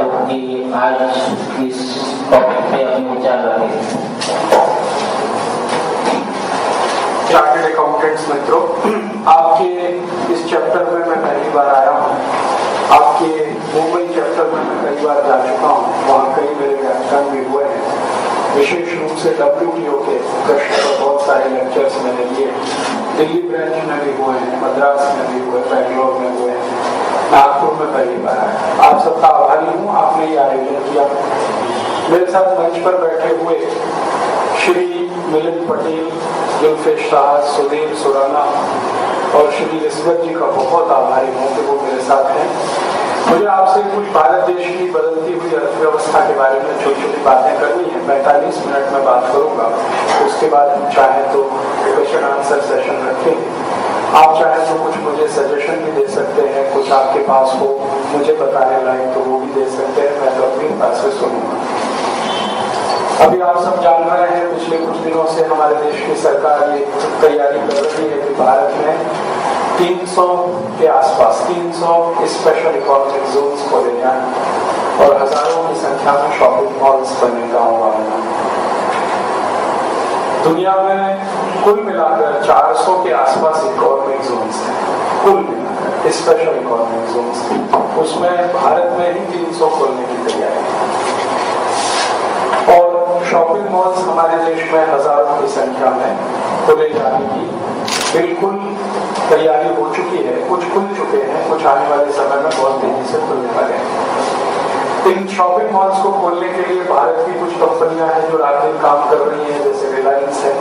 कि आज इस टॉपिक पे अपने विचार रखें। चार्टर्ड अकाउंटेंट्स मित्रों, आपके इस चैप्टर में मैं पहली बार आया हूँ। आपके मुंबई चैप्टर में मैं कई बार जा चुका हूँ, वहाँ कई मेरे व्याख्यान भी हुए हैं। विशेष रूप से WTO के प्रश्न पर बहुत सारे लेक्चर्स मैंने लिए। दिल्ली ब्रांच में भी हुए हैं, मद्रास में भी हुए, बेंगलोर में हुए हैं, नागपुर में पहली बार आया। आप सबका आभारी हूँ, आपने ये आयोजन किया। मेरे साथ मंच पर बैठे हुए श्री मिलिंद पटेल, जुल्फेश शाह, सुधीर सुराना और श्री रिश्वत जी का बहुत आभारी हूँ कि वो मेरे साथ हैं। मुझे आपसे कुछ भारत देश की बदलती हुई अर्थव्यवस्था के बारे में छोटी छोटी बातें करनी है। 45 मिनट में बात करूंगा, उसके बाद हम चाहें तो क्वेश्चन आंसर सेशन रखेंगे। आप चाहें तो कुछ मुझे सजेशन भी दे सकते हैं, कुछ आपके पास हो मुझे बताने लायक तो वो भी दे सकते हैं, मैं तो अपनी बात से सुनूंगा। अभी आप सब जान रहे हैं, पिछले कुछ दिनों से हमारे देश की सरकार ये तैयारी कर रही है कि भारत में 300 के आसपास 300 स्पेशल इकोनॉमिक जोन्स खोले जाएं और हजारों की संख्या में शॉपिंग मॉल्स बने गाँव में। दुनिया में कुल मिलाकर 400 के आसपास इकोनॉमिक जोन्स हैं, कुल मिलाकर स्पेशल इकोनॉमिक जोन्स। उसमें भारत में ही 300 खोलने की तैयारी है और शॉपिंग मॉल्स हमारे देश में हजारों की संख्या में खोले जाने की बिल्कुल तैयारी हो चुकी है। कुछ खुल चुके हैं, कुछ आने वाले समय में बहुत तेजी से खुलने वाले हैं। इन शॉपिंग मॉल्स को खोलने के लिए भारत की कुछ कंपनियां हैं जो रात दिन काम कर रही हैं, जैसे रिलायंस है,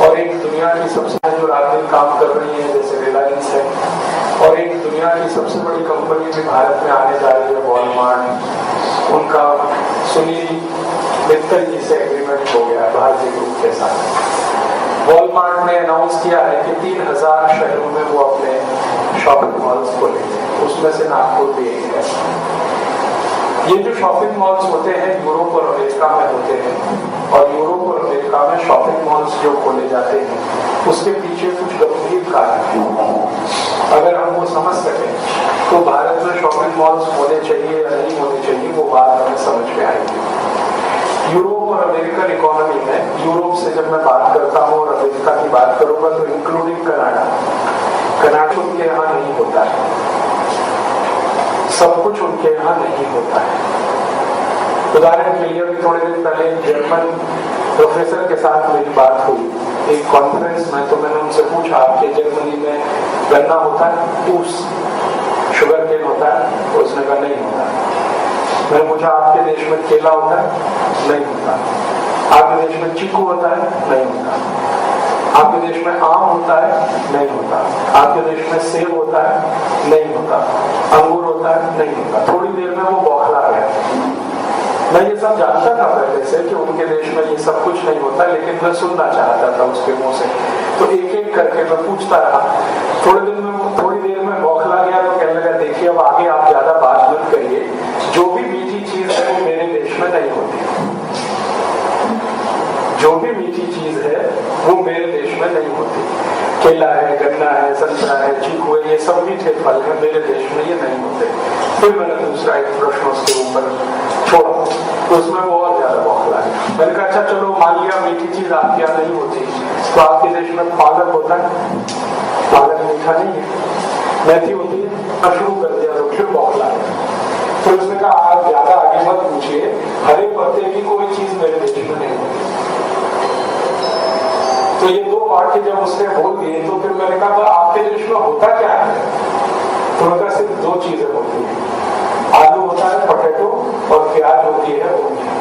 और एक दुनिया की सबसे जो रात दिन काम कर रही है जैसे रिलायंस है, और एक दुनिया की सबसे बड़ी कंपनी भी भारत में आने जा रही है, वॉलमार्ट। उनका सुनील मित्तल जी से एग्रीमेंट हो गया भारतीय ग्रुप के साथ। वॉलमार्ट ने अनाउंस किया है कि 3000 शहरों में वो अपने शॉपिंग मॉल्स खोलेंगे, उसमें से नागपुर भी एक है। ये जो शॉपिंग मॉल्स होते हैं यूरोप और अमेरिका में होते हैं, और यूरोप और अमेरिका में शॉपिंग मॉल्स जो खोले जाते हैं उसके पीछे कुछ गंभीर कारण है। अगर हम वो समझ सकें तो भारत में शॉपिंग मॉल्स होने चाहिए या नहीं होने चाहिए वो बात हमें समझ में आएगी। यूरोप और अमेरिकन इकोनॉमी में, यूरोप से जब मैं बात करता हूँ और अमेरिका की बात करूंगा तो इंक्लूडिंग कनाडा उनके यहाँ नहीं होता है, सब कुछ उनके यहाँ नहीं होता है। उदाहरण के लिए अभी थोड़े दिन पहले जर्मन प्रोफेसर के साथ मेरी बात हुई एक कॉन्फ्रेंस में, तो मैंने उनसे पूछा आपके जर्मनी में गन्ना होता है, शुगर केन होता है? तो उसने कहा नहीं होता। मैंने पूछा आपके देश में केला होता है? नहीं होता। आपके देश में चीकू होता है? नहीं होता। आपके देश में आम होता है? नहीं होता। आपके देश में सेब होता है? नहीं होता। अंगूर होता है? नहीं होता। थोड़ी देर में वो बौखला गया। मैं ये सब जानता था पहले से कि उनके देश में ये सब कुछ नहीं होता, लेकिन मैं सुनना चाहता था उसके मुंह से, तो एक एक करके मैं पूछता रहा। थोड़ी देर में बौखला गया तो कहने लगा देखिए अब आगे आप ज्यादा बात मत करिए, जो भी मीठी चीज है वो मेरे देश में नहीं होती, जो भी मीठी चीज है वो मेरे देश में नहीं होती। केला है, गन्ना है, संतरा है, चीकू है, ये सब मीठे फल है, मेरे देश में ये नहीं होते। फिर मैंने दूसरा एक प्रश्न उसके ऊपर छोड़ा तो उसमें वो और ज्यादा बौखला है। मैंने कहा अच्छा चलो मान लिया मीठी चीज आपके यहाँ नहीं होती, तो आपके देश में पालक होता है? पालक मीठा नहीं है, मेथी होती है। शुरू कर दिया तो फिर बौखला है। फिर उसने कहा आप ज्यादा आगे मत पूछिए, हरे पत्ते की कोई चीज मेरे देश में नहीं होती। तो ये दो वाक्य जब उसने बोल दिए तो फिर मैंने कहा आपके देश में होता क्या है? तो उनका सिर्फ दो चीजें होती है, आलू होता है पोटैटो, और प्याज होती है ओनियन।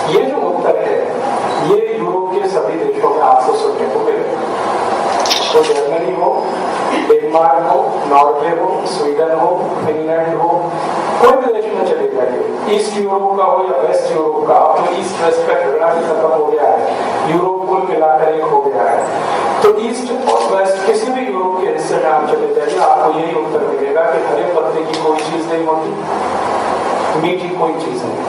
ये जो उत्तर है ये यूरोप के सभी देशों में आपको सुनने को मिलेगा। तो जर्मनी हो, डेनमार्क हो, नॉर्वे हो, स्वीडन हो, फिनलैंड हो, कोई भी देश में चले जाइए, ईस्ट यूरोप का हो या वेस्ट यूरोप का, अब तो ईस्ट वेस्ट का झगड़ा ही खत्म हो गया है, यूरोप कुल मिलाकर एक हो गया है। तो ईस्ट और वेस्ट किसी भी यूरोप के हिस्से में आप चले जाइए, आपको यही उत्तर मिलेगा कि हरे पत्ते की कोई चीज नहीं होती, मीठी कोई चीज नहीं।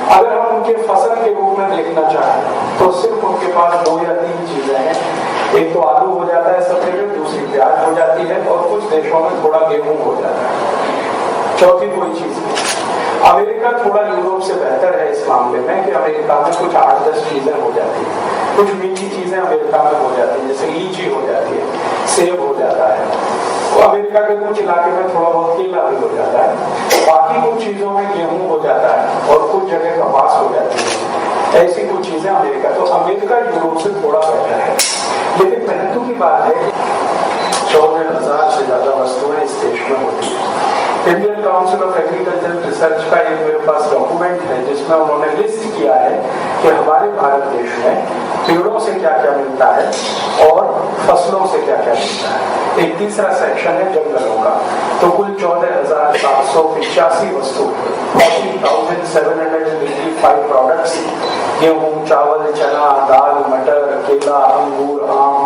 अगर हम उनके फसल के रूप में देखना चाहें तो सिर्फ उनके पास 2 या 3 चीजें हैं। एक तो आलू हो जाता है सबसे, दूसरी प्याज हो जाती है, और कुछ देशों में थोड़ा गेहूं हो जाता है। चौथी कोई चीज नहीं। अमेरिका थोड़ा यूरोप से बेहतर है इस मामले में कि अमेरिका में कुछ 8-10 चीजें हो जाती है, कुछ मीठी चीजें अमेरिका में हो जाती है, जैसे लीची हो जाती है, सेब हो जाता है। तो अमेरिका के कुछ इलाके में थोड़ा बहुत केला भी हो जाता है, बाकी कुछ चीजों में गेहूं हो जाता है और कुछ जगह कपास हो जाती है। ऐसी कुछ चीजें अमेरिका, तो अमेरिका यूरोप से थोड़ा बेहतर है। लेकिन महत्व की बात है कि 14,000 से ज्यादा वस्तुएं इस देश में होती है। Indian council of agricultural research का एक मेरे पास डॉक्यूमेंट है जिसमें उन्होंने लिस्ट किया है कि हमारे भारत देश में पेड़ों से क्या क्या मिलता है और फसलों से क्या क्या मिलता है। एक तीसरा सेक्शन है जंगलों का। तो कुल 14,785 वस्तु, 40,785 प्रोडक्ट्स, गेहूं, चावल, चना, दाल, मटर, केला, अंगूर, आम।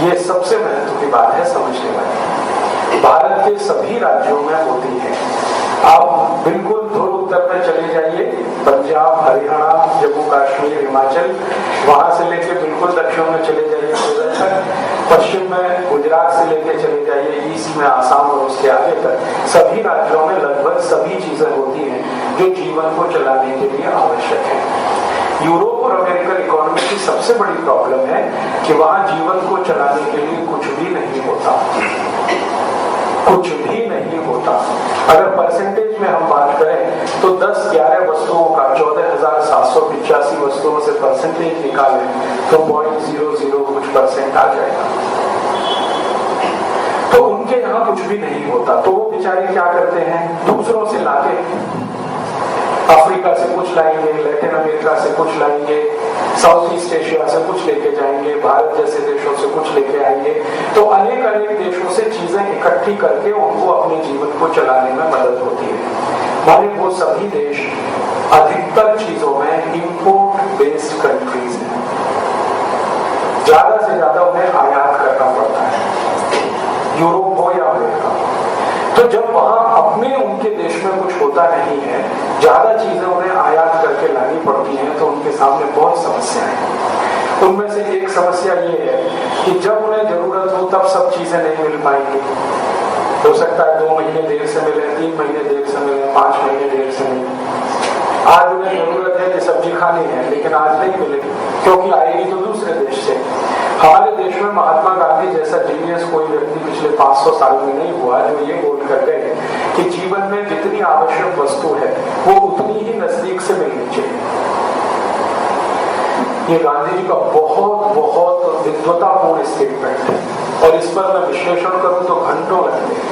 ये सबसे महत्व की बात है समझने वाली। भारत के सभी राज्यों में होती है। आप बिल्कुल ध्रुव उत्तर में चले जाइए, पंजाब, हरियाणा, जम्मू कश्मीर, हिमाचल, वहां से लेके बिल्कुल दक्षिण में चले जाइए केरल तक, पश्चिम में गुजरात से लेके चले जाइए ईस्ट में आसाम और उसके आगे तक, सभी राज्यों में लगभग सभी चीजें होती हैं जो जीवन को चलाने के लिए आवश्यक है। यूरोप और अमेरिकन इकोनॉमी की सबसे बड़ी प्रॉब्लम है कि वहां जीवन को चलाने के लिए कुछ भी नहीं होता, कुछ भी नहीं होता। अगर परसेंटेज में हम बात करें तो 10-11 वस्तुओं का 14,785 वस्तुओं से परसेंटेज निकालें तो 0.00 कुछ परसेंट आ जाएगा। तो उनके यहाँ कुछ भी नहीं होता, तो वो बेचारे क्या करते हैं, दूसरों से लाके, अफ्रीका से कुछ लाएंगे, लैटिन अमेरिका से कुछ लाएंगे, साउथ ईस्ट एशिया से कुछ लेके जाएंगे, भारत जैसे देशों से कुछ लेके आएंगे। तो अनेक अनेक देशों से चीजें इकट्ठी करके उनको अपने जीवन को चलाने में मदद होती है। माने वो सभी देश अधिकतर चीजों में इंपोर्ट बेस्ड कंट्रीज हैं, ज्यादा से ज्यादा उन्हें आयात करना पड़ता है, यूरोप हो या अमेरिका। तो जब वहां अपने उनके देश में कुछ होता नहीं है, ज्यादा चीजें उन्हें आयात करके लानी पड़ती हैं, तो उनके सामने बहुत समस्याएं हैं। उनमें से एक समस्या ये है कि जब उन्हें जरूरत हो तब सब चीजें नहीं मिल पाएंगी। हो सकता है 2 महीने देर से मिले, 3 महीने देर से मिले, 5 महीने देर से मिले। आज उन्हें जरूरत है कि सब्जी खानी है, लेकिन आज नहीं मिलेगी क्योंकि आएगी तो दूसरे देश से। हमारे देश में महात्मा गांधी जैसा जीनियस कोई व्यक्ति पिछले 500 साल में नहीं हुआ जो ये बोल कर गए कि जीवन में जितनी आवश्यक वस्तु है वो उतनी ही नजदीक से मिलनी चाहिए। ये गांधी जी का बहुत बहुत विद्वतापूर्ण स्टेटमेंट है और इस पर मैं विश्लेषण करूं तो घंटों लगते हैं।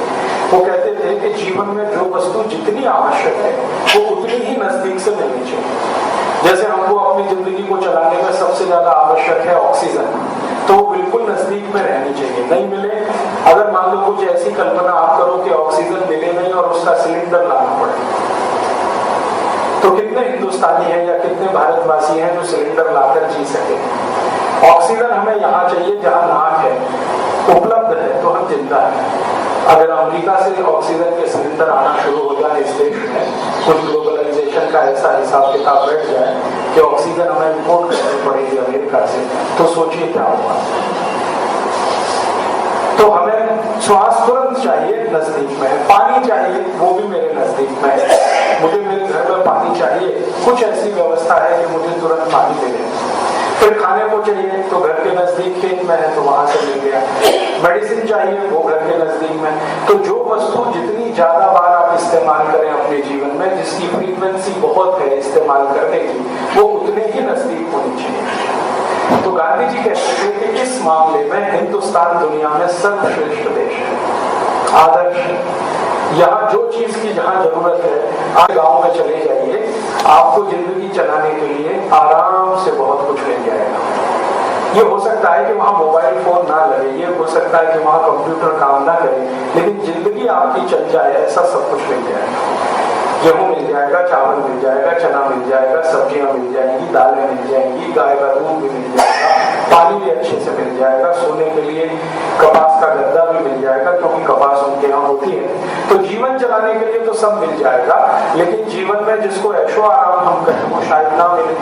वो कहते थे कि जीवन में जो वस्तु जितनी आवश्यक है वो उतनी ही नजदीक से मिलनी चाहिए। जैसे हमको अपनी जिंदगी को चलाने में सबसे ज्यादा आवश्यक है ऑक्सीजन, तो वो बिल्कुल नजदीक में रहनी चाहिए। नहीं मिले, अगर मान लो कुछ ऐसी कल्पना आप करो कि ऑक्सीजन मिले नहीं और उसका सिलेंडर लाना पड़े, तो कितने हिंदुस्तानी हैं या कितने भारतवासी हैं जो सिलेंडर लाकर जी सके। ऑक्सीजन हमें यहाँ चाहिए जहाँ नाक है, उपलब्ध है तो हम जिंदा है। अगर अमेरिका से ऑक्सीजन के सिलेंडर आना शुरू हो जाए इस देश में, कुछ ग्लोबलाइजेशन का ऐसा हिसाब किताब बैठ जाए कि ऑक्सीजन हमें इंपोर्ट करनी पड़ेगी अमेरिका से, तो सोचिए क्या होगा। तो हमें श्वास तुरंत चाहिए, नजदीक में है। पानी चाहिए, वो भी मेरे नजदीक में है। मुझे मेरे घर में पानी चाहिए, कुछ ऐसी व्यवस्था है कि मुझे तुरंत पानी मिले। फिर खाने को चाहिए तो घर के नजदीक खेत में है तो वहां से मिल गया। मेडिसिन चाहिए, वो घर के नजदीक में। तो जो वस्तु जितनी ज्यादा बार आप इस्तेमाल करें अपने जीवन में, जिसकी फ्रीक्वेंसी बहुत है इस्तेमाल करने की, वो उतने ही नजदीक होनी चाहिए। तो गांधी जी कहते थे कि इस मामले में हिंदुस्तान दुनिया में सर्वश्रेष्ठ देश है, आदर्श है। यहाँ जो चीज की जहाँ जरूरत है, आप गाँव में चले जाइए, आपको जिंदगी चलाने के लिए आराम से बहुत कुछ मिल जाएगा। ये हो सकता है कि वहाँ मोबाइल फोन ना लगे, ये हो सकता है कि वहाँ कंप्यूटर काम ना करे, लेकिन जिंदगी आपकी चल जाए ऐसा सब कुछ मिल जाएगा। गेहूं मिल जाएगा, चावल मिल जाएगा, चना मिल जाएगा, सब्जियां मिल जाएंगी, दालें मिल जाएंगी, गाय का दूध भी मिल जाएगा, पानी भी अच्छे से मिल जाएगा, सोने के लिए कपास का गद्दा भी मिल जाएगा क्योंकि कपास उनके यहाँ होती है। तो जीवन चलाने के लिए तो सब मिल जाएगा, लेकिन जीवन में जिसको ऐशो आराम हम कहें वो शायद ना मिले।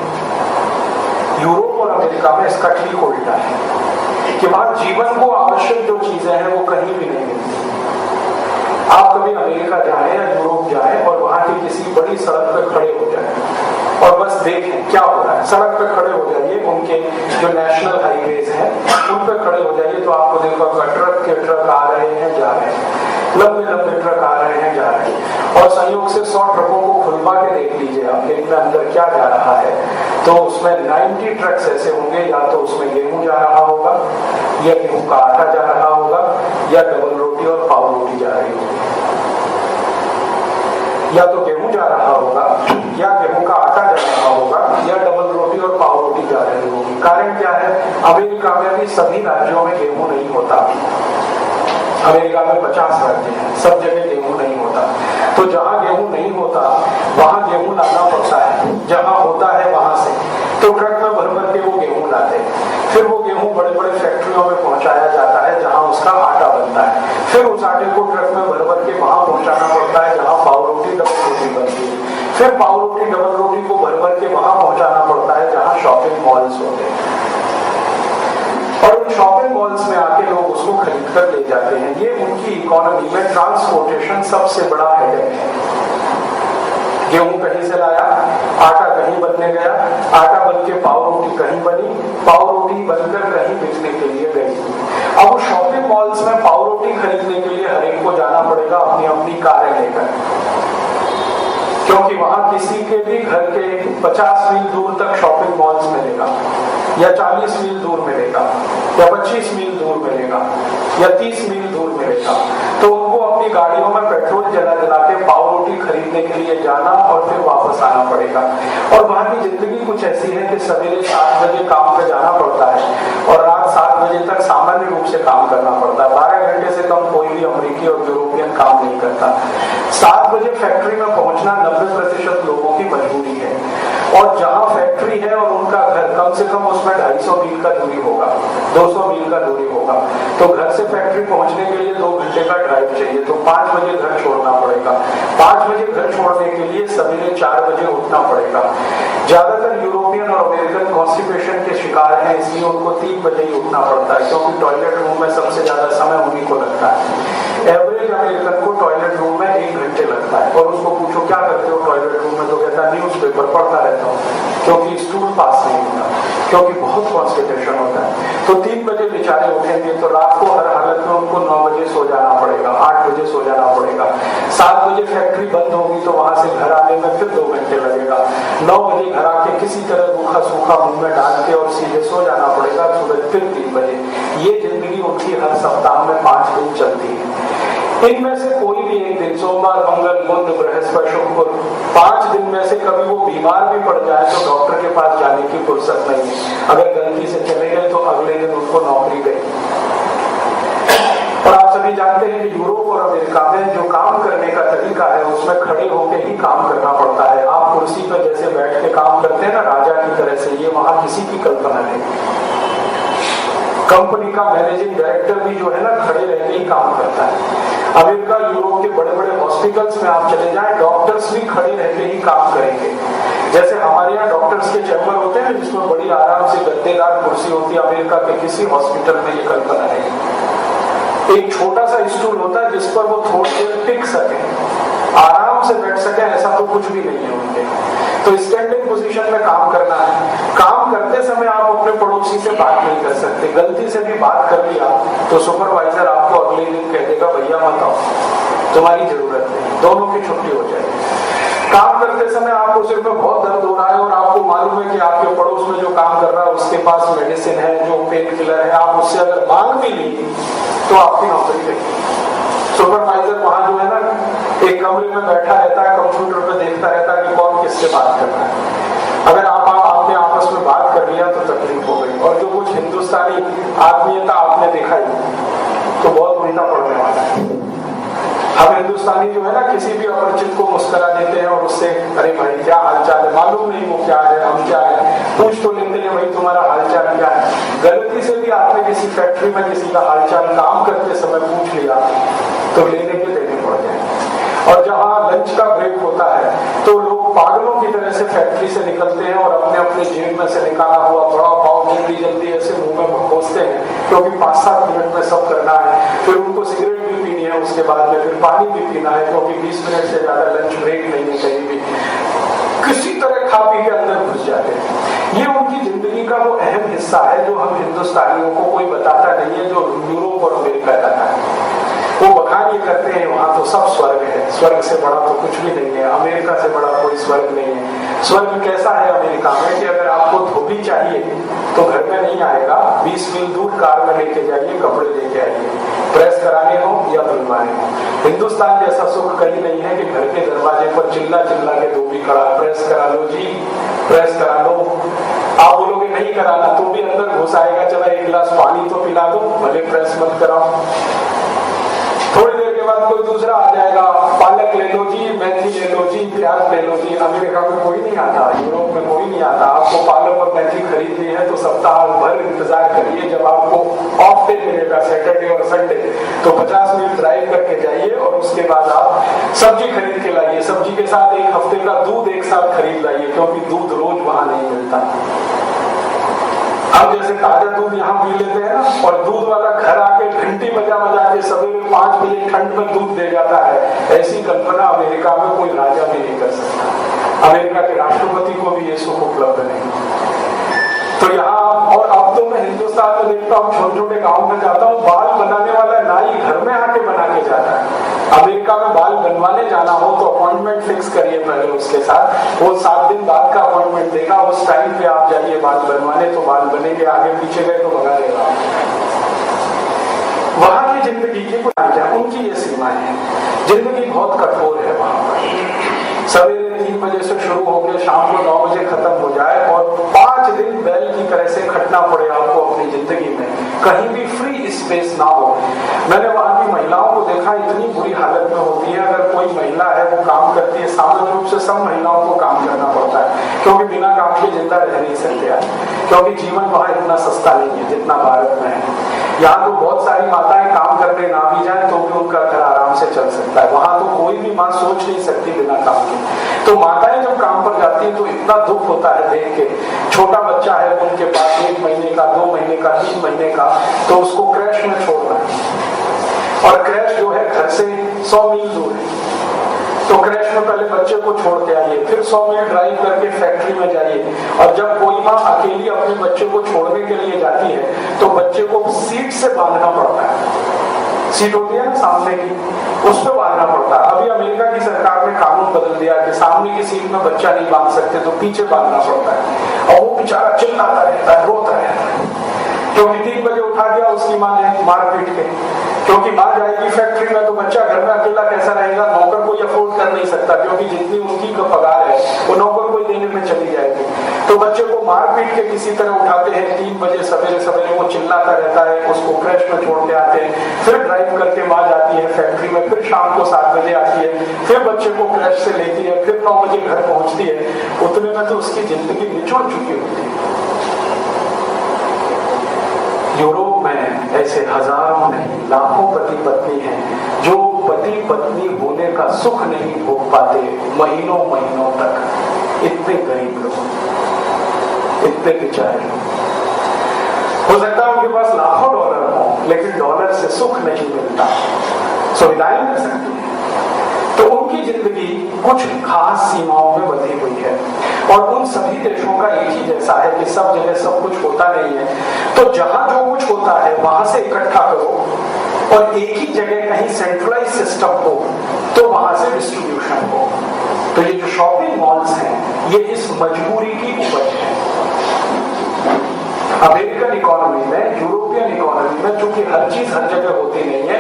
यूरोप और अमेरिका में इसका ठीक उल्टा है कि वहां जीवन को आवश्यक जो चीजें हैं वो कहीं भी नहीं मिलती। कभी अमेरिका जाए या यूरोप जाए और वहां की किसी बड़ी सड़क पर खड़े हो जाए और बस देखें क्या हो रहा है, सड़क पर खड़े हो जाइए, उनके जो नेशनल हाईवेज हैं उन पर खड़े हो जाइए तो आपको देखोगे ट्रक के ट्रक आ रहे हैं जा रहे हैं, लंबे लंबे ट्रक आ रहे हैं जा रहे हैं, और संयोग से 100 ट्रकों को खुलवा के देख लीजिए आप इनमें अंदर क्या जा रहा है, तो उसमें 90 ट्रक्स ऐसे होंगे, या तो उसमें गेहूं जा रहा होगा, या गेहूं का आटा जा रहा होगा, या डबल रोटी और पाव रोटी जा रही होगी। या तो गेहूं जा रहा होगा, या गेहूं का आटा जा रहा होगा, या डबल रोटी और पाव रोटी जा रही होगी। कारण क्या है, अमेरिका में भी सभी राज्यों में गेहूं नहीं होता। अमेरिका में 50 राज्य हैं, सब जगह गेहूं नहीं होता। तो जहां गेहूं नहीं होता वहां गेहूं लाना पड़ता है, जहां होता है वहां से तो ट्रक में भर भर के वो गेहूं लाते हैं। फिर वो गेहूं बड़े बड़े फैक्ट्रियों में पहुंचाया जाता है जहां उसका आटा बनता है। फिर उस आटे को ट्रक में भर भर के वहां पहुंचाना पड़ता है जहां पाव रोटी डबल रोटी बनती है। फिर पाव रोटी डबल रोटी को भर भर के वहां पहुंचाना पड़ता है जहां शॉपिंग मॉल्स होते हैं, और उन शॉपिंग मॉल्स में आके लोग उसको खरीद कर ले जाते हैं। ये उनकी इकोनॉमी में ट्रांसपोर्टेशन सबसे बड़ा हेडेक है। गेहूं कहीं से लाया, आटा कहीं बनने गया, आटा बन के पाव रोटी कहीं बनी, पाव रोटी बनकर कहीं बिकने के लिए गई। अब उस शॉपिंग मॉल्स में पाव रोटी खरीदने के लिए हर एक को जाना पड़ेगा अपनी अपनी कारें लेकर, क्योंकि वहां किसी के भी घर के 50 मील दूर तक शॉपिंग मॉल्स मिलेगा, या 40 मील दूर मिलेगा, या 25 मील दूर मिलेगा, या 30 मील दूर मिलेगा। तो उनको अपनी गाड़ियों में पेट्रोल जला जला के पाव रोटी खरीदने के लिए जाना और फिर वापस आना पड़ेगा। और वहां की जिंदगी कुछ ऐसी है कि सवेरे 7 बजे काम पे जाना पड़ता है और रात 7 बजे तक सामान्य रूप से काम करना पड़ता है। 12 घंटे से कम कोई भी अमेरिकी और यूरोपियन काम नहीं करता। 7 बजे फैक्ट्री में पहुंचना 90% लोगों की मजबूरी है, और जहां फैक्ट्री है और उनका घर कम से कम उसमें 250 मील का दूरी होगा, 200 मील का दूरी होगा। तो घर से फैक्ट्री पहुंचने के लिए 2 घंटे का ड्राइव चाहिए, तो 5 बजे घर छोड़ना पड़ेगा। 5 बजे घर छोड़ने के लिए सवेरे 4 बजे उठना पड़ेगा। ज्यादातर यूरोपियन और अमेरिकन कॉन्स्टिपेशन के शिकार हैं, इसलिए उनको 3 बजे ही उठना पड़ता है, क्योंकि टॉयलेट रूम में सबसे ज्यादा समय उन्हीं को लगता है। एवरेज अमेरिकन को टॉयलेट रूम में 1 घंटे लगता है, और उसको पूछो क्या करते हो टॉयलेट रूम में, तो कहता है न्यूज़पेपर पढ़ता रहता हूँ, क्योंकि स्टूल पास नहीं होता, क्योंकि बहुत कॉन्स्टिपेशन होता है। तो 3 बजे बेचारे उठेंगे तो रात को हर हालत में उनको 9 बजे सो जाना पड़ेगा, 8 बजे सो जाना पड़ेगा। 7 बजे फैक्ट्री बंद होगी तो वहां से घर आने में फिर 2 घंटे लगेगा। 9 बजे घर आके किसी तरह रूखा सूखा मुंह में डाल के और सीधे सो जाना पड़ेगा, सुबह फिर 3 बजे। ये जिंदगी उनकी हर सप्ताह में 5 दिन चलती है। इनमें से कोई भी एक दिन, सोमवार, मंगल, बुध, बृहस्पति, शुक्र, 5 दिन में से कभी वो बीमार भी पड़ जाए तो डॉक्टर के पास जाने की फुर्सत नहीं है। अगर गलती से चले गए तो अगले दिन उनको नौकरी गई। और आप सभी जानते हैं कि यूरोप और अमेरिका में जो काम करने का तरीका है उसमें खड़े होकर ही काम करना पड़ता है। आप कुर्सी पर जैसे बैठ के काम करते हैं ना राजा की तरह से, ये वहां किसी की कल्पना नहीं। कंपनी का मैनेजिंग डायरेक्टर भी जो है ना खड़े रह के ही काम करता है। अमेरिका, यूरोप के बड़े बड़े हॉस्पिटल्स में आप चले जाएं, डॉक्टर्स भी खड़े रह के ही काम करेंगे। जैसे हमारे यहाँ डॉक्टर्स के चैम्बर होते हैं जिसमें बड़ी आराम से गद्देदार कुर्सी होती है, अमेरिका के किसी हॉस्पिटल में ये कल्पना है। एक छोटा सा स्टूल होता है जिस पर वो थोड़ी देर टिक सके, आराम से बैठ सके, ऐसा तो कुछ भी नहीं है उनके। तो स्टैंडिंग पोजीशन में काम करना है। काम करते समय आप अपने पड़ोसी से बात नहीं कर सकते। गलती से भी बात कर लिया तो सुपरवाइजर आपको अगले दिन कह देगा भैया मत आओ, तुम्हारी जरूरत नहीं, दोनों की छुट्टी हो जाएगी। काम करते समय आपको सिर में बहुत दर्द हो रहा है और आपको मालूम है कि आपके पड़ोस में जो काम कर रहा है उसके पास मेडिसिन है, जो पेन किलर है, आप उससे अगर मांग भी ली तो आपकी नौकरी गई। सुपरवाइजर वहां जो है ना एक कमरे में बैठा रहता है, कंप्यूटर पे देखता रहता है कि कौन किससे बात कर रहा है। अगर आपने आपस में बात कर लिया तो तकलीफ हो गई। और जो कुछ हिंदुस्तानी आत्मीयता आपने देखा ही तो बहुत उल्टा पड़ने वाला है। हम हिंदुस्तानी जो है ना किसी भी अपरिचित को मुस्कुरा देते हैं और उससे अरे भाई क्या हालचाल है, मालूम नहीं वो क्या है, हम क्या है, पूछ तो लेते हैं भाई तुम्हारा हालचाल क्या है। गलती से भी आपने किसी फैक्ट्री में किसी का हालचाल काम करते समय पूछ लिया तो लेने के देने पड़ जाए। और जहाँ लंच का ब्रेक होता है तो लोग पागलों की तरह से फैक्ट्री से निकलते हैं और अपने अपने जेब में से निकाला हुआ बड़ा पाव जल्दी जल्दी ऐसे मुंह में घोंसते हैं क्योंकि 5-7 मिनट में सब करना है। फिर उनको सिगरेट भी पीनी है, उसके बाद में फिर पानी भी पीना है, क्योंकि 20 मिनट से ज्यादा लंच ब्रेक नहीं है कहीं भी। किसी तरह खा पी के अंदर घुस जाते हैं। ये उनकी जिंदगी का वो अहम हिस्सा है जो हम हिंदुस्तानियों को कोई बताता नहीं है, जो यूरोप और अमेरिका जाता है। वो बखान ये करते हैं वहां तो सब स्वर्ग है, स्वर्ग से बड़ा तो कुछ भी नहीं है, अमेरिका से बड़ा कोई स्वर्ग नहीं है। स्वर्ग कैसा है अमेरिका में कि अगर आपको धोबी चाहिए तो घर में नहीं आएगा, 20 मील दूर कार में लेके जाइए, कपड़े लेके आइए, प्रेस कराने हो या धुलवाने हो। हिंदुस्तान जैसा सुख कहीं नहीं है कि घर के दरवाजे पर चिल्ला चिल्ला के धोबी खड़ा, प्रेस करा लो जी, प्रेस करा लो। आप बोलोगे नहीं कराना तो भी अंदर घुस आएगा, चला 1 गिलास पानी तो पिला दो, भले प्रेस मत कराओ। थोड़ी देर के बाद कोई दूसरा आ जाएगा, पालक ले लो जी, मेथी ले लो जी, प्याज ले लो जी। अमेरिका में कोई नहीं आता, यूरोप में कोई नहीं आता। आपको पालक और मेथी खरीदनी है तो सप्ताह भर इंतजार करिए, जब आपको ऑफ डे मिलेगा सैटरडे और संडे तो 50 मिनट ड्राइव करके जाइए और उसके बाद आप सब्जी खरीद के लाइए। सब्जी के साथ 1 हफ्ते का दूध एक साथ खरीद लाइए, क्योंकि दूध रोज वहां नहीं मिलता। हम जैसे ताजा दूध यहाँ पी लेते हैं ना, और दूध वाला घर आके घंटी बजा के सवेरे 5 बजे ठंड में दूध दे जाता है, ऐसी कल्पना अमेरिका में कोई राजा भी नहीं कर सकता। अमेरिका के राष्ट्रपति को भी ये सुख उपलब्ध नहीं। तो यहाँ, और अब तो मैं हिंदुस्तान में देखता हूँ, छोटे छोटे गाँव में जाता हूँ, बाल बनाने वाला नाई घर में आके बना के जाता है। अमेरिका में बाल बनवाने जाना हो तो अपॉइंटमेंट फिक्स करिए पहले उसके साथ, वो 7 दिन बाद का अपॉइंटमेंट देगा, उस टाइम पे आप जाइए बाल बनवाने, तो बाल बनेंगे। आगे पीछे गए तो भगा देगा। वहां की जिंदगी की कुछ उनकी ये सीमाएं हैं। जिंदगी बहुत कठोर है वहां पर। सवेरे 3 बजे से शुरू होकर शाम को 9 बजे खत्म हो जाए और 5 दिन बैल की तरह से खटना पड़े आपको अपनी जिंदगी में, कहीं भी फ्री स्पेस ना हो। मैंने वहां की महिलाओं को देखा, इतनी बुरी हालत में होती है। अगर कोई महिला है वो काम करती है, सामान्य रूप से सब महिलाओं को काम करना पड़ता है, क्योंकि बिना काम के जिंदा रह नहीं सकते हैं, क्योंकि जीवन वहां इतना सस्ता नहीं है जितना भारत में है। यहाँ तो बहुत सारी माताएं काम करने ना भी जाए तो भी उनका घर आराम से चल सकता है। वहां तो कोई भी माँ सोच नहीं सकती बिना काम के। तो माताएं जब काम पर जाती है तो इतना दुख होता है देख के। छोटा बच्चा है उनके पास, 1 महीने का, 2 महीने का, 3 महीने का, तो उसको क्रैश में छोड़ना है, और क्रैश जो है घर से 100 मील दूर है। तो क्रैश में पहले बच्चे को छोड़ के आइए, फिर 100 मील ड्राइव करके फैक्ट्री में जाइए, और जब कोई माँ अकेली अपने बच्चे को छोड़ने के लिए जाती है तो बच्चे को सीट से बांधना पड़ता है। सीट होती है ना सामने की, उस पर बांधना पड़ता है। अभी अमेरिका की सरकार ने कानून बदल दिया कि सामने की सीट में बच्चा नहीं बांध सकते, तो पीछे बांधना पड़ता है। और वो बेचारा चिल्लाता रहता है, रोता रहता है, क्योंकि 3 बजे उठा दिया उसकी माँ ने मार पीट के, क्योंकि माँ जाएगी फैक्ट्री में तो बच्चा घर में अकेला कैसा रहेगा। नौकर कोई अफोर्ड कर नहीं सकता, क्योंकि जितनी उनकी पगार है वो नौकर कोई देने में चली जाएगी। तो बच्चे को मार पीट के किसी तरह उठाते हैं, 3 बजे सवेरे सवेरे वो चिल्लाता रहता है, उसको क्रैश में छोड़ के आते हैं, फिर ड्राइव करके माँ जाती है फैक्ट्री में, फिर शाम को 7 बजे आती है, फिर बच्चे को क्रैश से लेती है, फिर 9 बजे घर पहुंचती है। उतने में तो उसकी जिंदगी निचोड़ चुकी होती है। यूरोप में ऐसे हजारों नहीं, लाखों पति पत्नी हैं जो पति पत्नी होने का सुख नहीं भोग पाते महीनों महीनों तक। इतने गरीब लोग, इतने बेचारे लोग, हो सकता है उनके पास लाखों डॉलर हो, लेकिन डॉलर से सुख नहीं मिलता, सुविधाएं मिल सकती हैं। तो उनकी जिंदगी कुछ खास सीमाओं में बंधी हुई है, और उन सभी देशों का एक ही जैसा है कि सब जगह सब कुछ होता नहीं है। तो जहां जो कुछ होता है वहां से इकट्ठा करो, और एक ही जगह कहीं सेंट्रलाइज सिस्टम हो तो वहां से डिस्ट्रीब्यूशन हो। तो ये जो शॉपिंग मॉल्स हैं ये इस मजबूरी की उपज है। अमेरिकन इकोनॉमी में, यूरोपियन इकोनॉमी में, चूंकि हर चीज हर जगह होती नहीं है,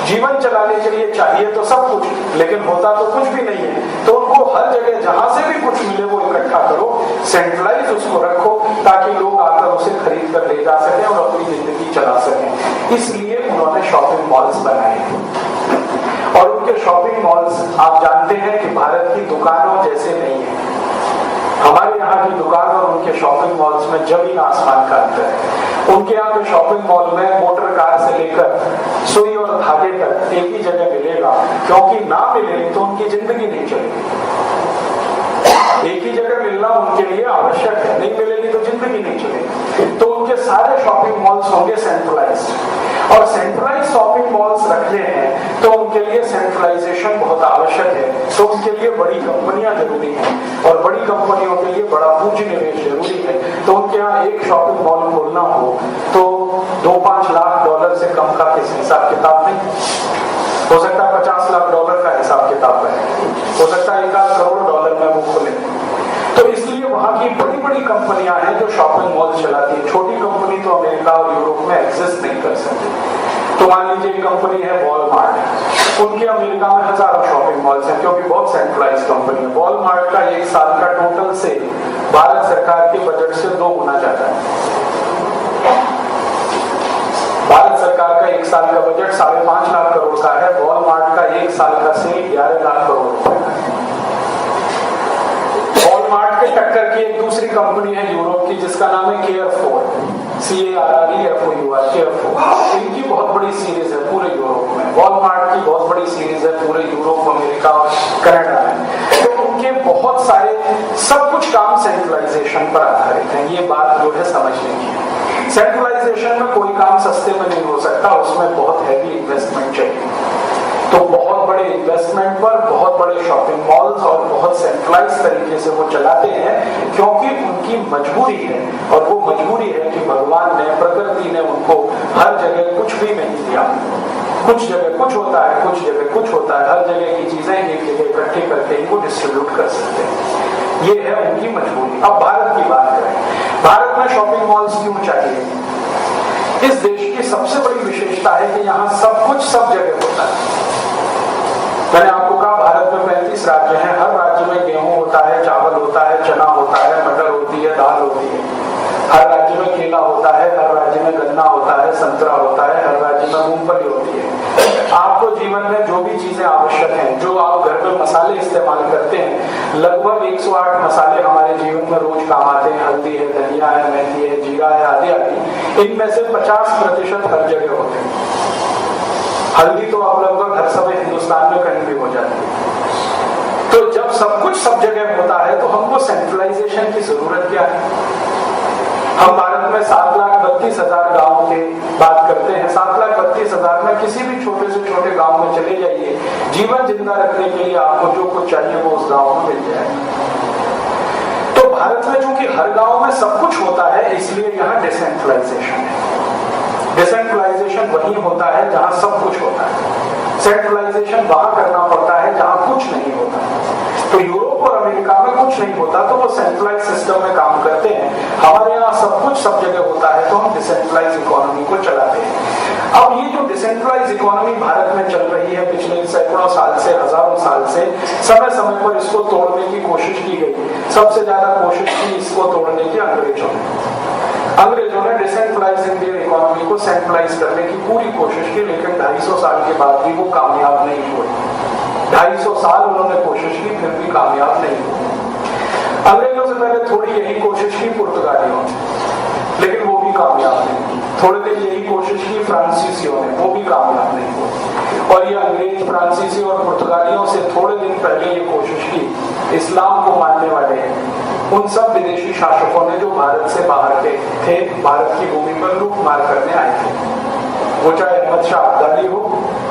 जीवन चलाने के लिए चाहिए तो सब कुछ, लेकिन होता तो कुछ भी नहीं है। तो उनको हर जगह जहां से भी कुछ मिले वो इकट्ठा करो, सेंट्रलाइज उसको रखो, ताकि लोग आकर उसे खरीद कर ले जा सकें और अपनी जिंदगी चला सकें। इसलिए उन्होंने शॉपिंग मॉल्स बनाए, और उनके शॉपिंग मॉल्स आप जानते हैं कि भारत की दुकानों जैसे नहीं है। हमारे यहाँ की दुकान और उनके शॉपिंग मॉल्स में जमीन आसमान का अंतर है। उनके यहाँ के शॉपिंग मॉल में मोटर कार से लेकर सुई और धागे तक एक ही जगह मिलेगा, क्योंकि ना मिले तो उनकी जिंदगी नहीं चलेगी। एक ही जगह मिलना उनके लिए आवश्यक है, नहीं मिलेगी तो जिंदगी नहीं चलेगी। तो उनके सारे शॉपिंग मॉल्स होंगे सेंट्रलाइज्ड, और सेंट्रलाइज्ड शॉपिंग मॉल्स रखने हैं तो उनके लिए सेंट्रलाइजेशन बहुत आवश्यक है। तो उनके लिए बड़ी कंपनियां जरूरी हैं, और बड़ी कंपनियों के लिए बड़ा पूंजी निवेश जरूरी है। तो उनके यहाँ एक शॉपिंग मॉल खोलना हो तो 2-5 लाख डॉलर से कम का किस हिसाब किताब नहीं हो सकता, 50 लाख डॉलर का हिसाब किताब है, हो सकता है 1 करोड़ डॉलर में वो खोले। तो इसलिए वहां की बड़ी बड़ी कंपनियां हैं जो शॉपिंग मॉल चलाती है। छोटी कंपनी तो अमेरिका और यूरोप में एग्जिस्ट नहीं कर सकती। तो मान लीजिए एक कंपनी है वॉलमार्ट, उनके अमेरिका में हजारों शॉपिंग मॉल्स हैं क्योंकि बहुत सेंट्रलाइज्ड कंपनी है। वॉलमार्ट का एक साल का टोटल से भारत सरकार के बजट से 2 गुना ज्यादा है। भारत सरकार का एक साल का बजट 5.5 लाख करोड़ का है, वॉलमार्ट का एक साल का सेल 11 लाख करोड़ रुपए का है। वॉलमार्ट के टक्कर की एक दूसरी कंपनी है यूरोप की जिसका नाम है केयरफोर, CARREFOUR, केयरफोर। इनकी बहुत बड़ी सीरीज है पूरे यूरोप में। वॉलमार्ट की बहुत बड़ी सीरीज है पूरे यूरोप, अमेरिका और कनाडा में। तो उनके बहुत सारे सब कुछ काम सेंट्रलाइजेशन पर आधारित है। ये बात जो है समझने की है। सेंट्रलाइजेशन में कोई काम सस्ते में नहीं हो सकता, उसमें बहुत हैवी इन्वेस्टमेंट चाहिए। तो बहुत बड़े इन्वेस्टमेंट पर बहुत बड़े शॉपिंग मॉल्स और बहुत सेंट्रलाइज तरीके से वो चलाते हैं क्योंकि उनकी मजबूरी है। और वो मजबूरी है कि भगवान ने, प्रकृति ने उनको हर जगह कुछ भी नहीं दिया। कुछ जगह कुछ होता है, कुछ जगह कुछ होता है। हर जगह की चीजें एक जगह इकट्ठी करके इनको डिस्ट्रीब्यूट कर सकते हैं। ये है उनकी मजबूरी। अब भारत की बात करें, भारत में शॉपिंग मॉल्स क्यों चाहिए? इस देश की सबसे बड़ी विशेषता है कि यहाँ सब कुछ सब जगह होता है। मैंने आपको कहा भारत में 35 राज्य हैं, हर राज्य में गेहूं होता है, चावल होता है, चना होता है, मटर होती है, दाल होती है। हर राज्य में केला होता है, हर राज्य में गन्ना होता है, संतरा होता है, हर राज्य में मूंगफली होती है। आपको जीवन में जो भी चीजें आवश्यक हैं, जो आप घर में मसाले इस्तेमाल करते हैं, लगभग 108 मसाले हमारे जीवन में रोज काम आते हैं। हल्दी है, धनिया है, मेथी है, जीरा है, आदि आदि। इनमें से 50% हर जगह होते हैं। हल्दी तो आप लगभग हर समय हिंदुस्तान में कहीं भी हो जाती है। तो जब सब कुछ सब जगह होता है तो हमको सेंट्रलाइजेशन की जरूरत क्या है? हम भारत में 7,32,000 गांव की बात करते हैं। 7,32,000 में किसी भी छोटे से छोटे गांव में चले जाइए, जीवन जिंदा रखने के लिए आपको जो कुछ चाहिए वो उस गांव में मिल जाएगा। तो भारत में चूंकि हर गांव में सब कुछ होता है, इसलिए यहाँ डिसेंट्रलाइजेशन है। डिसेंट्रलाइजेशन वही होता है जहां सब कुछ होता है। सेंट्रलाइजेशन वहां करना पड़ता है जहां कुछ नहीं होता। तो यूरोप और अमेरिका में कुछ नहीं होता तो वो सेंट्रलाइज सिस्टम में काम करते हैं। हमारे यहाँ सब कुछ सब जगह होता है तो हम डिसेंट्रलाइज इकोनॉमी को चलाते हैं। अब ये जो डिसेंट्रलाइज इकोनॉमी भारत में चल रही है पिछले सैकड़ों साल से, हजारों साल से, समय समय पर इसको तोड़ने की कोशिश की गई। सबसे ज्यादा कोशिश की इसको तोड़ने की अंग्रेजों ने डिसेंट्रलाइज इंडियन इकोनॉमी को सेंट्रलाइज करने की पूरी कोशिश की, लेकिन 250 साल के बाद भी वो कामयाब नहीं हुए। 250 साल उन्होंने कोशिश की, फिर भी कामयाब नहीं हुए। अंग्रेजों से पहले थोड़ी यही कोशिश की पुर्तगालियों ने, लेकिन वो भी कामयाब नहीं। थोड़ी देर यही कोशिश की फ्रांसीसियों ने, वो भी कामयाब नहीं हुए। और ये अंग्रेज, फ्रांसीसी और पुर्तगालियों से थोड़े दिन पहले ये कोशिश की इस्लाम को मानने वाले उन सब विदेशी शासकों ने जो भारत से बाहर के थे, भारत की भूमि पर लूटमार करने आए थे। वो चाहे अहमद शाह अब्दाली हो,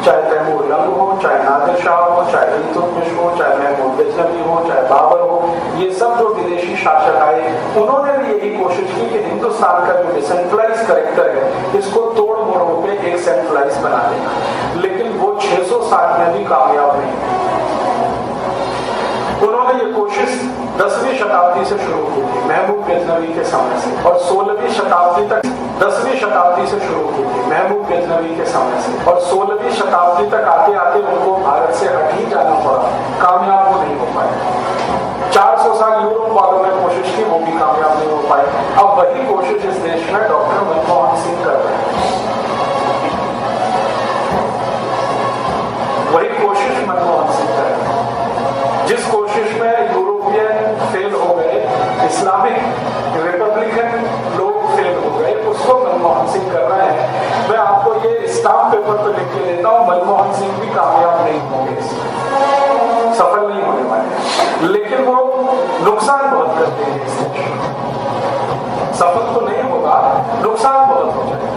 चाहे तैमूर लंग हो, चाहे नादिर शाह हो, चाहे इल्तुतमिश हो, चाहे महमूद गजनवी हो, चाहे बाबर हो, ये सब जो विदेशी शासक आए, उन्होंने भी यही कोशिश की कि हिंदुस्तान का जो डिसेंट्रलाइज कैरेक्टर है इसको तोड़ मोड़ पे एक सेंट्रलाइज बना देना। लेकिन वो 660 में भी कामयाब नहीं। उन्होंने ये कोशिश 10वीं शताब्दी से शुरू की थी, महमूद गजनवी के समय से, और 16वीं शताब्दी तक 10वीं शताब्दी से शुरू की थी, महमूद गजनवी के समय से, और 16वीं शताब्दी तक आते आते उनको भारत से हट ही जाना पड़ा। कामयाब वो नहीं हो पाए। 400 साल यूरोप वालों ने कोशिश की, वो भी कामयाब नहीं हो पाए। अब वही कोशिश इस देश में डॉक्टर मनमोहन सिंह कर रहे हैं। वही कोशिश मनमोहन सिंह कर रहे हैं। जिस कोशिश में यूरोपियन फेल हो गए, इस्लामिक रिपब्लिकन लोग फेल हो गए, उसको मनमोहन सिंह कर रहे हैं। मैं आपको ये स्टाम्प पेपर पर लिख के देता हूँ, मनमोहन सिंह भी कामयाब नहीं होंगे, सफल नहीं होने वाले, लेकिन वो नुकसान बहुत करते हैं। सफल तो नहीं होगा, नुकसान बहुत हो जाएगा।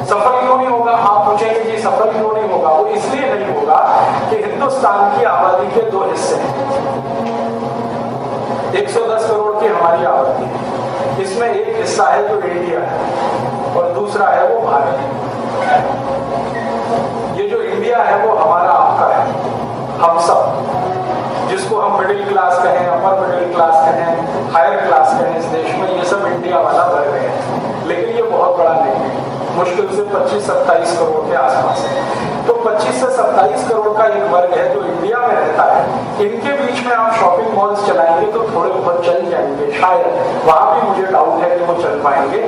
सफल क्यों नहीं होगा? आप पूछेंगे कि सफल क्यों नहीं होगा? वो इसलिए नहीं होगा कि हिंदुस्तान की आबादी के दो हिस्से हैं। 110 करोड़ की हमारी आबादी है, इसमें एक हिस्सा है जो इंडिया है और दूसरा है वो भारत। ये जो इंडिया है वो हमारा आपका है, हम सब, जिसको हम मिडिल क्लास कहें, अपर मिडिल क्लास कहें, हायर क्लास कहें, इस देश में ये सब इंडिया वाला वर्ग है। लेकिन ये बहुत बड़ा नहीं है, मुश्किल से 25-27 करोड़ के आसपास है। तो 25 से 27 करोड़ का एक वर्ग है जो इंडिया में रहता है। इनके बीच में आप शॉपिंग मॉल्स चलाएंगे तो थोड़े बहुत चल जाएंगे, शायद। वहां भी मुझे डाउट है कि वो चल पाएंगे,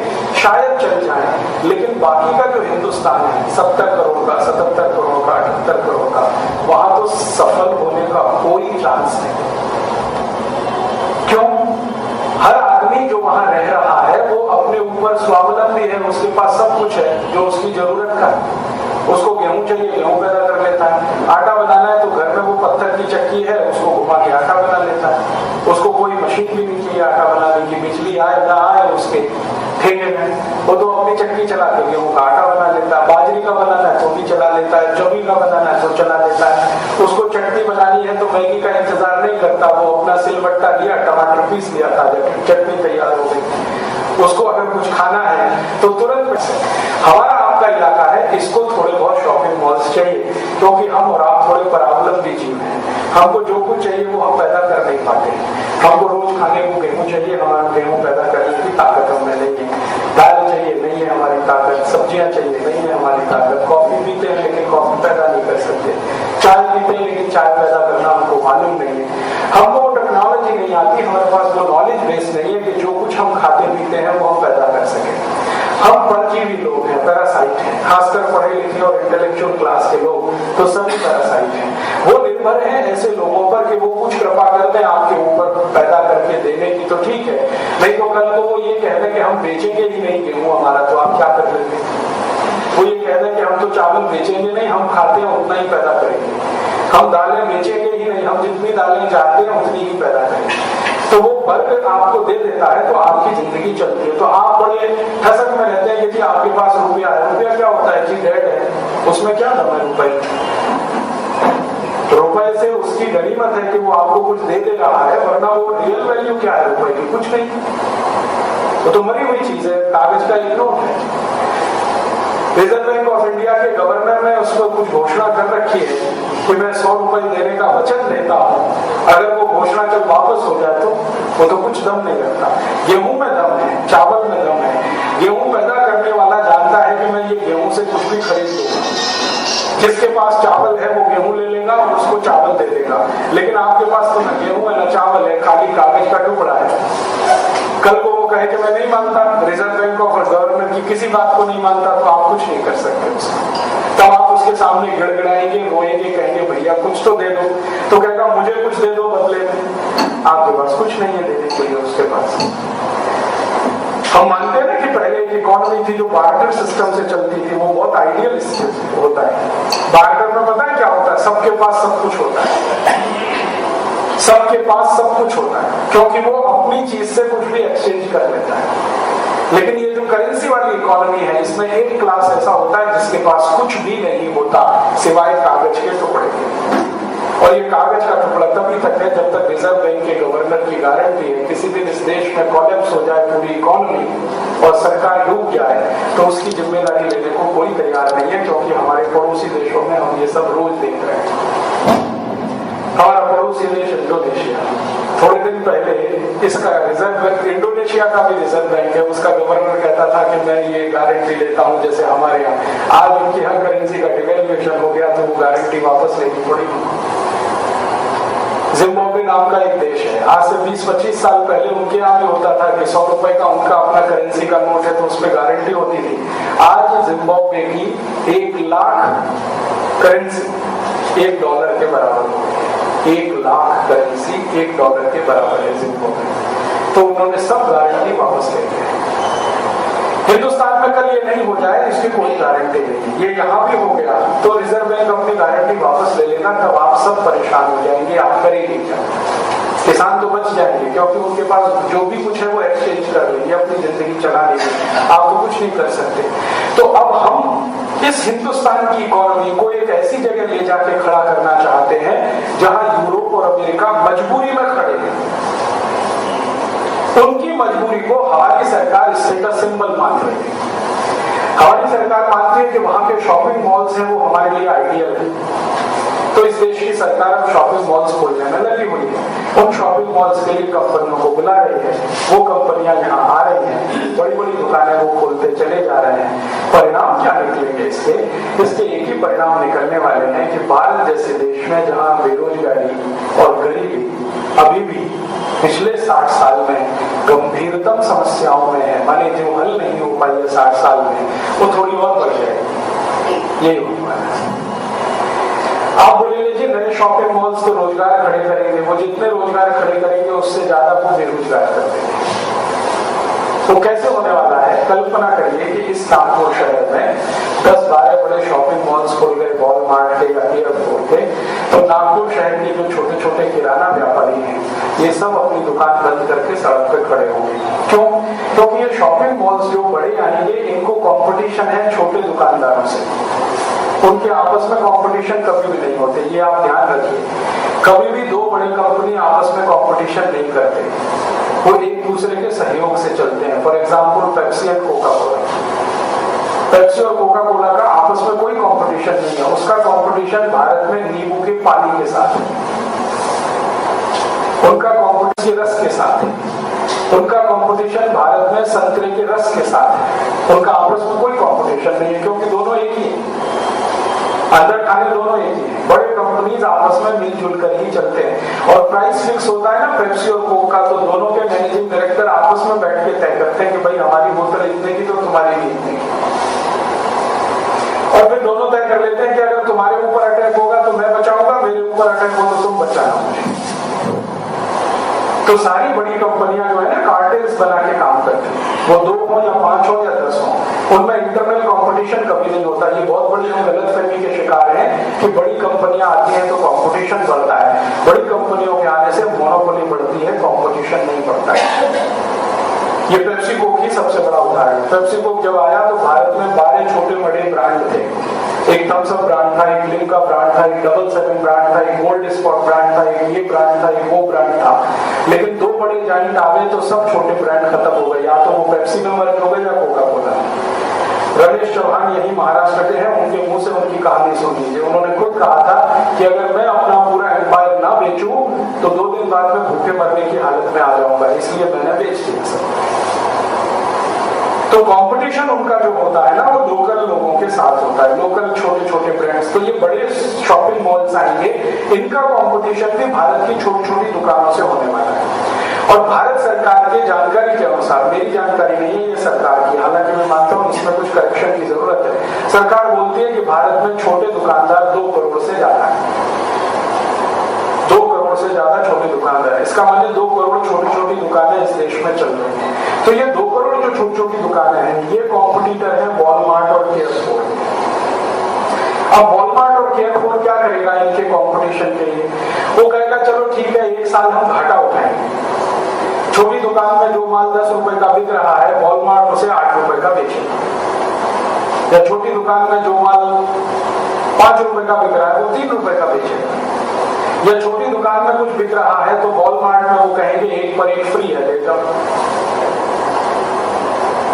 शायद चल जाए। लेकिन बाकी का जो हिंदुस्तान है 70 करोड़ का, 77 करोड़ का, 78 करोड़ का, वहां तो सफल होने का कोई चांस नहीं। क्यों? हर आदमी जो वहां रह रहा है वो अपने ऊपर स्वावलंबी है, उसके पास सब कुछ है जो उसकी जरूरत का है। उसको गेहूं चाहिए, गेहूं पैदा कर लेता है। आटा बनाना है तो घर में वो पत्थर की चक्की है, उसको घुमा के आटा बना लेता है। उसको कोई मशीन भी नहीं चाहिए आटा बनाने की, बिजली आए ना आए उसके ठेके में, वो तो अपनी चक्की चला के गेहूं का आटा बना लेता है। बाजरी का बनाना है तो भी चला लेता है, जवी का बनाना है तो चला लेता है। उसको चटनी बनानी है तो मैगी का इंतजार नहीं करता, वो अपना सिलबट्टा लिया, टमाटर पीस लिया, ताजा चटनी तैयार हो गई। उसको अगर कुछ खाना है तो तुरंत। हमारा आपका इलाका है, इसको थोड़े बहुत शॉपिंग मॉल्स चाहिए, क्योंकि हम और आप थोड़े परावलंबी जीव हैं। हमको जो कुछ चाहिए वो हम पैदा कर नहीं पाते। हमको रोज खाने को गेहूं चाहिए, हमारा गेहूं पैदा करने की ताकत हमें नहीं है। दाल चाहिए, नहीं है हमारी ताकत। सब्जियां चाहिए, नहीं है हमारी ताकत। कॉफी पीते हैं लेकिन कॉफी पैदा नहीं कर सकते। चाय पीते हैं लेकिन चाय पैदा करना हमको मालूम नहीं है। हमको टेक्नोलॉजी नहीं आती, हमारे पास वो नॉलेज बेस नहीं है कि जो कुछ हम खाते पीते हैं वो हम पैदा कर सकें। हम परजीवी लोग हैं, पैरासाइट हैं। खासकर पढ़े लिखे और इंटेलेक्चुअल क्लास के लोग तो सभी पैरासाइट हैं। वो निर्भर हैं ऐसे लोगों पर कि वो कुछ कृपा कर दें आपके ऊपर पैदा करके देने की, तो ठीक है। नहीं तो कल को वो ये कह दें कि हम बेचेंगे ही नहीं गेहूं हमारा, तो आप क्या कर लेंगे? वो ये कह दें कि हम तो चावल बेचेंगे नहीं, हम खाते हैं उतना ही पैदा करेंगे। हम दालें बेचेंगे ही नहीं, हम जितनी दालें चाहते हैं उतनी ही पैदा करेंगे। तो वो वर्ग आपको दे देता है तो आपकी जिंदगी चलती है। तो आप बड़े ठसक में रहते हैं कि आपके पास रुपया है। रुपया क्या होता है? जी डेड है, उसमें क्या दम है रुपए? रुपए से उसकी गनीमत है कि वो आपको कुछ दे दे रहा है, वरना वो रियल वैल्यू क्या है रुपए की? कुछ नहीं। तो मरी हुई चीज है, कागज का एक नोट है। रिजर्व बैंक ऑफ इंडिया के गवर्नर ने उसको कुछ घोषणा कर रखी है कि मैं 100 रुपए देने का वचन देता हूँ। अगर वो घोषणा कल वापस हो जाए तो वो तो कुछ दम नहीं रखता। गेहूं में दम है, चावल में दम है। गेहूं पैदा करने वाला जानता है कि मैं ये गेहूं से कुछ भी खरीद लूंगा। जिसके पास चावल है वो गेहूं ले लेगा और उसको चावल दे देगा। लेकिन आपके पास तो न गेहूं है न चावल है, खाली कागज का टुकड़ा है। कल को वो कहे कि मैं नहीं मानता, रिजर्व बैंक ऑफ गवर्नमेंट की किसी बात को नहीं मानता, तो आप कुछ नहीं कर सकते उसको। तब आप उसके सामने गिड़गिड़ाएंगे, रोएंगे, कहेंगे भैया कुछ तो दे दो। तो कहेगा मुझे कुछ दे दो बदले में। आपके पास कुछ नहीं है देने के लिए उसके पास। हम मानते हैं ना कि पहले एक इकोनॉमी थी जो बार्टर सिस्टम से चलती थी, वो बहुत आइडियल होता है। बार्टर में पता है क्या होता है? सबके पास सब कुछ होता है, सबके पास सब कुछ होता है, क्योंकि वो अपनी चीज से कुछ भी एक्सचेंज कर लेता है। लेकिन ये जो करेंसी वाली इकोनॉमी है, इसमें एक क्लास ऐसा होता है जिसके पास कुछ भी नहीं होता सिवाय कागज के टुकड़े के। और ये कागज का टुकड़ा तभी तक है जब तक रिजर्व बैंक के गवर्नर की गारंटी है। किसी दिन इस देश में कोलैप्स हो जाए पूरी इकोनॉमी और सरकार डूब जाए तो उसकी जिम्मेदारी लेने को कोई तैयार नहीं है, क्योंकि हमारे पड़ोसी देशों में हम ये सब रोज देख रहे हैं। हमारा पड़ोसी देश इंडोनेशिया, थोड़े दिन पहले इसका रिजर्व बैंक, इंडोनेशिया का भी रिजर्व बैंक है, उसका गवर्नर कहता था कि मैं ये गारंटी लेता हूं जैसे हमारे यहाँ। आज उनकी हर करेंसी का डिवेल्युएशन हो गया तो वो गारंटी वापस लेनी पड़ेगी। जिम्बाब्वे नाम का एक देश है, आज से 20-25 साल पहले उनके यहाँ भी होता था कि 100 रुपए का उनका अपना करेंसी का नोट है तो उसमें गारंटी होती थी। आज जिम्बाब्वे की 1 लाख करेंसी $1 के बराबर हो गई। 1 लाख करेंसी $1 के बराबर है जिम्बाब्वे। तो उन्होंने सब गारंटी वापस ले ली। हिंदुस्तान में कल ये नहीं हो जाए इसकी कोई गारंटी नहीं। ये यहाँ भी हो गया तो रिजर्व बैंक अपनी गारंटी वापस ले लेना, तब आप सब परेशान हो जाएंगे। आप करेंगे क्या? किसान तो बच जाएंगे क्योंकि उनके पास जो भी कुछ है वो एक्सचेंज कर लेंगे, अपनी जिंदगी चला लेंगे, आप तो कुछ नहीं कर सकते। तो अब हम इस हिंदुस्तान की इकोनॉमी को एक ऐसी जगह ले जाके खड़ा करना चाहते हैं जहां यूरोप और अमेरिका मजबूरी में खड़े हैं। उनकी मजबूरी को हमारी सरकार स्टेटस सिंबल मान रही है। हमारी सरकार मानती है कि वहां के शॉपिंग मॉल्स हैं वो हमारे लिए आइडियल है, तो इस देश की सरकार अब शॉपिंग मॉल्स खोलने में लगी हुई है। उन शॉपिंग मॉल्स के लिए कंपनियों को बुला रही है, वो कंपनियां यहाँ आ रही हैं, बड़ी बड़ी दुकानें वो खोलते चले जा रहे हैं। परिणाम क्या निकलेंगे इसके एक ही परिणाम निकलने वाले हैं कि भारत जैसे देश में जहाँ बेरोजगारी और गरीबी अभी भी पिछले 60 साल में गंभीरतम समस्याओं में है, माने जो हल नहीं हो पाई है 60 साल में, वो थोड़ी और बढ़ जाएगी। यही होने वाला है। आप बोलेंगे जी नए शॉपिंग मॉल्स तो रोजगार खड़े करेंगे, वो जितने रोजगार खड़े करेंगे उससे ज्यादा वो बेरोजगार कर देंगे। तो कैसे होने वाला है? कल्पना करिए कि इस नागपुर शहर में 10-12 बड़े शॉपिंग मॉल्स खुल गए, वॉलमार्ट के या एयरपोर्ट के, तो नागपुर शहर के जो छोटे छोटे किराना व्यापारी हैं ये सब अपनी दुकान बंद करके सड़क पे खड़े होंगे। क्यों? क्योंकि ये शॉपिंग मॉल्स जो बड़े आएंगे इनको कंपटीशन है छोटे दुकानदारों से, उनके आपस में कंपटीशन कभी भी नहीं होते, ये आप ध्यान रखिए। कभी भी दो बड़ी कंपनी आपस में कंपटीशन नहीं करते, वो एक दूसरे के सहयोग से चलते हैं। For example Pepsi and Coca Cola, Pepsi और कोका कोला का आपस में कोई कंपटीशन नहीं है, उसका कंपटीशन भारत में नींबू के पानी के साथ है, उनका कंपटीशन रस के साथ है, उनका कंपटीशन भारत में संतरे के रस के साथ है, उनका आपस में कोई कंपटीशन नहीं है क्योंकि दोनों एक ही है, अंदर खाने दोनों एक ही है। बड़े कंपनीज आपस में मिलजुल कर ही चलते हैं और प्राइस फिक्स होता है ना पेप्सी और कोक का, तो दोनों के मैनेजिंग डायरेक्टर आपस में बैठ के तय करते हैं कि भाई हमारी बोतल इतने की तो तुम्हारी भी इतने की, और फिर दोनों तय कर लेते हैं कि अगर तुम्हारे ऊपर अटैक होगा तो मैं बचाऊंगा, मेरे ऊपर अटैक होगा तो तुम बचाना मुझे। तो सारी बड़ी कंपनियां जो है ना कार्टेल्स बना के काम करती हैं, वो 2 हो या 5 हो या 10 हो, उनमें इंटरनल कंपटीशन कभी नहीं होता। ये बहुत बड़ी हम गलतफहमी के शिकार हैं कि बड़ी कंपनियां आती हैं तो कंपटीशन बढ़ता है, बड़ी कंपनियों के आने से मोनोपोली बढ़ती है, कंपटीशन नहीं बढ़ता है। ये पेप्सी कोक ही सबसे बड़ा उदाहरण है। पेप्सी कोक जब आया तो भारत में 12 छोटे बड़े ब्रांड थे, एक थम्स अप ब्रांड था, एक लिम्का ब्रांड था, एक डबल 7 ब्रांड था, एक गोल्ड स्पॉट ब्रांड था, एक ये ब्रांड था, एक वो ब्रांड था। लेकिन 2 बड़े जाइंट आ गए तो सब छोटे ब्रांड खत्म हो गए, या तो वो पेप्सी में मर्ज हो गए या कोका कोला। रमेश चौहान यही महाराष्ट्र के हैं, उनके मुंह से उनकी कहानी सुन लीजिए। उन्होंने खुद कहा था कि अगर मैं अपना पूरा एम्पायर ना बेचूं तो 2 दिन बाद में भूखे मरने की हालत में आ जाऊंगा, इसलिए मैंने बेच दिया सब। तो कंपटीशन उनका जो होता है ना वो लोकल लोगों के साथ होता है, लोकल छोटे छोटे ब्रांड्स। तो ये बड़े शॉपिंग मॉल्स आएंगे, इनका कंपटीशन भी भारत की छोटी छोटी दुकानों से होने वाला है। और भारत सरकार की जानकारी के अनुसार, मेरी जानकारी नहीं है ये सरकार की, हालांकि मैं मानता हूँ इसमें कुछ करेक्शन की जरूरत है, सरकार बोलती है कि भारत में छोटे दुकानदार 2 करोड़ से ज्यादा है, 2 करोड़ से ज्यादा छोटे दुकानदार। इसका मतलब 2 करोड़ छोटी छोटी दुकानें इस देश में चल रही हैं। तो ये 2 करोड़ जो छोटी छोटी दुकानें हैं ये कॉम्पिटिटर है वॉलमार्ट और केयरफोर्ड। अब वॉलमार्ट और केयरफोर्ड क्या करेगा इनके कंपटीशन के लिए? वो कहेगा चलो ठीक है 1 साल हम घाटा उठाएंगे, छोटी दुकान में जो माल 10 रुपए का बिक रहा है वॉलमार्ट उसे 8 रुपए का बेचेगा, या छोटी दुकान में जो माल 5 रुपए का बिक रहा है वो 3 रुपए का बेचेगा, या छोटी दुकान में कुछ बिक रहा है तो वॉलमार्ट में वो कहेंगे 1 पर 1 फ्री है, लेकर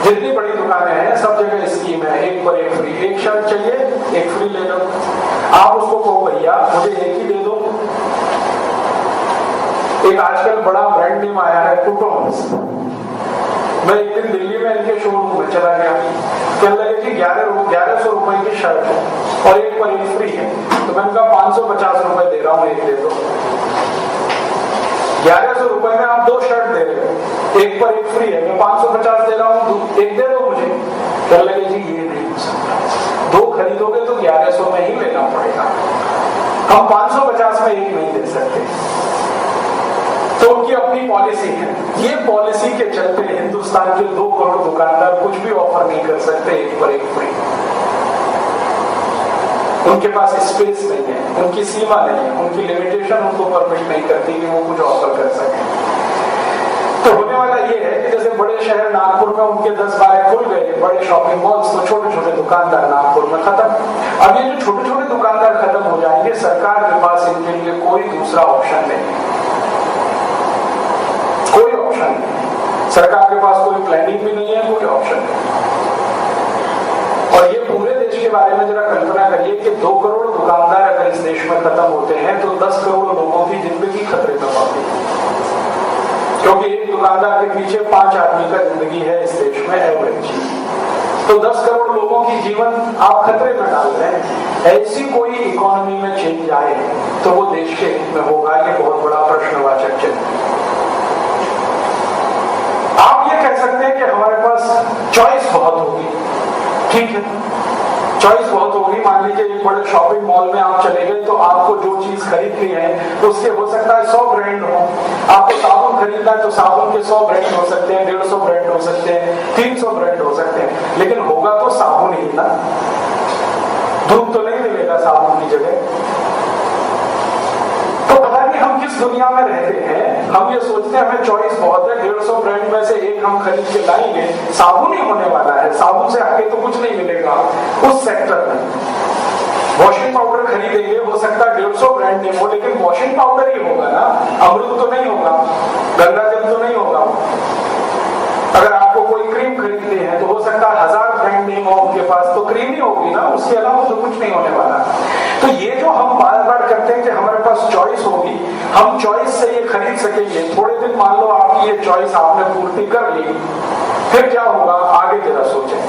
जितनी बड़ी दुकानें हैं सब जगह स्कीम है 1 पर 1 फ्री, 1 शर्ट चाहिए 1 फ्री ले लो। आप उसको कहो भैया मुझे 1 ही दे दो। एक आजकल बड़ा ब्रांड नेम आया है टूटोन्स। मैं एक दिन दिल्ली में इनके शोरूम में चला गया, कहने लगे कि 1100 रुपए की शर्ट है और 1 पर 1 फ्री है, तो मैंने कहा 550 रुपए दे रहा हूँ, 1 दे दो। 1100 रुपए में आप 2 शर्ट दे रहे हो, 1 पर 1 फ्री है, मैं 550 दे रहा हूँ, 1 दे दो मुझे। कहने लगे जी ये नहीं हो सकता, 2 खरीदोगे तो 1100 में ही लेना पड़ेगा, हम 550 में 1 नहीं दे सकते। तो उनकी अपनी पॉलिसी है, ये पॉलिसी के चलते हिंदुस्तान के 2 करोड़ दुकानदार कुछ भी ऑफर नहीं कर सकते 1 पर 1 फ्री। उनके पास स्पेस नहीं है, उनकी सीमा नहीं है, उनकी लिमिटेशन उनको परमिट नहीं करती कि वो कुछ ऑफर कर सके। तो होने वाला ये है कि जैसे बड़े शहर नागपुर में उनके 10-12 खुल गए बड़े शॉपिंग मॉल्स, तो छोटे छोटे दुकानदार नागपुर में खत्म। अब ये जो छोटे छोटे दुकानदार खत्म हो जाएंगे, सरकार के पास इनके लिए कोई दूसरा ऑप्शन नहीं, कोई ऑप्शन नहीं। सरकार के पास कोई प्लानिंग भी नहीं है, कोई ऑप्शन नहीं। और ये पूरे देश के बारे में जरा कल्पना करिए कि 2 करोड़ दुकानदार अगर इस देश में खत्म होते हैं तो 10 करोड़ लोगों की जिंदगी खतरे में पड़ती है, क्योंकि एक दुकानदार के पीछे 5 आदमी का जिंदगी है इस देश में एवरेज। तो 10 करोड़ लोगों की जीवन आप खतरे में डाल रहे हैं। ऐसी कोई इकोनॉमी में चेंज आए तो वो देश के हित में होगा, ये बहुत बड़ा प्रश्नवाचक चिन्ह। आप ये कह सकते हैं कि हमारे पास चॉइस बहुत होगी, ठीक है, चॉइस बहुत होगी। मान लीजिए एक बड़े शॉपिंग मॉल में आप चले गए तो आपको जो चीज खरीदनी है उसके हो सकता है 100 ब्रांड हो। आपको साबुन खरीदना है तो साबुन के 100 ब्रांड हो सकते हैं, 150 ब्रांड हो सकते हैं, 300 ब्रांड हो सकते हैं, लेकिन होगा तो साबुन ही ना। धूप तो नहीं मिलेगा साबुन की जगह। तो पता नहीं हम किस दुनिया में रहते हैं, हम ये सोचते हैं हमें चॉइस बहुत है, 150 ब्रांड में से एक हम खरीद के लाएंगे, साबुन ही होने वाला है, साबुन से आगे तो कुछ नहीं मिलेगा उस सेक्टर में। वॉशिंग पाउडर खरीदेंगे, हो सकता है 150 ब्रांड नेम हो, लेकिन वॉशिंग पाउडर ही होगा ना, अमृत तो नहीं होगा, गंगा जल तो नहीं होगा। अगर आपको कोई क्रीम खरीदनी है तो हो सकता है 1000 ब्रांड नेम हो उनके पास, तो क्रीम ही होगी ना, उसके अलावा तो कुछ नहीं होने वाला। तो ये जो हम बार बार करते हैं कि हमारे पास चॉइस होगी, हम चॉइस से ये खरीद सकेंगे, थोड़े दिन मान लो आपकी ये चॉइस आपने पूर्ति कर ली, फिर क्या होगा आगे जरा सोचें।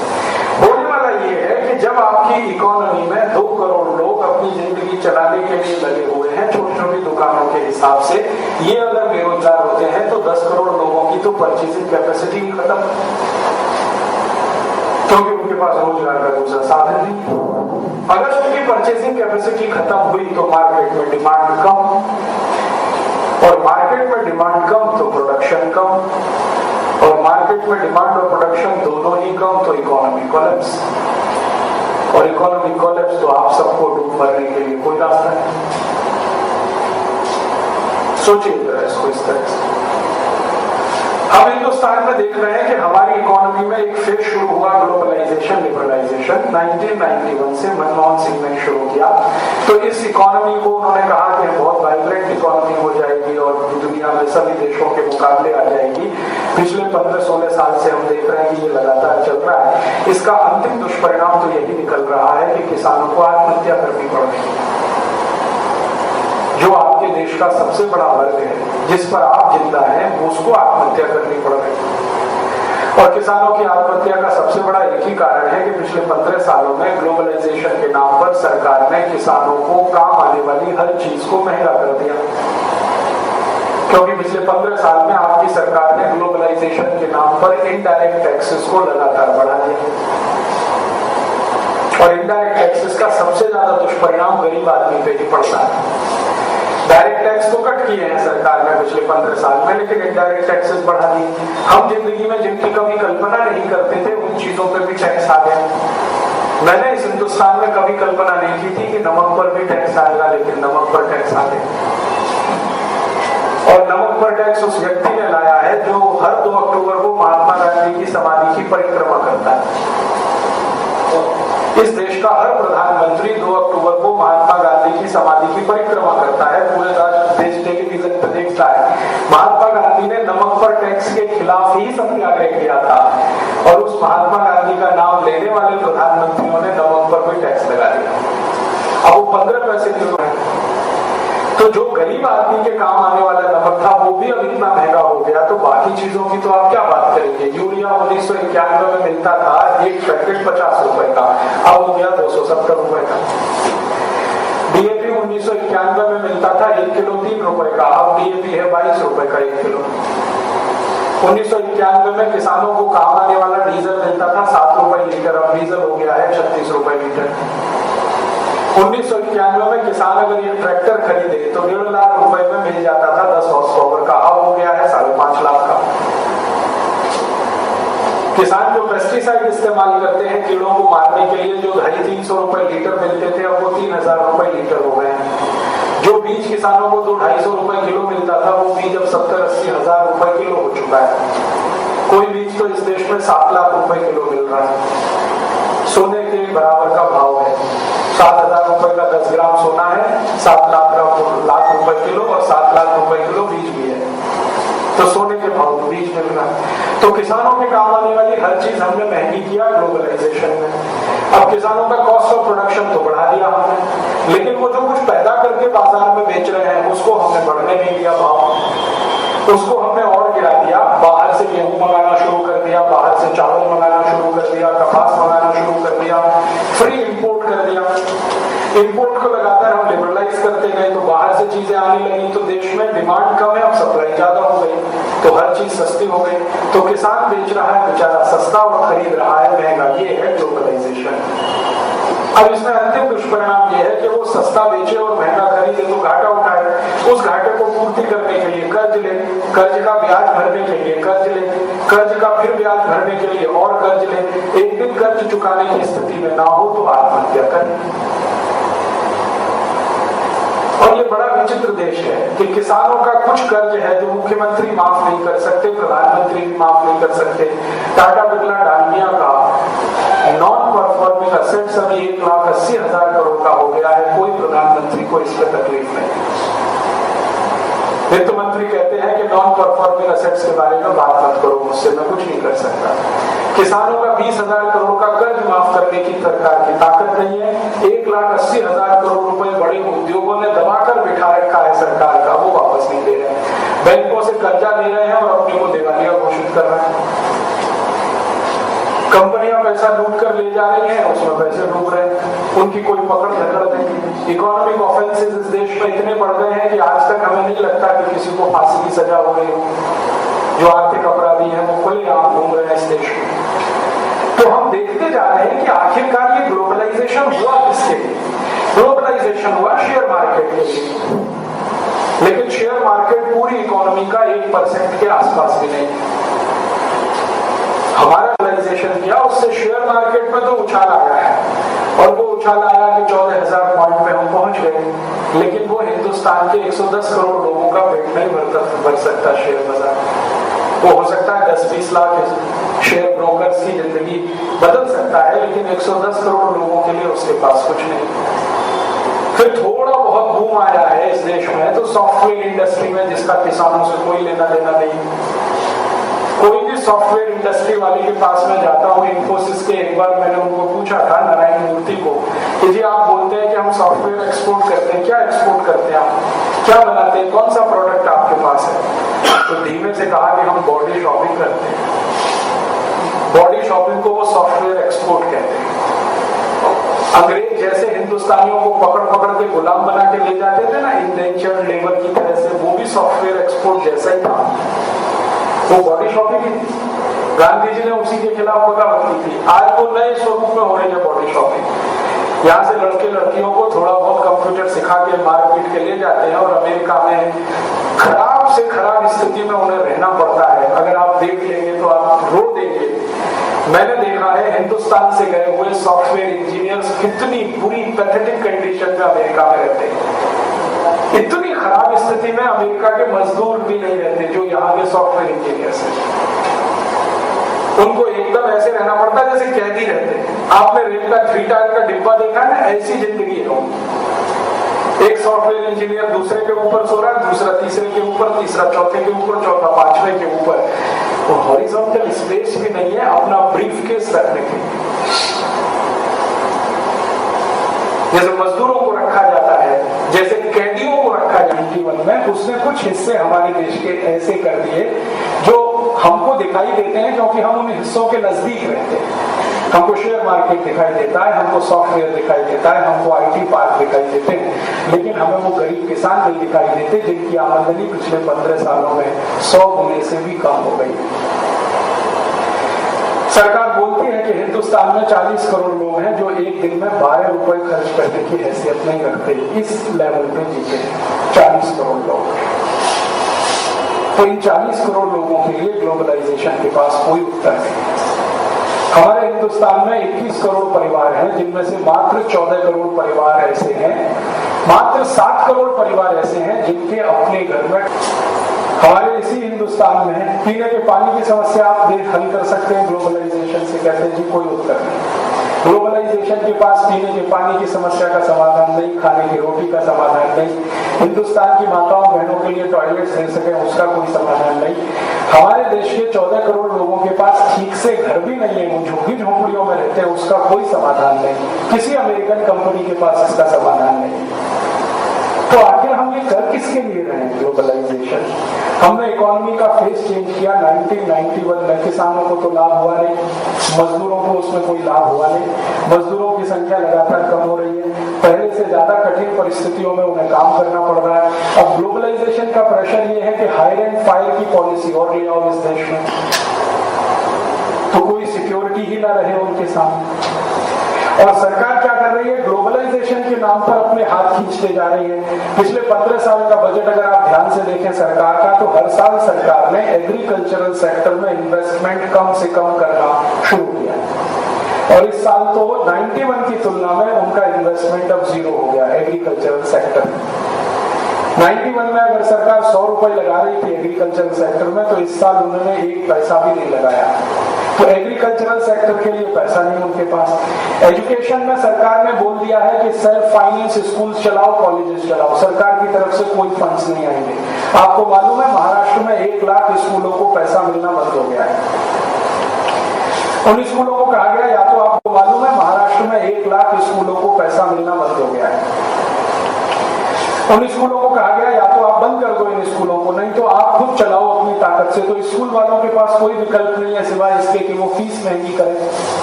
होने वाला ये है कि जब आपकी इकोनॉमी में 2 करोड़ लोग अपनी जिंदगी चलाने के लिए लगे हुए हैं छोटी छोटी दुकानों के हिसाब से, ये अगर बेरोजगार होते हैं तो 10 करोड़ लोगों की तो परचेसिंग कैपेसिटी खत्म, क्योंकि उनके पास रोजगार का दूसरा साधन नहीं। अगर उनकी परचेसिंग कैपेसिटी खत्म हुई तो मार्केट में डिमांड कम, और मार्केट में डिमांड कम तो प्रोडक्शन कम, और मार्केट में डिमांड और प्रोडक्शन दोनों ही कम तो इकोनॉमी कोलैप्स, और इकोनॉमी कोलैप्स तो आप सबको डूब मरने के लिए कोई रास्ता नहीं। सोचिए जरा इसको इस तरह से। हम हिंदुस्तान में देख रहे हैं कि हमारी इकोनॉमी में एक फेज शुरू हुआ ग्लोबलाइजेशन लिबरलाइजेशन 1991 से मनमोहन सिंह ने शुरू किया। तो इस इकोनॉमी को उन्होंने कहा कि बहुत वाइब्रेंट इकोनॉमी हो जाएगी और दुनिया में सभी देशों के मुकाबले आ जाएगी। पिछले 15-16 साल से हम देख रहे हैं कि ये लगातार चल रहा है। इसका अंतिम दुष्परिणाम तो यही निकल रहा है कि किसानों को आत्महत्या करनी पड़ रही है। जो आपके देश का सबसे बड़ा वर्ग है, जिस पर आप जिंदा हैं, उसको आत्महत्या करनी पड़ रही है। और किसानों की आत्महत्या का सबसे बड़ा एक ही कारण है कि पिछले 15 सालों में ग्लोबलाइजेशन के नाम पर सरकार ने किसानों को काम आने वाली हर चीज को महंगा कर दिया। क्योंकि पिछले 15 साल में आपकी सरकार ने ग्लोबलाइजेशन के नाम पर इनडायरेक्ट टैक्सेस को लगातार बढ़ा दिया, और इनडायरेक्ट टैक्सेस का सबसे ज्यादा दुष्परिणाम गरीब आदमी पे ही पड़ता है। डायरेक्ट टैक्स तो कट किए हैं सरकार ने पिछले 15 साल में, लेकिन इनडायरेक्ट टैक्सेस बढ़ा दिए। हम जिंदगी में जिनकी कभी कल्पना नहीं करते थे उन चीजों पे भी टैक्स आ गया। मैंने इस हिंदुस्तान में कभी कल्पना नहीं की थी कि नमक पर भी टैक्स आएगा, लेकिन नमक पर टैक्स आ गया। और नमक पर टैक्स उस व्यक्ति ने लाया है जो हर 2 अक्टूबर को महात्मा गांधी की समाधि की परिक्रमा करता है। इस देश का हर प्रधानमंत्री 2 अक्टूबर को महात्मा गांधी की समाधि की परिक्रमा करता है, पूरे देश टेलीविजन पर देखता है। महात्मा गांधी ने नमक पर टैक्स के खिलाफ ही सत्याग्रह किया था, और उस महात्मा गांधी का नाम लेने वाले प्रधानमंत्रियों ने नमक पर भी टैक्स लगा दिया। अब वो 15 पैसे किलो है। तो जो गरीब आदमी के काम आने वाला नमक था वो भी अब इतना महंगा हो गया, तो बाकी चीजों की तो आप क्या बात करेंगे। यूरिया 1991 में मिलता था एक पैकेट 50 रुपए का, अब हो गया 270 रुपए का। डीएपी 1991 में मिलता था 1 किलो 3 रुपए का, अब डीएपी है 22 रुपए का 1 किलो। 1991 में किसानों को काम आने वाला डीजल मिलता था 7 रुपए लीटर, अब डीजल हो गया है 36 रुपए लीटर। 1991 में किसान अगर ये ट्रैक्टर खरीदे तो 1.5 लाख रुपए में मिल जाता था 10 हॉर्स पावर का, अब हो गया है 5.5 लाख का। किसान जो पेस्टिसाइड इस्तेमाल करते हैं कीड़ों को मारने के लिए, जो 250-300 रुपए लीटर मिलते थे अब वो 3000 रुपए लीटर हो गए हैं। जो बीज किसानों को 200-250 रुपए किलो मिलता था वो बीज अब 70-80 हजार रुपए किलो हो चुका है। कोई बीज तो इस देश में 7 लाख रुपए किलो मिल रहा है। सोने के बराबर का भाव है। 7,000 रुपए का 10 ग्राम सोना है, 7 लाख रुपए किलो, और 7 लाख रुपए किलो बीज भी है। तो सोने के भाव में बीज मिल रहा है। तो किसानों के काम आने वाली हर चीज हमने महंगी किया ग्लोबलाइजेशन में। अब किसानों का कॉस्ट ऑफ प्रोडक्शन तो बढ़ा दिया हमने, लेकिन वो जो कुछ पैदा करके बाजार में बेच रहे हैं उसको हमने बढ़ने नहीं दिया भाव, उसको हमने और गिरा दिया। बाहर से गेहूं मंगाना शुरू कर दिया, बाहर से चावल मंगाना शुरू कर दिया, कपास मंगाना शुरू कर दिया, फ्री इंपोर्ट कर दिया। इंपोर्ट को लगातार हम लिबरलाइज करते गए तो बाहर से चीजें आने लगी, तो देश में डिमांड कम है, अब सप्लाई ज्यादा हो गई, तो हर चीज सस्ती हो गई। तो किसान बेच रहा है बेचारा सस्ता और खरीद रहा है महंगा। ये है ग्लोबलाइजेशन। अब इसमें अंतिम दुष्परिणाम ये है कि वो सस्ता बेचे और महंगा खरीदे तो घाटा उठाए। उस घाटे को पूर्ति करने के लिए कर्ज ले, कर्ज का ब्याज भरने के लिए कर्ज ले, कर्ज का फिर ब्याज भरने के लिए और कर्ज ले। एक दिन कर्ज चुकाने की स्थिति में ना हो तो आत्महत्या करें। और ये बड़ा विचित्र देश है कि किसानों का कुछ कर्ज है जो मुख्यमंत्री माफ नहीं कर सकते, प्रधानमंत्री भी माफ नहीं कर सकते। टाटा बिरला डालमिया का नॉन परफॉर्मिंग असेट्स अभी 1,80,000 करोड़ का हो गया है। कोई प्रधानमंत्री को इस पर तकलीफ नहीं। वित्त मंत्री कहते हैं कि नॉन परफॉर्मिंग असेट्स के बारे में बात मत करो मुझसे, मैं कुछ नहीं कर सकता। किसानों का 20,000 करोड़ का कर्ज माफ करने की सरकार की ताकत नहीं है। 1,80,000 करोड़ रुपए बड़े उद्योगों ने दबाकर बिठा रखा है सरकार का, वो वापस नहीं दे रहे हैं। बैंकों से कर्जा ले रहे हैं और अपने को दिवालिया घोषित कर रहे हैं। कंपनियां पैसा लूट कर ले जा रही हैं, उसमें पैसे डूब रहे हैं, उनकी कोई पकड़ धकड़ नहीं। इकोनॉमिक ऑफेंसेस इस देश में इतने बढ़ गए हैं कि आज तक हमें नहीं लगता कि किसी को फांसी की सजा हो गई। जो आर्थिक अपराधी हैं वो खुलेआम घूम रहे हैं इस देश में। तो हम देखते जा रहे हैं कि आखिरकार ये ग्लोबलाइजेशन हुआ किसके लिए? ग्लोबलाइजेशन हुआ शेयर मार्केट के लिए, लेकिन शेयर मार्केट पूरी इकोनॉमी का 1% के आसपास भी नहीं। हमारा ग्लोबलाइजेशन किया, उससे शेयर मार्केट में तो उछाल आया है, और वो उछाल आया कि 14,000 पॉइंट पे हम पहुंच गए, लेकिन वो हिंदुस्तान के 110 करोड़ लोगों का पेट नहीं भर सकता शेयर बाजार। वो हो सकता है 10-20 लाख शेयर ब्रोकर्स की जिंदगी बदल सकता है, लेकिन 110 करोड़ लोगों के लिए उसके पास कुछ नहीं। फिर थोड़ा बहुत बूम आया है इस देश में तो सॉफ्टवेयर इंडस्ट्री में, जिसका किसानों से कोई लेना देना नहीं। कोई भी सॉफ्टवेयर इंडस्ट्री वाले के पास में जाता हूँ, इन्फोसिस के, एक बार मैंने उनको पूछा था नारायण मूर्ति को कि जी आप बोलते हैं कि हम सॉफ्टवेयर एक्सपोर्ट करते हैं, क्या एक्सपोर्ट करते हैं आप, क्या बनाते हैं, कौन सा प्रोडक्ट आपके पास है? तो धीमे से कहा कि हम बॉडी शॉपिंग करते हैं। बॉडी शॉपिंग को वो सॉफ्टवेयर एक्सपोर्ट कहते हैं। अंग्रेज जैसे हिंदुस्तानियों को पकड़ पकड़ के गुलाम बना के ले जाते थे ना, इंडेंचर्ड लेबर की तरह से, वो भी सॉफ्टवेयर एक्सपोर्ट जैसा ही था। वो बॉडी शॉपिंग ही थी। गांधी जी ने उसी के खिलाफ बगावत की थी। आज वो नए स्वरूप में हो रही है बॉडी शॉपिंग। यहाँ से लड़के लड़कियों को थोड़ा बहुत कंप्यूटर सिखा के मार पीट के ले जाते हैं, और अमेरिका में खराब से खराब स्थिति में उन्हें रहना पड़ता है। अगर आप देख लेंगे तो आप रो देंगे। मैंने देखा है हिंदुस्तान से गए हुए सॉफ्टवेयर इंजीनियर्स कितनी बुरी पैथेटिक कंडीशन में अमेरिका में रहते हैं। इतनी खराब स्थिति में अमेरिका के मजदूर भी नहीं रहते जो यहाँ के सॉफ्टवेयर इंजीनियर्स हैं। उनको एकदम ऐसे रहना पड़ता है जैसे कैदी रहते हैं। आपने रेल का 3 टायर का डिब्बा देखा है ना, ऐसी जिंदगी है। एक सॉफ्टवेयर इंजीनियर दूसरे के ऊपर सो रहा है, दूसरा तीसरे के ऊपर, तीसरा चौथे के ऊपर, चौथा पांचवें के ऊपर। तो हॉरिजॉन्टल स्पेस भी नहीं है अपना ब्रीफकेस रखने के लिए। जैसे मजदूरों को रखा जाता है, जैसे कैदियों को रखा जाता जीवन में, उसने कुछ हिस्से हमारे देश के ऐसे कर दिए जो हमको दिखाई देते हैं, क्योंकि हम उन हिस्सों के नजदीक रहते हैं। हमको शेयर मार्केट दिखाई देता है, हमको सॉफ्टवेयर दिखाई देता है, हमको IT पार्क दिखाई देते हैं, लेकिन हमें वो गरीब किसान नहीं दिखाई देते जिनकी आमदनी पिछले 15 सालों में 100 गुने से भी कम हो गई। सरकार बोलती है कि हिंदुस्तान में 40 करोड़ लोग हैं जो एक दिन में 12 रुपए खर्च करने की हैसियत नहीं रखते। इस लेवल पे जीते हैं 40 करोड़ लोग। तो इन 40 करोड़ लोगों के लिए ग्लोबलाइजेशन के पास कोई उत्तर नहीं है। हमारे हिंदुस्तान में 21 करोड़ परिवार हैं, जिनमें से मात्र 14 करोड़ परिवार ऐसे हैं, मात्र 7 करोड़ परिवार ऐसे हैं जिनके अपने घर में। हमारे इसी हिंदुस्तान में पीने के पानी की समस्या आप हल कर सकते हैं ग्लोबलाइजेशन से, कहते हैं जी कोई उत्तर नहीं। ग्लोबलाइजेशन के पास पीने के पानी की समस्या का समाधान नहीं, खाने की रोटी का समाधान नहीं, हिंदुस्तान की माताओं बहनों के लिए टॉयलेट्स दे सके उसका कोई समाधान नहीं। हमारे देश के 14 करोड़ लोगों के पास ठीक से घर भी नहीं है, वो झुग्गी झोंपड़ियों में रहते हैं, उसका कोई समाधान नहीं। किसी अमेरिकन कंपनी के पास इसका समाधान नहीं। तो आखिर हम ये कर किसके लिए रहे हैं ग्लोबलाइजेशन? हमने इकोनॉमी का फेस चेंज किया 1991 में। किसानों को तो लाभ हुआ नहीं, मजदूरों को उसमें कोई लाभ हुआ नहीं, मजदूरों की संख्या लगातार कम हो रही है, पहले से ज्यादा कठिन परिस्थितियों में उन्हें काम करना पड़ रहा है। अब ग्लोबलाइजेशन का प्रेशर ये है कि हायर एंड फायर की पॉलिसी और ले आओ इस देश में, तो कोई सिक्योरिटी ही ना रहे उनके सामने। और सरकार क्या कर रही है? ग्लोबलाइजेशन के नाम पर अपने हाथ खींचते जा रही है। पिछले 15 साल का बजट अगर आप ध्यान से देखें सरकार का, तो हर साल सरकार ने एग्रीकल्चरल सेक्टर में इन्वेस्टमेंट कम से कम करना शुरू किया, और इस साल तो 91 की तुलना में उनका इन्वेस्टमेंट अब 0 हो गया एग्रीकल्चरल सेक्टर में। 91 में अगर सरकार 100 रुपए लगा रही थी एग्रीकल्चरल सेक्टर में, तो इस साल उन्होंने 1 पैसा भी नहीं लगाया। तो एग्रीकल्चरल सेक्टर के लिए पैसा नहीं उनके पास। एजुकेशन में सरकार ने बोल दिया है कि सेल्फ फाइनेंस स्कूल चलाओ, कॉलेजेस चलाओ, सरकार की तरफ से कोई फंड्स नहीं आएंगे। आपको मालूम है महाराष्ट्र में 1 लाख स्कूलों को पैसा मिलना बंद हो गया है। उन स्कूलों को कहा गया, या तो आपको मालूम है महाराष्ट्र में 1 लाख स्कूलों को पैसा मिलना बंद हो गया है। उन स्कूलों को कहा गया या तो आप बंद कर दो इन स्कूलों को, नहीं तो आप खुद चलाओ अपनी ताकत से। तो स्कूल वालों के पास कोई विकल्प नहीं है सिवाय इसके कि वो फीस महंगी करें,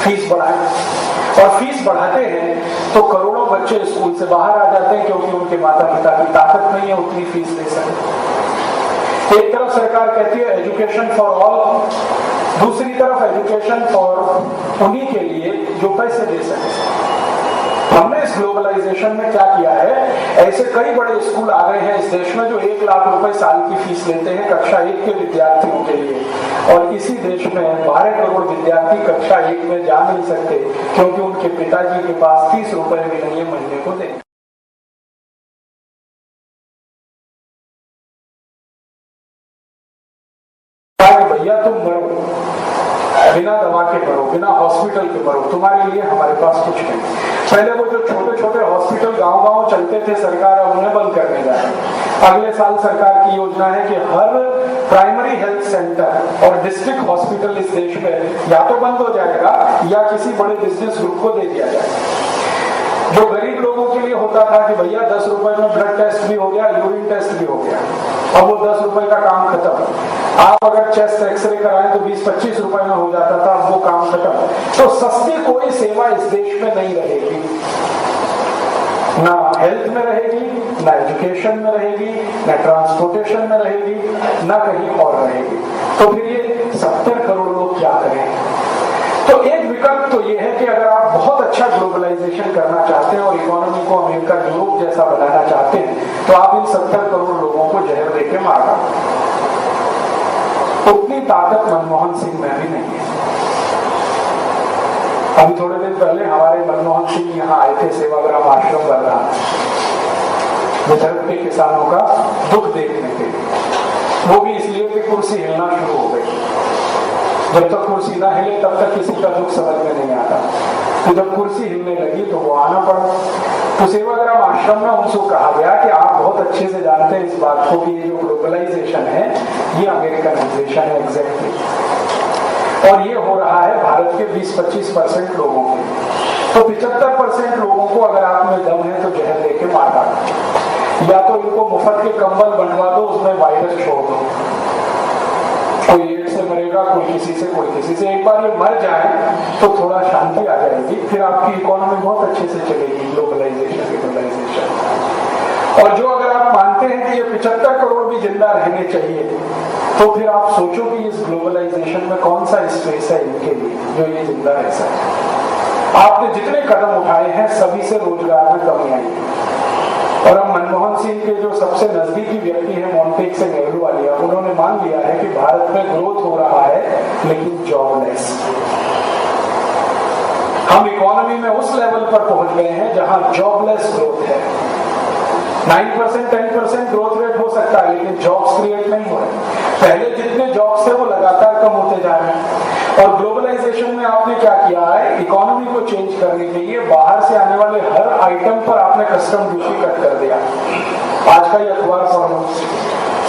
फीस बढ़ाएं। और फीस बढ़ाते हैं तो करोड़ों बच्चे स्कूल से बाहर आ जाते हैं, क्योंकि उनके माता पिता की ताकत नहीं है उतनी फीस दे सके। एक तरफ सरकार कहती है एजुकेशन फॉर ऑल, दूसरी तरफ एजुकेशन फॉर उन्हीं के लिए जो पैसे दे सके। हमने इस ग्लोबलाइजेशन में क्या किया है, ऐसे कई बड़े स्कूल आ गए हैं इस देश में जो 1 लाख रुपए साल की फीस लेते हैं कक्षा 1 के विद्यार्थियों के लिए, और इसी देश में 12 करोड़ विद्यार्थी कक्षा 1 में जा नहीं सकते, क्योंकि उनके पिताजी के पास 30 रुपए भी नहीं है महीने को देने। भैया तुम मरो, बिना दवा के मरो, बिना हॉस्पिटल के मरो, तुम्हारे लिए हमारे पास कुछ नहीं। पहले वो जो छोटे छोटे हॉस्पिटल गांव-गांव चलते थे, सरकार अब उन्हें बंद करने जा रही है। अगले साल सरकार की योजना है कि हर प्राइमरी हेल्थ सेंटर और डिस्ट्रिक्ट हॉस्पिटल इस देश में या तो बंद हो जाएगा या किसी बड़े बिजनेस ग्रुप को दे दिया जाएगा। जो गरीब लोगों के लिए होता था कि भैया 10 रुपए में ब्लड टेस्ट भी हो गया, यूरिन टेस्ट भी हो गया, अब वो 10 रुपए का काम खत्म। आप अगर चेस्ट एक्सरे कराएं तो 20-25 रुपए में हो जाता था, अब वो काम खत्म। तो सस्ती कोई सेवा इस देश में नहीं रहेगी, ना हेल्थ में रहेगी, ना एजुकेशन में रहेगी, ना ट्रांसपोर्टेशन में रहेगी, ना कहीं और रहेगी। तो फिर ये 70 करोड़ लोग क्या करें? तो एक विकल्प तो ये है कि अगर आप बहुत अच्छा ग्लोबलाइजेशन करना चाहते हैं और इकोनॉमी को अमेरिका यूरोप जैसा बनाना चाहते हैं, तो आप इन 70 करोड़ लोगों को जहर देके मार डालो। उतनी ताकत मनमोहन सिंह में भी नहीं है। अभी थोड़े दिन पहले हमारे मनमोहन सिंह यहाँ आए थे, सेवाग्राम आश्रम बन रहा विदर्भ के किसानों का दुख देखने के लिए। वो भी इसलिए कि कुर्सी हिलना शुरू हो गई। जब तक कुर्सी ना हिले तब तक किसी का दुख समझ में नहीं आता, तो जब कुर्सी हिलने लगी तो वो आना पड़ा। तो सेवाग्राम आश्रम में उनसे कहा गया कि आप बहुत अच्छे से जानते हैं इस बात को कि ये जो ग्लोबलाइजेशन है ये अमेरिकनाइजेशन है एग्जैक्टली, और ये हो रहा है भारत के 20-25% लोगों के। तो 75% लोगों को अगर आप में दम है तो जहर देके मार डालो, या तो इनको मुफ्त के कंबल बनवा दो, उसमें वायरस छोड़ दो, कोई एड्स से मरेगा, कोई किसी से, कोई किसी से। एक बार ये मर जाए तो थोड़ा शांति आ जाएगी, फिर आपकी इकोनॉमी बहुत अच्छे से चलेगी ग्लोबलाइजेशन। और जो अगर आप मानते हैं कि ये 75 करोड़ भी जिंदा रहने चाहिए, तो फिर आप सोचो कि इस ग्लोबलाइजेशन में कौन सा स्पेस है इनके लिए जो ये जिंदा रह सके। आपने जितने कदम उठाए हैं सभी से रोजगार में कमी आई है। और अब मनमोहन सिंह के जो सबसे नजदीकी व्यक्ति है मोन्टेक से नेहरूवालिया, उन्होंने मान लिया है कि भारत में ग्रोथ हो रहा है लेकिन जॉबलेस। हम इकोनॉमी में उस लेवल पर पहुंच गए हैं जहां जॉबलेस ग्रोथ है। 9% 10% ग्रोथ रेट हो सकता है, लेकिन जॉब्स क्रिएट नहीं हो रहे। पहले जितने जॉब्स थे वो लगातार कम होते जा रहे हैं। और ग्लोबलाइजेशन में आपने क्या किया है, इकोनॉमी को चेंज करने के लिए बाहर से आने वाले हर आइटम पर आपने कस्टम ड्यूटी कट कर दिया। आज का ये अखबार पढ़ लो,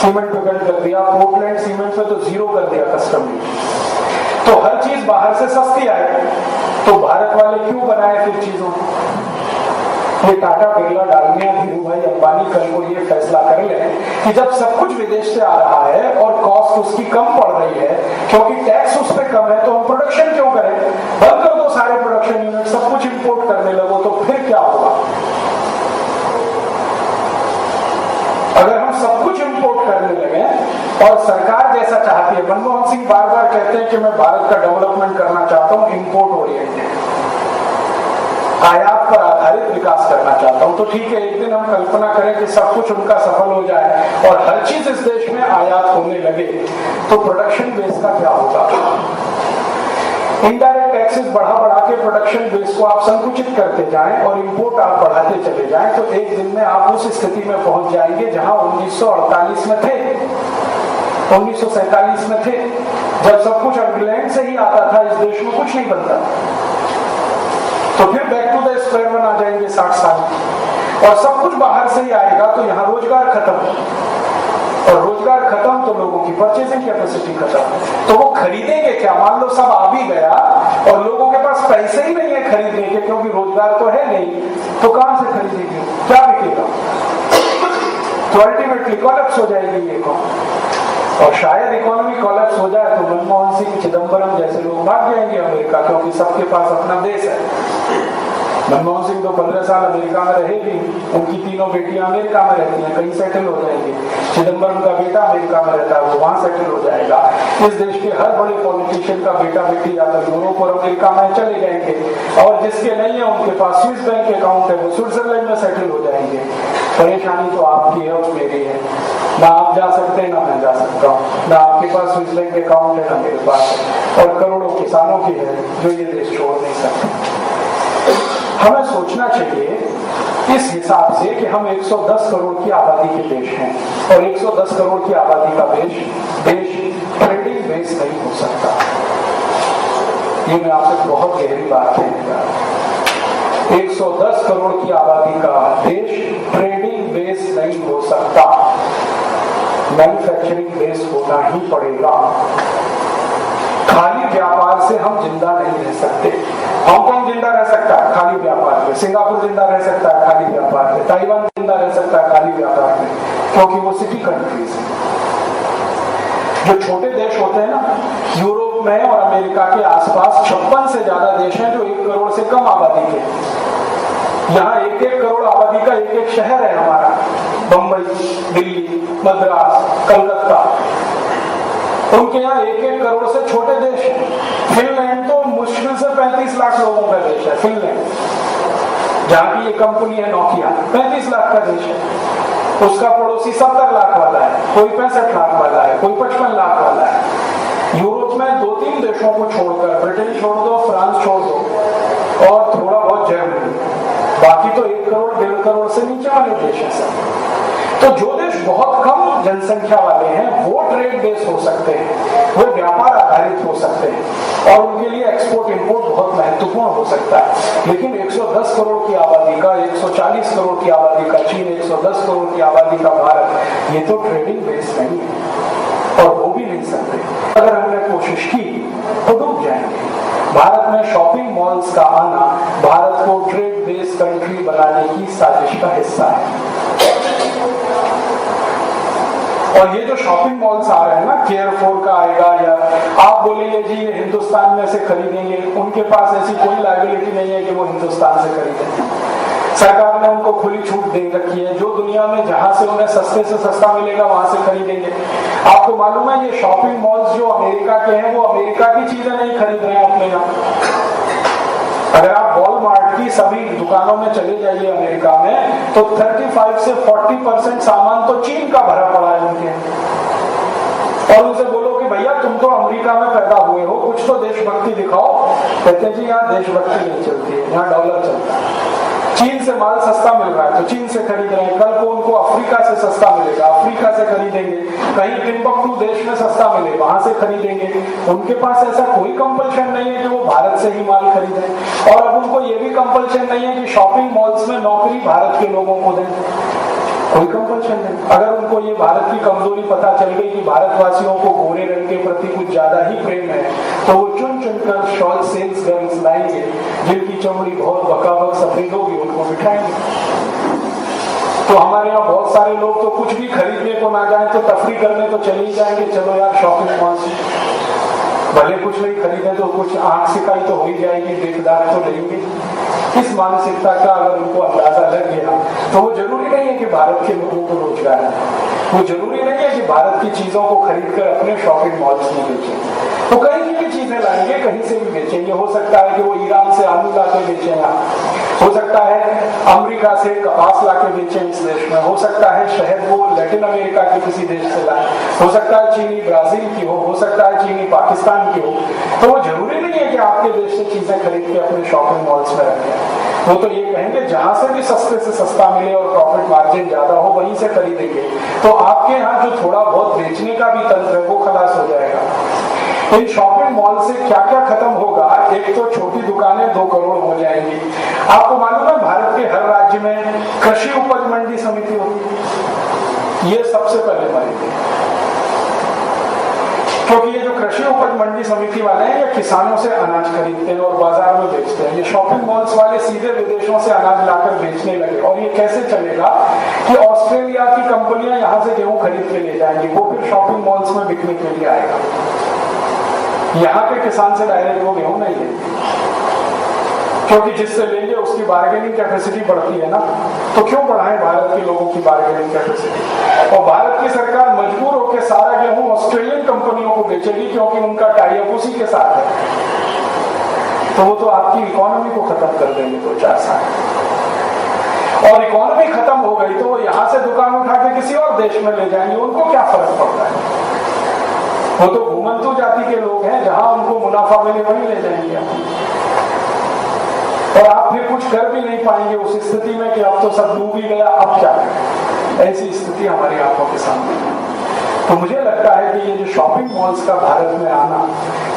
सीमेंट पे कट कर दिया, पोर्टलैंड सीमेंट पे तो 0 कर दिया कस्टम ड्यूटी। तो हर चीज बाहर से सस्ती आई, तो भारत वाले क्यों बनाए फिर चीजों? ये टाटा, बिरला, डालमिया, धीरू भाई अंबानी कल को ये फैसला कर लें कि जब सब कुछ विदेश से आ रहा है और कॉस्ट उसकी कम पड़ रही है क्योंकि टैक्स उस पर कम है, तो हम प्रोडक्शन क्यों करें? बंद कर दो सारे प्रोडक्शन यूनिट, सब कुछ इंपोर्ट करने लगो, तो फिर क्या होगा? अगर हम सब कुछ इंपोर्ट करने लगे और सरकार जैसा चाहती है, मनमोहन सिंह बार बार कहते हैं कि मैं भारत का डेवलपमेंट करना चाहता हूं, इंपोर्ट ओरिएंटेड, आयात पर आधारित विकास करना चाहता हूं, तो ठीक है, एक दिन हम कल्पना करें कि सब कुछ उनका सफल हो जाए और हर चीज इस देश में आयात होने लगे, तो प्रोडक्शन बेस का क्या होगा? इनडायरेक्ट टैक्सेस बढ़ा बढ़ा के प्रोडक्शन बेस को आप संकुचित करते जाएं और इंपोर्ट आप बढ़ाते चले जाएं, तो एक दिन में आप उस स्थिति में पहुंच जाएंगे जहां 1948 में थे, 1947 में थे, जब सब कुछ इंग्लैंड से ही आता था, इस देश में कुछ नहीं बनता। तो फिर back to the square one आ जाएंगे 60 साल, और सब कुछ बाहर से ही आएगा, तो यहाँ रोजगार खत्म, और रोजगार खत्म तो लोगों की परचेजिंग कैपेसिटी खत्म, तो वो खरीदेंगे क्या? मान लो सब आ भी गया और लोगों के पास पैसे ही नहीं है खरीदने के, क्योंकि रोजगार तो है नहीं, तो कहां से खरीदेंगे? क्या बिकेगा? तो अल्टीमेटली कोलैप्स हो जाएगी ये इकोनॉमी, और शायद इकोनॉमी कोलैप्स हो जाए तो मनमोहन सिंह, चिदम्बरम जैसे लोग भाग जाएंगे अमेरिका, क्योंकि सबके पास अपना देश है। मनमोहन सिंह तो 15 साल अमेरिका में रहे भी, उनकी तीनों बेटियां अमेरिका में रहती हैं, कहीं सेटल हो जाएंगे। चिदम्बरम का बेटा अमेरिका में रहता है, वो वहां सेटल हो जाएगा। इस देश के हर बड़े पॉलिटिशियन का बेटा बेटी या तो यूरोप और अमेरिका में चले जाएंगे, और जिसके नहीं है उनके पास स्विस बैंक अकाउंट है, वो स्विट्जरलैंड में सेटल हो जाएंगे। परेशानी तो आपकी है और मेरी है, ना आप जा सकते हैं ना मैं जा सकता हूँ, ना आपके पास स्विस बैंक अकाउंट है ना मेरे पास है, और करोड़ों किसानों की है जो ये देश छोड़ नहीं सकते। हमें सोचना चाहिए इस हिसाब से कि हम 110 करोड़ की आबादी के देश हैं, और 110 करोड़ की आबादी का देश ट्रेडिंग बेस नहीं हो सकता। ये मैं आपसे बहुत गहरी बात कहने जा रहा हूं। 110 करोड़ की आबादी का देश ट्रेडिंग बेस नहीं हो सकता, मैन्युफैक्चरिंग बेस होना ही पड़ेगा। खाली व्यापार से हम जिंदा नहीं रह सकते। हांगकांग जिंदा रह सकता है खाली व्यापार में, सिंगापुर जिंदा रह सकता है खाली व्यापार में, ताइवान जिंदा रह सकता है खाली व्यापार में, क्योंकि वो सिटी कंट्रीज हैं। जो छोटे देश होते हैं ना, यूरोप में और अमेरिका के आसपास 56 से ज्यादा देश हैं जो 1 करोड़ से कम आबादी के। यहाँ 1-1 करोड़ आबादी का एक शहर है हमारा, बंबई, दिल्ली, मद्रास, कलकत्ता। उनके यहाँ 1-1 करोड़ से छोटे देश हैं। फिनलैंड तो मुश्किल से 35 लाख लोगों का देश है, फिनलैंड, जहाँ की ये कंपनी है नोकिया, 35 लाख का देश है। उसका पड़ोसी 70 लाख वाला है, कोई 65 लाख वाला है, कोई 55 लाख वाला है। यूरोप में 2-3 देशों को छोड़कर, ब्रिटेन छोड़ दो, फ्रांस छोड़ दो, और थोड़ा बहुत जर्मनी, बाकी तो 1 करोड़ 1.5 करोड़ से नीचे वाले देश हैं सब। तो जो देश बहुत कम जनसंख्या वाले हैं वो ट्रेड बेस हो सकते हैं, वो व्यापार आधारित हो सकते हैं, और उनके लिए एक्सपोर्ट इंपोर्ट बहुत महत्वपूर्ण हो सकता है। लेकिन 110 करोड़ की आबादी का, 140 करोड़ की आबादी का चीन, 110 करोड़ की आबादी का भारत, ये तो ट्रेडिंग बेस नहीं है, और हो भी नहीं सकते। अगर हमने कोशिश की तो डूब जाएंगे। भारत में शॉपिंग मॉल्स का आना भारत को ट्रेड बेस कंट्री बनाने की साजिश का हिस्सा है। और ये जो शॉपिंग मॉल्स आ रहे हैं ना, केयर4 का आएगा, या आप बोलेंगे जी ये हिंदुस्तान में से खरीदेंगे, उनके पास ऐसी कोई लायबिलिटी नहीं है कि वो हिंदुस्तान से खरीदें। सरकार ने उनको खुली छूट दे रखी है, जो दुनिया में जहां से उन्हें सस्ते से सस्ता मिलेगा वहां से खरीदेंगे। आपको मालूम है ये शॉपिंग मॉल्स जो अमेरिका के हैं वो अमेरिका की चीजें नहीं खरीद रहे हैं अपने यहाँ। अगर आप वॉलमार्ट की सभी दुकानों में चले जाइए अमेरिका में, तो 35 से 40% सामान तो चीन का भरा पड़ा है उनके। और उनसे बोलो कि भैया तुम तो अमेरिका में पैदा हुए हो, कुछ तो देशभक्ति दिखाओ। कहते हैं जी यहाँ देशभक्ति नहीं चलती है, यहाँ डॉलर चलता है। चीन से माल सस्ता मिल रहा है तो चीन से खरीद रहे हैं, कल को उनको अफ्रीका से सस्ता मिलेगा, अफ्रीका से खरीदेंगे। कहीं टिम्बकटू देश में सस्ता मिले, वहां से खरीदेंगे। उनके पास ऐसा कोई कंपल्शन नहीं है कि वो भारत से ही माल खरीदें। और अब उनको ये भी कंपल्शन नहीं है कि शॉपिंग मॉल्स में नौकरी भारत के लोगों को दें, कोई कंपल्शन नहीं। अगर उनको ये भारत की कमजोरी पता चल गई कि भारतवासियों को गोरे रंग के प्रति कुछ ज्यादा ही प्रेम है, तो वो चुन चुनकर शॉल सेल्स गर्ल्स लाएंगे जिनकी चमड़ी बहुत बकाबक सफेद होगी, उनको बिठाएंगे। तो हमारे यहाँ बहुत सारे लोग तो कुछ भी खरीदने को ना जाए तो तफरी करने तो चले ही जाएंगे, चलो यार शॉपिंग मॉल से, भले कुछ नहीं खरीदे तो कुछ आंख सिकाई तो हो ही जाएगी, देखदार तो लेंगे। इस मानसिकता का अगर उनको अंदाजा लग गया तो वो जरूरी नहीं है कि भारत के लोगों को रोजगार है, वो जरूरी नहीं है कि भारत की चीजों को खरीद कर अपने शॉपिंग मॉल्स में बेचें। तो कहीं की भी चीजें लाएंगे, कहीं से भी बेचेंगे। हो सकता है कि वो ईरान से आलू ला के बेचें, हो सकता है अमेरिका से कपास ला के बेचें इस देश में, हो सकता है शहद वो लैटिन अमेरिका के किसी देश से लाए, हो सकता है चीनी ब्राजील की हो सकता है चीनी पाकिस्तान की हो। तो वो जरूरी नहीं है कि आपके देश से चीजें खरीद के अपने शॉपिंग मॉल्स में रखें। वो तो ये कहेंगे जहां से भी सस्ते से सस्ता मिले और प्रॉफिट मार्जिन ज्यादा हो वहीं से खरीदेंगे। तो आपके यहाँ जो थोड़ा बहुत बेचने का भी तंत्र है वो खलास हो जाएगा। इन शॉपिंग मॉल से क्या क्या खत्म होगा? एक तो छोटी दुकानें 2 करोड़ हो जाएंगी। आपको मालूम है भारत के हर राज्य में कृषि उपज मंडी समिति होती है, ये सबसे पहले बनेगी। क्योंकि ये जो कृषि उपज मंडी समिति वाले हैं ये किसानों से अनाज खरीदते हैं और बाजार में बेचते हैं। ये शॉपिंग मॉल्स वाले सीधे विदेशों से अनाज लाकर बेचने लगे। और ये कैसे चलेगा कि ऑस्ट्रेलिया की कंपनियां यहाँ से गेहूं खरीद के ले जाएंगी, वो फिर शॉपिंग मॉल्स में बिकने के लिए आएगा। यहाँ के किसान से डायरेक्ट वो गेहूं नहीं है, क्योंकि जिससे लेंगे उसकी बार्गेनिंग कैपेसिटी बढ़ती है ना। तो क्यों बढ़ाएं भारत के लोगों की बार्गेनिंग कैपेसिटी? और भारत की सरकार मजबूर होकर सारा गेहूं ऑस्ट्रेलियन कंपनियों को बेचेगी क्योंकि उनका टाई अप उसी के साथ है। तो वो तो आपकी इकोनॉमी को खत्म कर देंगे 2-4 साल। और इकोनॉमी खत्म हो गई तो वो यहाँ से दुकान उठा के किसी और देश में ले जाएंगे, उनको क्या फर्क पड़ता है? वो तो घुमंतु जाति के लोग हैं, जहां उनको मुनाफा मिले वहीं ले जाएंगे। और आप फिर कुछ कर भी नहीं पाएंगे उस स्थिति में कि अब तो सब डूब ही गया, अब क्या करें? ऐसी स्थिति हमारी आंखों के सामने है। तो मुझे लगता है कि ये जो शॉपिंग मॉल्स का भारत में आना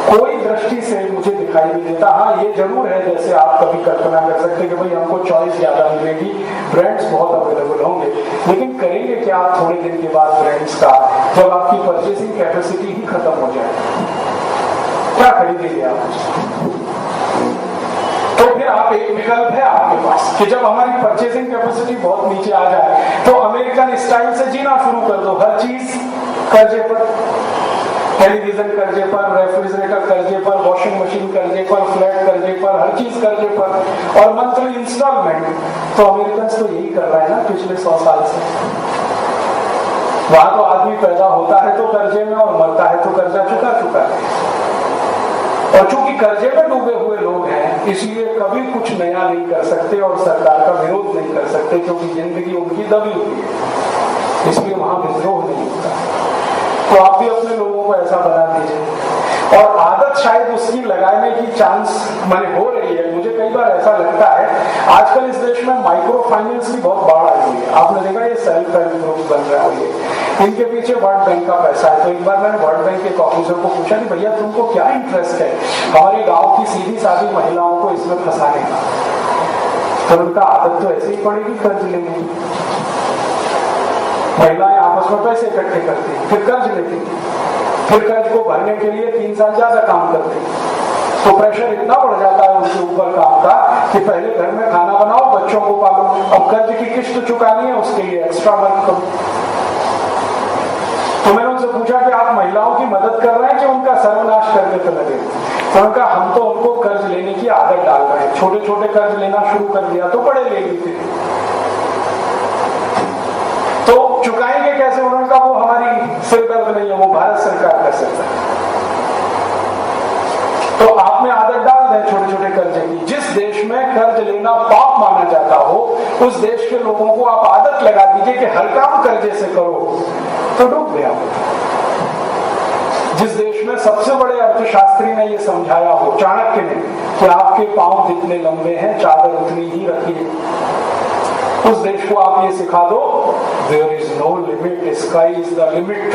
कोई दृष्टि से मुझे दिखाई नहीं देता। हाँ ये जरूर है, जैसे आप कभी कल्पना कर सकते कि भाई हमको चॉइस ज्यादा मिलेगी, ब्रांड्स बहुत अवेलेबल होंगे, लेकिन करेंगे क्या आप थोड़े दिन के बाद ब्रांड्स का, जब आपकी परचेसिंग कैपेसिटी ही खत्म हो जाए? क्या खरीदेंगे आप? तो फिर आप एक विकल्प है आपके पास कि जब हमारी परचेसिंग कैपेसिटी बहुत नीचे आ जाए तो अमेरिकन स्टाइल से जीना शुरू कर दो। हर चीज कर्जे पर, टेलीविजन कर्जे पर, रेफ्रिजरेटर कर्जे पर, वॉशिंग मशीन कर्जे पर, फ्लैट कर्जे पर, हर चीज कर्जे पर, और मंथली इंस्टॉलमेंट। तो अमेरिकन तो यही कर रहा है ना पिछले 100 साल से। वहां तो आदमी पैदा होता है तो कर्जे में और मरता है तो कर्जा चुका चुका है। और चूंकि कर्जे में डूबे हुए लोग हैं इसलिए कभी कुछ नया नहीं कर सकते और सरकार का विरोध नहीं कर सकते, क्योंकि जिंदगी उनकी दबी हुई है, इसलिए वहां विद्रोह नहीं होता। तो आप भी अपने लोगों को ऐसा बना दीजिए। और आदत शायद उसकी लगाने की चांस मैंने हो रही है। मुझे कई बार ऐसा लगता है आजकल इस देश में माइक्रो फाइनेंस की बहुत बाढ़ आई हुई है। आपने देखा ये सेल्फ हेल्प ग्रुप बन रहा है, इनके पीछे वर्ल्ड बैंक का पैसा है। तो एक बार मैंने वर्ल्ड बैंक के ऑफिसर को पूछा कि भैया तुमको क्या इंटरेस्ट है हमारे गांव की सीधी सादी महिलाओं को इसमें फंसाने का? तो उनका आदत तो ऐसे ही पड़ेगी कर्ज लेने की। महिलाएं आपस में पैसे इकट्ठे करती, फिर कर्ज लेती, फिर कर्ज को भरने के लिए 3 साल ज्यादा काम करती। तो प्रेशर इतना बढ़ जाता है उनके ऊपर काम का कि पहले घर में खाना बनाओ, बच्चों को पालो, अब कर्ज की किस्त चुकानी है उसके लिए एक्स्ट्रा वर्क करो। तो मैंने उनसे पूछा कि आप महिलाओं की मदद कर रहे हैं कि उनका सर्वनाश करने पे लगे? तो उनका हम तो उनको कर्ज लेने की आदत डाल रहे हैं, छोटे छोटे कर्ज लेना शुरू कर दिया तो बड़े लेंगे फिर तो चुकाएंगे कैसे? उन्होंने कहा वो हमारी सिरदर्द नहीं है, वो भारत सरकार कर सकता है। तो आप में आदत डाल दें छोटे छोटे कर्जे की। जिस देश में कर्ज लेना पाप माना जाता हो उस देश के लोगों को आप आदत लगा दीजिए कि हर काम कर्जे से करो, तो डूब गया। जिस देश में सबसे बड़े अर्थशास्त्री ने ये समझाया हो, चाणक्य ने, कि आपके पांव जितने लंबे हैं चादर उतनी ही रखिए, उस देश को आप ये सिखा दो, there is no limit, sky is the limit.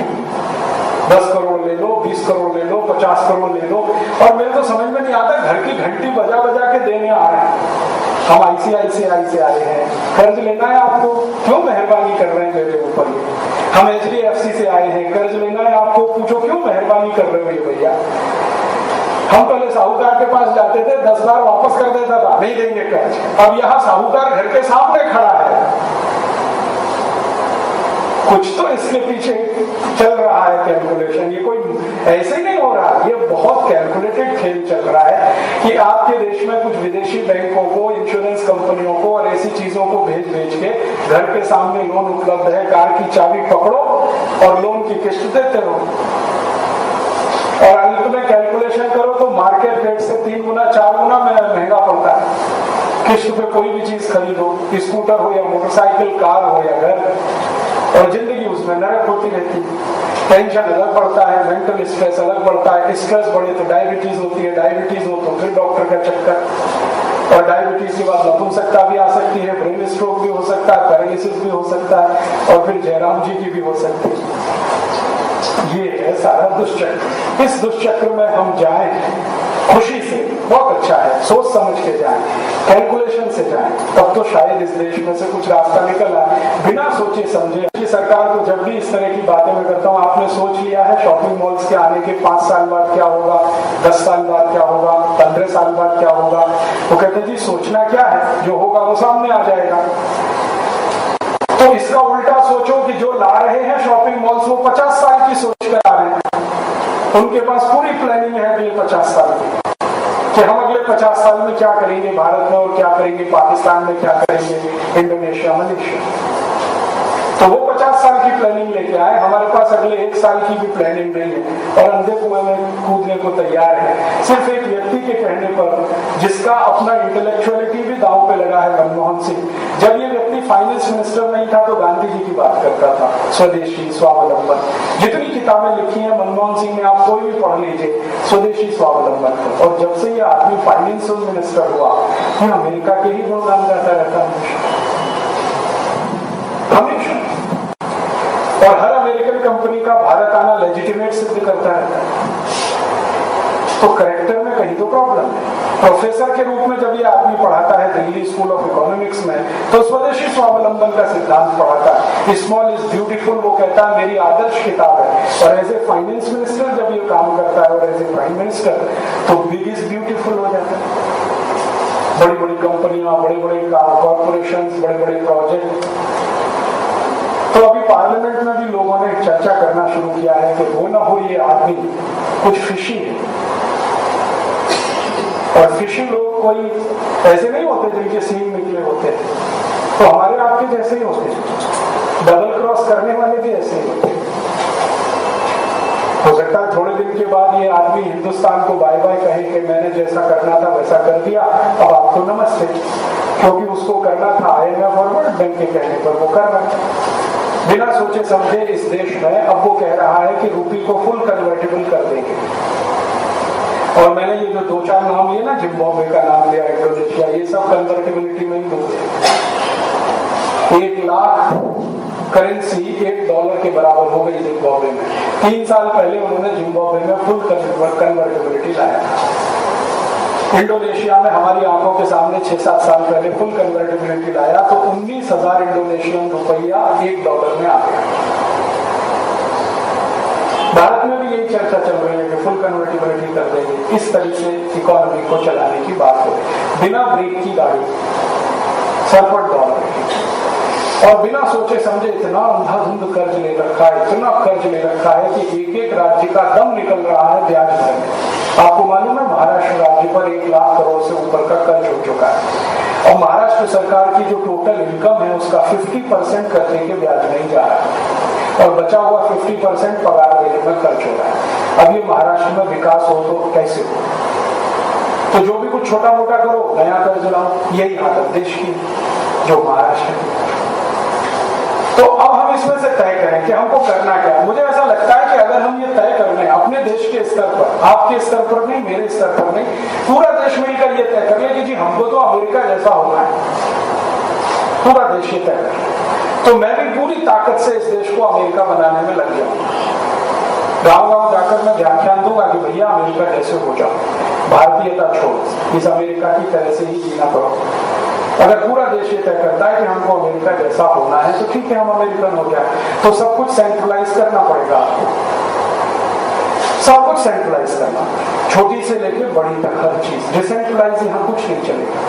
10 crore ले लो, 20 करोड़ ले लो, 50 करोड़ ले लो। और मेरे तो समझ में नहीं आता, घर की घंटी बजा बजा के देने आ रहे हैं। हम ICICI से आए हैं, कर्ज लेना है आपको, क्यों मेहरबानी कर रहे हैं मेरे ऊपर? हम HDFC से आए हैं, कर्ज लेना है आपको, पूछो क्यों मेहरबानी कर रहे हो ये भैया? हम पहले साहूकार के पास जाते थे, 10 बार वापस कर देता था, नहीं देंगे कर्ज। अब यहाँ साहूकार घर के सामने खड़ा है। कुछ तो इसके पीछे चल रहा है कैलकुलेशन, ये कोई ऐसे ही नहीं हो रहा, ये बहुत कैलकुलेटेड खेल चल रहा है कि आपके देश में कुछ विदेशी बैंकों को, इंश्योरेंस कंपनियों को और ऐसी चीजों को भेज के घर के सामने लोन उपलब्ध है, कार की चाबी पकड़ो और लोन की किस्त देते रहो, और अंत में कैलकुलेशन करो तो मार्केट रेट से 3 गुना 4 गुना महंगा पड़ता है। किस्त पे कोई भी चीज खरीदो, स्कूटर हो या मोटरसाइकिल, कार हो या घर, और जिंदगी उसमें नरक होती रहती है। टेंशन अलग बढ़ता है, मेंटल स्ट्रेस अलग बढ़ता है, स्ट्रेस बढ़े तो डायबिटीज होती है, डायबिटीज हो तो फिर डॉक्टर का चक्कर, और डायबिटीज के बाद नपुंसकता भी आ सकती है, ब्रेन स्ट्रोक भी हो सकता है, पैरालिसिस भी हो सकता है, और फिर जयराम जी की भी हो सकती है। ये है सारा दुष्चक्र। इस दुष्चक्र में हम जाएं खुशी से, बहुत अच्छा है, सोच समझ के जाएं, कैलकुलेशन से जाएं, तब तो शायद इस देश में से कुछ रास्ता निकल आए। बिना सोचे समझे कि सरकार को जब भी इस तरह की बातें मैं करता हूँ, आपने सोच लिया है शॉपिंग मॉल्स के आने के 5 साल बाद क्या होगा, 10 साल बाद क्या होगा, 15 साल बाद क्या होगा? वो कहते जी सोचना क्या है, जो होगा वो सामने आ जाएगा। तो इसका उल्टा सोचो कि जो ला रहे हैं शॉपिंग मॉल्स वो 50 साल की सोच कर आ रहे हैं, उनके पास पूरी प्लानिंग है अगले 50 साल की, कि हम अगले 50 साल में क्या करेंगे भारत में, और क्या करेंगे पाकिस्तान में, क्या करेंगे इंडोनेशिया, मलेशिया। तो वो 50 साल की प्लानिंग लेके आए, हमारे पास अगले 1 साल की भी प्लानिंग नहीं है, और अंधे कुएं में कूदने को तैयार है सिर्फ एक व्यक्ति के कहने पर, जिसका अपना इंटेलेक्चुअलिटी भी दांव पे लगा है, मनमोहन सिंह। जब ये व्यक्ति फाइनेंस मिनिस्टर नहीं था तो गांधी जी की बात करता था, स्वदेशी स्वावलंबन। जितनी किताबें लिखी हैं मनमोहन सिंह ने, आप कोई भी पढ़ लीजिए स्वदेशी स्वावलंबन। और जब से ये आदमी फाइनेंस मिनिस्टर हुआ, ये अमेरिका के ही गुणगान गाता रहता है हमेशा, और हर अमेरिकन कंपनी का भारत आना लेजिटिमेट सिद्ध करता रहता है। तो करेक्टर में कहीं तो प्रॉब्लम है। प्रोफेसर के रूप में जब ये आदमी पढ़ाता है दिल्ली स्कूल ऑफ इकोनॉमिक्स में, तो स्वदेशी स्वावलंबन का सिद्धांत पढ़ाता है। स्मॉल इज ब्यूटीफुल वो कहता है मेरी आदर्श किताब है, और एज ए फाइनेंस मिनिस्टर जब ये काम करता है, और एज ए प्राइम मिनिस्टर, तो बिग इज ब्यूटीफुल हो जाता है। बड़ी बड़ी कंपनियां, बड़े बड़े कॉर्पोरेशन, बड़े बड़े प्रोजेक्ट। तो अभी पार्लियामेंट में भी लोगों ने चर्चा करना शुरू किया है कि वो ना हो ये आदमी कुछ फिशी है, और फिशी लोग कोई ऐसे नहीं होते जिनके सींग निकले होते, तो हमारे आपके जैसे ही होते, डबल क्रॉस करने वाले भी ऐसे ही होते। हो सकता है थोड़े दिन के बाद ये आदमी हिंदुस्तान को बाय बाय कहे कि मैंने जैसा करना था वैसा कर दिया, अब आपको नमस्ते, क्योंकि उसको करना था IMF और वर्ल्ड बैंक के कहने पर वो कर रहा है। बिना सोचे समझे इस देश में अब वो कह रहा है कि रूपी को फुल कन्वर्टेबल कर देंगे। और मैंने ये जो 2-4 नाम लिए ना, जिम्बाब्वे का नाम लिया, इंडोनेशिया, ये सब कन्वर्टेबिलिटी में ही होते हैं। 1 लाख करेंसी $1 के बराबर हो गई जिम्बाब्वे में। 3 साल पहले उन्होंने जिम्बाब्वे में फुल कन्वर्टेबिलिटी लाया। इंडोनेशिया में हमारी आंखों के सामने 6-7 साल पहले फुल कन्वर्टेबिलिटी लाया, तो 19,000 इंडोनेशियन रुपया $1 में आ गया। भारत में भी यही चर्चा चल रही है कि फुल कन्वर्टेबिलिटी कर देंगे, इस तरीके से इकोनॉमी को चलाने की बात हो। बिना ब्रेक की गाड़ी, सरपट दौड़ रही, और बिना सोचे समझे इतना अंधाधुंध कर्ज ले रखा है, इतना कर्ज ले रखा है कि एक एक राज्य का दम निकल रहा है ब्याज भरने। आपको मालूम है महाराष्ट्र राज्य पर 1 लाख करोड़ से ऊपर का कर्ज हो चुका है, और महाराष्ट्र सरकार की जो टोटल इनकम है उसका 50% कर्जे के ब्याज नहीं जा रहा है, और बचा हुआ 50% पगार देने में खर्च हो रहा है। अब ये महाराष्ट्र में विकास हो तो कैसे हो? तो जो भी कुछ छोटा मोटा करो, नया कर्ज लाओ, यही हालत देश की जो महाराष्ट्र की। तो अब हम इसमें से तय करें कि हमको करना क्या है। मुझे ऐसा लगता है कि अगर हम ये तय कर लें अपने देश के स्तर पर, आपके स्तर पर नहीं, मेरे स्तर पर नहीं, पूरा देश मिलकर ये तय कर ले कि जी हमको तो अमेरिका जैसा होना है, पूरा देश ये तय कर, तो मैं भी पूरी ताकत से इस देश को अमेरिका बनाने में लग जाऊंगा। गांव-गांव जाकर मैं व्याख्यान दूंगा कि भैया अमेरिका जैसे हो जाओ, भारतीयता छोड़ो, इस अमेरिका की तरह से ही जीना पड़ो। अगर पूरा देश ये तय करता है कि हमको अमेरिका जैसा होना है तो ठीक है, हम अमेरिकन हो जाए। तो सब कुछ सेंट्रलाइज करना पड़ेगा आपको, सब कुछ सेंट्रलाइज करना, छोटी से लेकर बड़ी तक हर चीज। डिसेंट्रलाइज यहाँ कुछ नहीं चलेगा।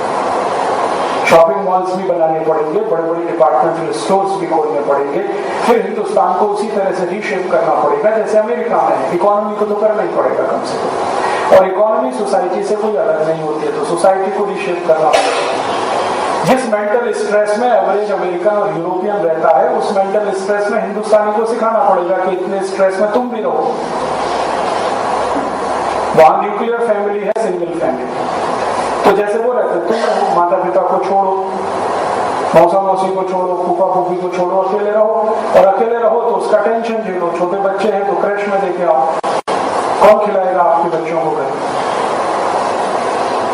शॉपिंग मॉल्स भी बनाने पड़ेंगे, बड़े बड़े डिपार्टमेंटल स्टोर्स भी खोलने पड़ेंगे, फिर हिंदुस्तान को उसी तरह से रीशेप करना पड़ेगा जैसे अमेरिका में है। इकोनॉमी को तो करना ही पड़ेगा कम से कम, और इकोनॉमी सोसाइटी से कोई अलग नहीं होती है, तो सोसाइटी को रीशेप करना पड़ेगा। जिस मेंटल स्ट्रेस में एवरेज अमेरिकन और यूरोपियन रहता है, उस मेंटल स्ट्रेस में हिंदुस्तानी को सिखाना पड़ेगा कि इतने स्ट्रेस में तुम भी रहो। वहां न्यूक्लियर फैमिली है, सिंगल फैमिली, तो जैसे वो रहते तुम रहो, माता पिता को छोड़ो, मौसा मौसी को छोड़ो, फूफा फूफी को छोड़ो, अकेले रहो, और अकेले रहो तो उसका टेंशन झेलो। छोटे बच्चे हैं तो क्रैश में देके आओ, कौन खिलाएगा आपके बच्चों को घर?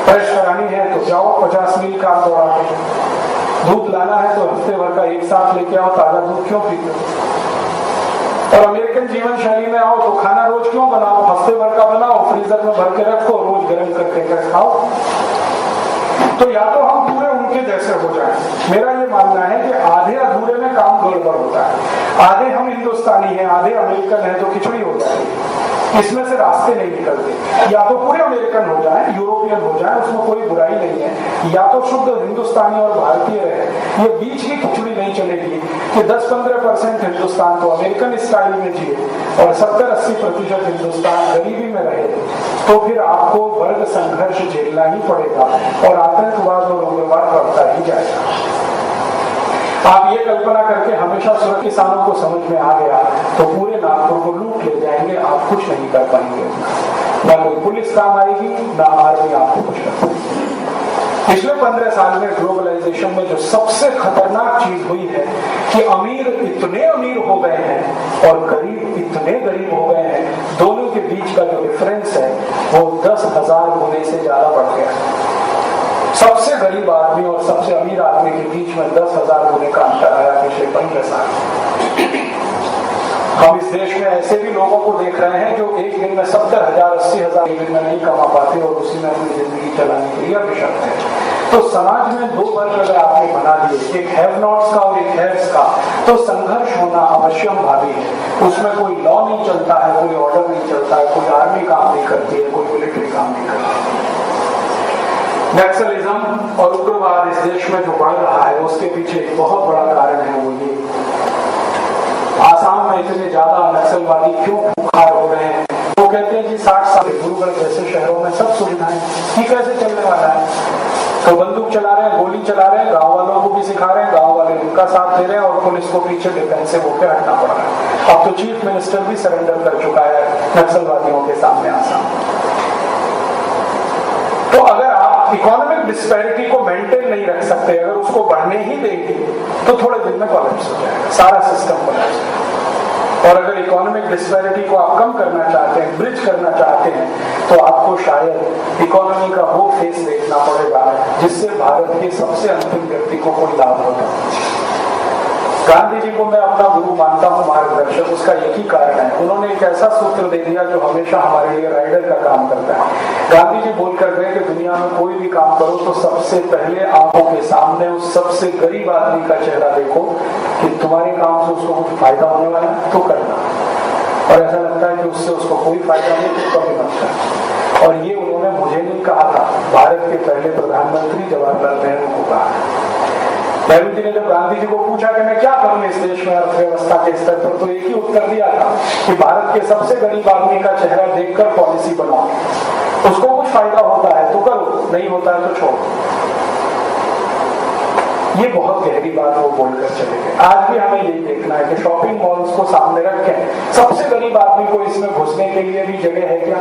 फ्रेश करानी है तो जाओ 50 मील का दौड़ा के, दूध लाना है तो हफ्ते भर का एक साथ लेके आओ, ताजा दूध क्यों पीते हो? और अमेरिकन जीवन शैली में आओ तो खाना रोज क्यों बनाओ, हफ्ते भर का बनाओ, फ्रीजर में भर के रखो, रोज गर्म करके खाओ। तो या तो हम पूरे उनके जैसे हो जाएं, मेरा ये मानना है कि आधे अधूरे में काम गड़बड़ होता है। आधे हम हिंदुस्तानी हैं, आधे अमेरिकन हैं, तो खिचड़ी हो जाएगी, इसमें से रास्ते नहीं निकलते। या तो पूरे अमेरिकन हो जाए, यूरोपियन हो जाए, उसमें कोई बुराई नहीं है, या तो शुद्ध हिंदुस्तानी और भारतीय रहे। ये बीच की खिचड़ी नहीं चलेगी कि 10-15% हिंदुस्तान को अमेरिकन स्टाइल में जिए और 70-80% हिंदुस्तान गरीबी में रहे, तो फिर आपको वर्ग संघर्ष झेलना ही पड़ेगा और आतंकवाद और उग्रवाद बढ़ता ही जाएगा। आप ये कल्पना करके हमेशा सुरक्षा किसानों को समझ में आ गया तो पूरे नागपुर को लूट ले जाएंगे, आप कुछ नहीं कर पाएंगे, ना कोई पुलिस काम आएगी, ना आर्मी आपको कुछ कर पाएगी। पिछले 15 साल में ग्लोबलाइजेशन में जो सबसे खतरनाक चीज हुई है कि अमीर इतने अमीर हो गए हैं और गरीब इतने गरीब हो गए हैं, दोनों के बीच का जो डिफरेंस है वो 10,000 गुने से ज्यादा बढ़ गया है। सबसे गरीब आदमी और सबसे अमीर आदमी के बीच में 10,000 गुने का अंतर आया पिछले 15 साल। हम इस देश में ऐसे भी लोगों को देख रहे हैं जो एक दिन में 70,000 80,000 एक दिन में नहीं कमा पाते और उसी में अपनी जिंदगी चलाने के लिए अभिशप्त है। तो समाज में दो वर्ग अगर आपने बना दिए, एक हैव नॉट्स का और एक हैव्स का, तो संघर्ष होना अवश्यम भावी है। उसमें कोई लॉ नहीं चलता है, कोई ऑर्डर नहीं चलता है, कोई आर्मी काम नहीं करती है, कोई मिलिट्री काम नहीं करती है। नक्सलिज्म और उग्रवाद इस देश में जो बढ़ रहा है उसके पीछे एक बहुत बड़ा कारण है, वो ये आसाम में इतने ज्यादा नक्सलवादी क्यों खुखार हो रहे हैं। वो कहते हैं जी 60 साल गुरुगढ़ जैसे शहरों में सब सुविधाएं, ये कैसे चलने वाला है? तो बंदूक चला रहे हैं, गोली चला रहे हैं, गांव वालों को भी सिखा रहे हैं, गांव वाले उनका साथ दे रहे हैं और पुलिस को पीछे डिफेंसिव होकर हटना पड़ रहा है। अब तो चीफ मिनिस्टर भी सरेंडर कर चुका है नक्सलवादियों के सामने आसाम। तो अगर आप इकोनॉमिक डिस्पैरिटी को मेंटेन नहीं रख सकते, अगर उसको बढ़ने ही देंगे तो थोड़े दिन में कोलैप्स हो जाएगा, सारा सिस्टम कोलैप्स हो जाएगा। और अगर इकोनॉमिक डिस्पैरिटी को आप कम करना चाहते हैं, ब्रिज करना चाहते हैं, तो आपको शायद इकोनॉमी का वो फेस देखना पड़ेगा जिससे भारत के सबसे अंतिम व्यक्ति को कोई लाभ होगा। गांधी जी को मैं अपना गुरु मानता हूँ, मार्गदर्शक, उसका एक ही कारण है, उन्होंने एक ऐसा सूत्र दे दिया जो हमेशा हमारे लिए राइडर का काम करता है। गांधी जी बोल कर गए कि दुनिया में कोई भी काम करो तो सबसे पहले आंखों के सामने उस सबसे गरीब आदमी का चेहरा देखो कि तुम्हारे काम से उसको कुछ फायदा होने वाला है तो करना, और ऐसा लगता है कि उससे उसको कोई फायदा नहीं तो कभी मत करना। और ये उन्होंने मुझे नहीं कहा था, भारत के पहले प्रधानमंत्री जवाहरलाल नेहरू को कहा। नेहरू जी ने जब गांधी जी को पूछा कि मैं क्या करूं इस देश में अर्थव्यवस्था के स्तर पर, तो एक ही उत्तर दिया था कि भारत के सबसे गरीब आदमी का चेहरा देखकर पॉलिसी बनाओ, उसको कुछ फायदा होता है तो करो, नहीं होता है तो छोड़ो। ये बहुत गहरी बात वो बोलकर चले गए। आज भी हमें यही देखना है कि शॉपिंग मॉल्स को सामने रखें, सबसे गरीब आदमी को इसमें घुसने के लिए भी जगह है क्या?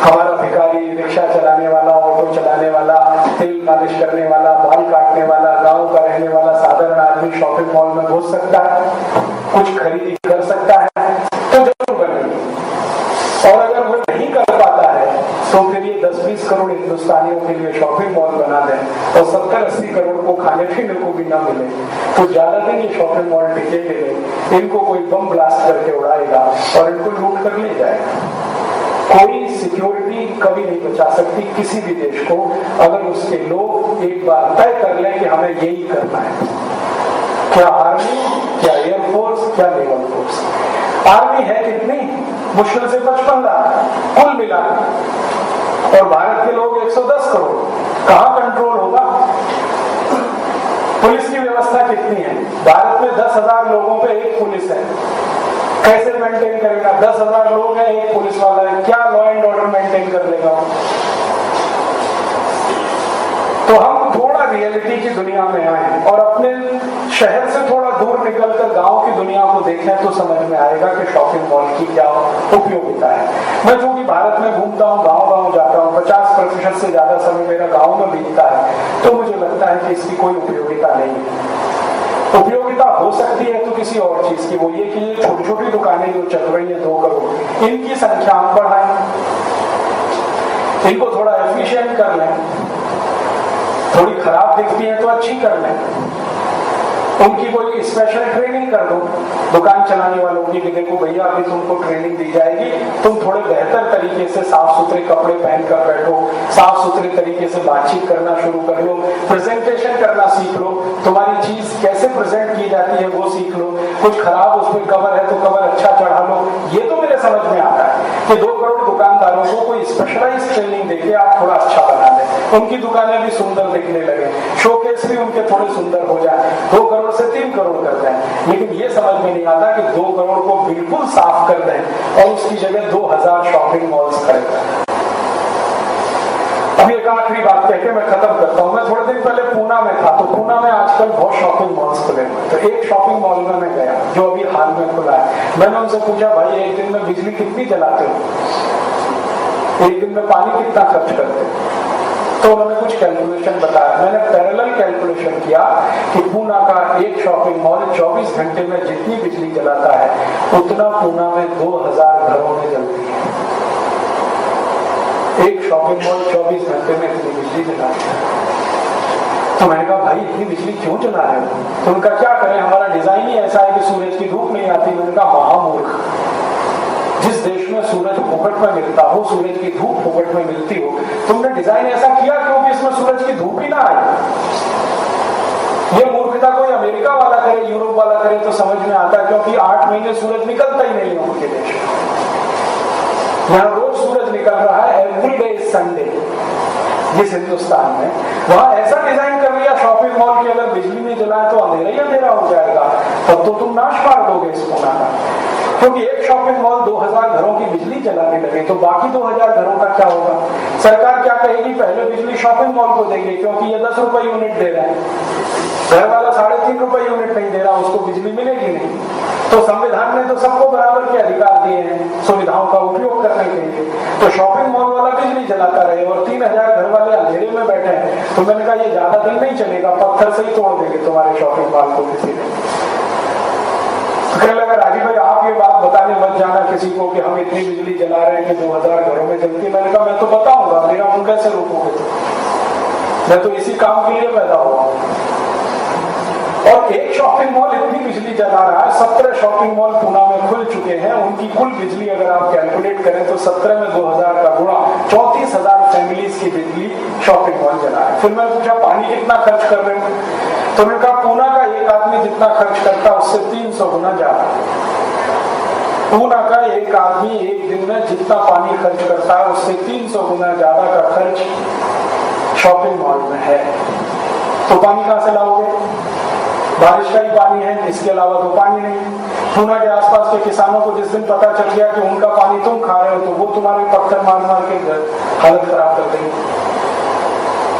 हमारा भिखारी, रिक्शा चलाने वाला, ऑटो चलाने वाला, तेल मालिश करने वाला, बाल काटने वाला, गांव का रहने वाला साधारण आदमी शॉपिंग मॉल में घुस सकता है, कुछ खरीदी कर सकता है, तो जरूर बनेगी। और अगर वो नहीं कर पाता है तो फिर ये 10-20 करोड़ हिंदुस्तानियों के लिए शॉपिंग मॉल बना दें और 70-80 करोड़ को खाने पीने को भी ना मिले, तो ज्यादा दिन ये शॉपिंग मॉल टिकेंगे नहीं। इनको कोई बम ब्लास्ट करके उड़ाएगा और इनको लूट कर ले जाएगा। कोई सिक्योरिटी कभी नहीं बचा सकती किसी भी देश को अगर उसके लोग एक बार तय कर लें कि हमें यही करना है। क्या आर्मी, क्या एयरफोर्स, क्या नेवल फोर्स। आर्मी है कितनी? मुश्किल से 55 लाख कुल मिला, और भारत के लोग 110 करोड़। कहां कंट्रोल होगा? पुलिस की व्यवस्था कितनी है? भारत में 10,000 लोगों पे एक पुलिस है, कैसे मेंटेन करेगा? 10,000 लोग हैं, एक पुलिस वाला है, क्या लॉ एंड ऑर्डर मेंटेन कर लेगा? तो हम थोड़ा रियलिटी की दुनिया में आए और अपने शहर से थोड़ा दूर निकलकर गांव की दुनिया को देखें तो समझ में आएगा कि शॉपिंग मॉल की क्या उपयोगिता है। मैं जो कि भारत में घूमता हूँ, गांव जाता हूँ, 50% से ज्यादा समय मेरा गांव में बीतता है, तो मुझे लगता है कि इसकी कोई उपयोगिता नहीं है। उपयोगिता हो सकती है तो किसी और चीज की, वो ये कि ये छोटी छोटी दुकानें जो चल रही है 2 करोड़, इनकी संख्या हम बढ़ाएं, इनको थोड़ा एफिशिएंट कर लें, थोड़ी खराब दिखती है तो अच्छी कर लें, उनकी कोई स्पेशल ट्रेनिंग कर दो दुकान चलाने वालों की कि देखो भैया अभी तुमको ट्रेनिंग दी जाएगी, तुम थोड़े बेहतर तरीके से साफ सुथरे कपड़े पहनकर बैठो, साफ सुथरे तरीके से बातचीत करना शुरू कर लो, प्रेजेंटेशन करना सीख लो, तुम्हारी चीज कैसे प्रेजेंट की जाती है वो सीख लो, कुछ खराब उसमें कवर है तो कवर अच्छा चढ़ा लो। ये तो मेरे समझ में आता है कि 2 करोड़ दुकानदारों को कोई स्पेशलाइज ट्रेनिंग देके आप थोड़ा अच्छा बना दें, उनकी दुकानें भी सुंदर दिखने लगे, शोकेस भी उनके थोड़े सुंदर हो जाए, 2 करोड़ से 3 करोड़ कर दें। लेकिन ये समझ में नहीं आता कि 2 करोड़ को बिल्कुल साफ कर दें और उसकी जगह 2000 शॉपिंग मॉल्स खड़े करें। अभी एक आखिरी बात कहकर मैं खत्म करता हूँ। मैं थोड़े दिन पहले पूना में था, तो पूना में आजकल बहुत शॉपिंग मॉल्स खुले हुए, तो एक शॉपिंग मॉल में मैं गया जो अभी हाल में खुला है। मैंने उनसे पूछा, भाई एक दिन में बिजली कितनी जलाते हो, एक दिन में पानी कितना खर्च करते हो? तो उन्होंने कुछ कैलकुलेशन बताया। मैंने पैरेलल कैलकुलेशन किया कि पूना का एक शॉपिंग मॉल 24 घंटे में जितनी बिजली जलाता है उतना पूना में 2000 घरों में जलती है। एक शॉपिंग मॉल 24 घंटे में इतनी बिजली जलाता है। तो मैंने कहा भाई इतनी बिजली क्यों जला रहे हो? तो उनका क्या करें, हमारा डिजाइन ही ऐसा है कि सूरज की धूप नहीं आती। मैंने कहा महामूर्ख, जिस देश में सूरज फोकट में मिलता हो, सूरज की धूप फोकट में मिलती हो, तुमने डिजाइन ऐसा किया क्योंकि इसमें सूरज की धूप ही ना आए। ये मूर्खता कोई अमेरिका वाला करे, यूरोप वाला करे तो समझ में आता, क्योंकि 8 महीने सूरज निकलता ही नहीं है उनके देश में। यहाँ रोज सूरज निकल रहा है, एवरी डे इज संडे। जिस हिंदुस्तान में, वहां ऐसा डिजाइन कर लिया शॉपिंग मॉल की अगर बिजली नहीं जलाए तो अंधेरा ही अंधेरा हो जाएगा, तब तो तुम नाश मार दोगे इस पूना का। क्योंकि एक शॉपिंग मॉल 2000 घरों की बिजली जलाने लगे तो बाकी 2000 घरों का क्या होगा? सरकार क्या कहेगी, पहले बिजली शॉपिंग मॉल को देंगे क्योंकि ये 10 रुपए यूनिट दे रहे हैं, घर वाला 3.5 रुपए यूनिट नहीं दे रहा, उसको बिजली मिलेगी नहीं। तो संविधान ने तो सबको बराबर के अधिकार दिए हैं सुविधाओं का उपयोग करने के लिए, तो शॉपिंग मॉल वाला बिजली जलाता रहे और 3000 घर वाले अंधेरे में बैठे हैं। तो मैंने कहा ये ज्यादा दिन नहीं चलेगा, पत्थर से ही तोड़ देंगे तुम्हारे शॉपिंग मॉल को किसी ने। कहने लगा राजीव भाई आप ये बात बताने मत जाना किसी को कि हम इतनी बिजली जला रहे हैं कि 2000 घरों में जलती। मैंने कहा मैं तो बताऊंगा, मेरा मन कैसे रोकोगे? मैं तो इसी काम के लिए पैदा हुआ। और एक शॉपिंग मॉल इतनी बिजली जला रहा है, 17 शॉपिंग मॉल पूना में खुल चुके हैं, उनकी कुल बिजली अगर आप कैलकुलेट करें तो 17 में 2000 का गुणा 34,000 फैमिलीज की बिजली शॉपिंग मॉल जला है। फिर मैंने पूछा पानी कितना खर्च कर रहे हो? तो मैंने कहा पूना का एक आदमी जितना खर्च करता है उससे 300 गुना ज्यादा। पूना का एक आदमी एक दिन में जितना पानी खर्च करता है उससे 300 गुना ज्यादा का खर्च शॉपिंग मॉल में है। तो पानी कहां से लाओगे? बारिश का ही पानी है, इसके अलावा तो पानी नहीं। पूना के आसपास के किसानों को जिस दिन पता चल गया कि उनका पानी तुम खा रहे हो तो वो तुम्हारे पत्थर मार मार के हालत खराब कर देंगे।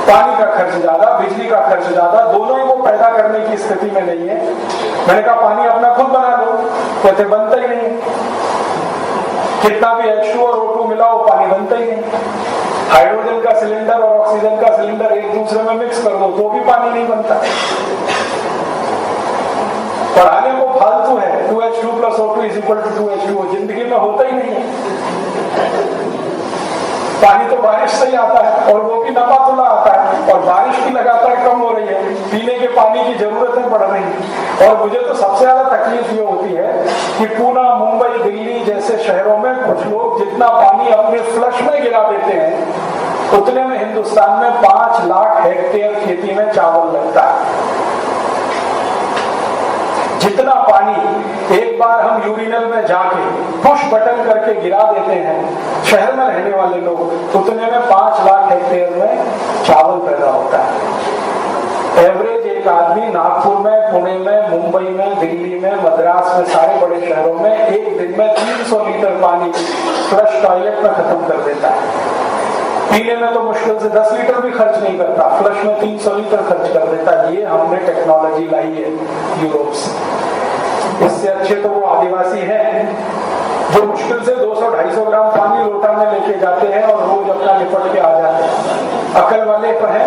पानी का खर्च ज्यादा, बिजली का खर्च ज्यादा, दोनों ही वो पैदा करने की स्थिति में नहीं है। मैंने कहा पानी अपना खुद बना लो, कहते बनता ही नहीं, कितना भी H2 और O2 मिलाओ पानी बनता ही नहीं। हाइड्रोजन का सिलेंडर और ऑक्सीजन का सिलेंडर एक दूसरे में मिक्स कर दो तो भी पानी नहीं बनता। पढ़ाने को फालतू है, 2H2 + O2 = 2H2O, जिंदगी में होता ही नहीं है। पानी तो बारिश से ही आता है और वो भी नपातुला आता है, और बारिश भी लगातार कम हो रही है, पीने के पानी की जरूरतें बढ़ रही हैं। और मुझे तो सबसे ज्यादा तकलीफ ये होती है कि पुणे, मुंबई, दिल्ली जैसे शहरों में कुछ लोग जितना पानी अपने फ्लश में गिरा देते हैं, उतने में हिंदुस्तान में 5 लाख हेक्टेयर खेती में चावल लगता है। जितना पानी एक बार हम यूरिनल में जाके पुश बटन करके गिरा देते हैं शहर में रहने वाले लोग, उतने में 5 लाख हेक्टेयर में चावल पैदा होता है। एवरेज एक आदमी नागपुर में, पुणे में, मुंबई में, दिल्ली में, मद्रास में, सारे बड़े शहरों में एक दिन में 300 लीटर पानी फ्लश टॉयलेट में खत्म कर देता है। पीने में तो मुश्किल से 10 लीटर भी खर्च नहीं करता, फ्लश में 300 लीटर खर्च कर देता। ये हमने टेक्नोलॉजी लाई है यूरोप से। इससे अच्छे तो वो आदिवासी हैं जो मुश्किल से 200-250 ग्राम पानी लोटा में लेके जाते हैं और रोज अपना निपट के आ जाते हैं। अकल वाले पर है,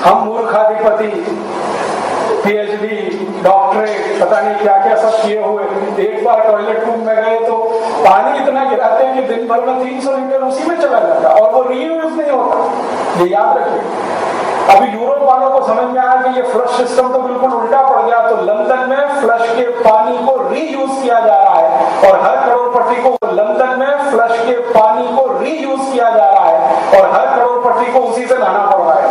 हम मूर्खाधिपति, PhD, डॉक्टरेट, पता नहीं क्या क्या सब किए हुए, एक बार टॉयलेट रूम में गए तो पानी इतना गिराते हैं कि दिन भर में 300 लीटर उसी में चला जाता है और वो रीयूज नहीं होता। ये याद रखिए। अभी यूरोप वालों को समझ में आया कि ये फ्लश सिस्टम तो बिल्कुल उल्टा पड़ गया, तो लंदन में फ्लश के पानी को रीयूज किया जा रहा है और हर करोड़पति को लंदन में फ्लश के पानी को रीयूज किया जा रहा है और हर करोड़पति को उसी से नहाना पड़ रहा है।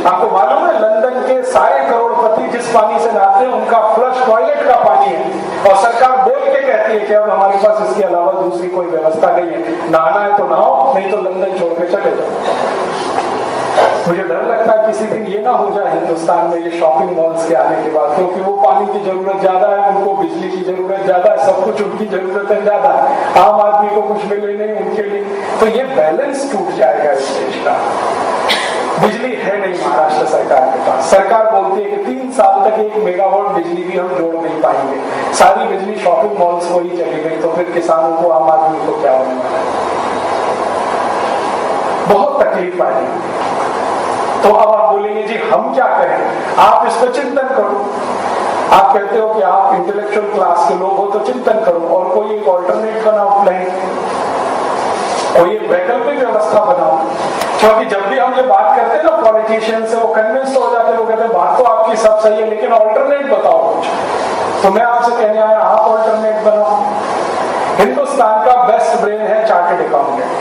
आपको मालूम है लंदन के सारे करोड़पति जिस पानी से नहाते हैं उनका फ्लश टॉयलेट का पानी है और सरकार बोल के कहती है कि अब हमारे पास इसके अलावा दूसरी कोई व्यवस्था नहीं है, नहाना है तो नहाओ, नहीं तो लंदन छोड़ के चले जाओ। मुझे डर लगता है किसी दिन ये ना हो जाए हिंदुस्तान में ये शॉपिंग मॉल्स के आने के बाद, क्योंकि वो पानी की जरूरत ज्यादा है, उनको बिजली की जरूरत ज्यादा है, सब कुछ उनकी जरूरतें ज्यादा है, आम आदमी को कुछ मिले नहीं उनके लिए, तो ये बैलेंस टूट जाएगा इस देश का। बिजली है नहीं महाराष्ट्र सरकार के पास। सरकार बोलती है कि 3 साल तक 1 मेगावाट बिजली भी हम जोड़ नहीं पाएंगे, सारी बिजली शॉपिंग मॉल्स को ही चली गई, तो फिर किसानों को, आम आदमी को क्या होने वाला है? बहुत तकलीफ आएगी। तो अब आप बोलेंगे जी हम क्या करें? आप इस पर चिंतन करो। आप कहते हो कि आप इंटेलेक्चुअल क्लास के लोग हो तो चिंतन करो और कोई एक ऑल्टरनेट बनाओ, प्लान, कोई एक वैकल्पिक व्यवस्था बनाओ। क्योंकि जब भी हम ये बात करते हैं ना पॉलिटिशियन से, वो कन्विंस हो जाते हैं, वो कहते हैं बात तो आपकी सब सही है लेकिन ऑल्टरनेट बताओ कुछ। तो मैं आपसे कहने आया आप ऑल्टरनेट बनाओ। हिंदुस्तान का बेस्ट ब्रेन है चार्टर्ड अकाउंटेंट,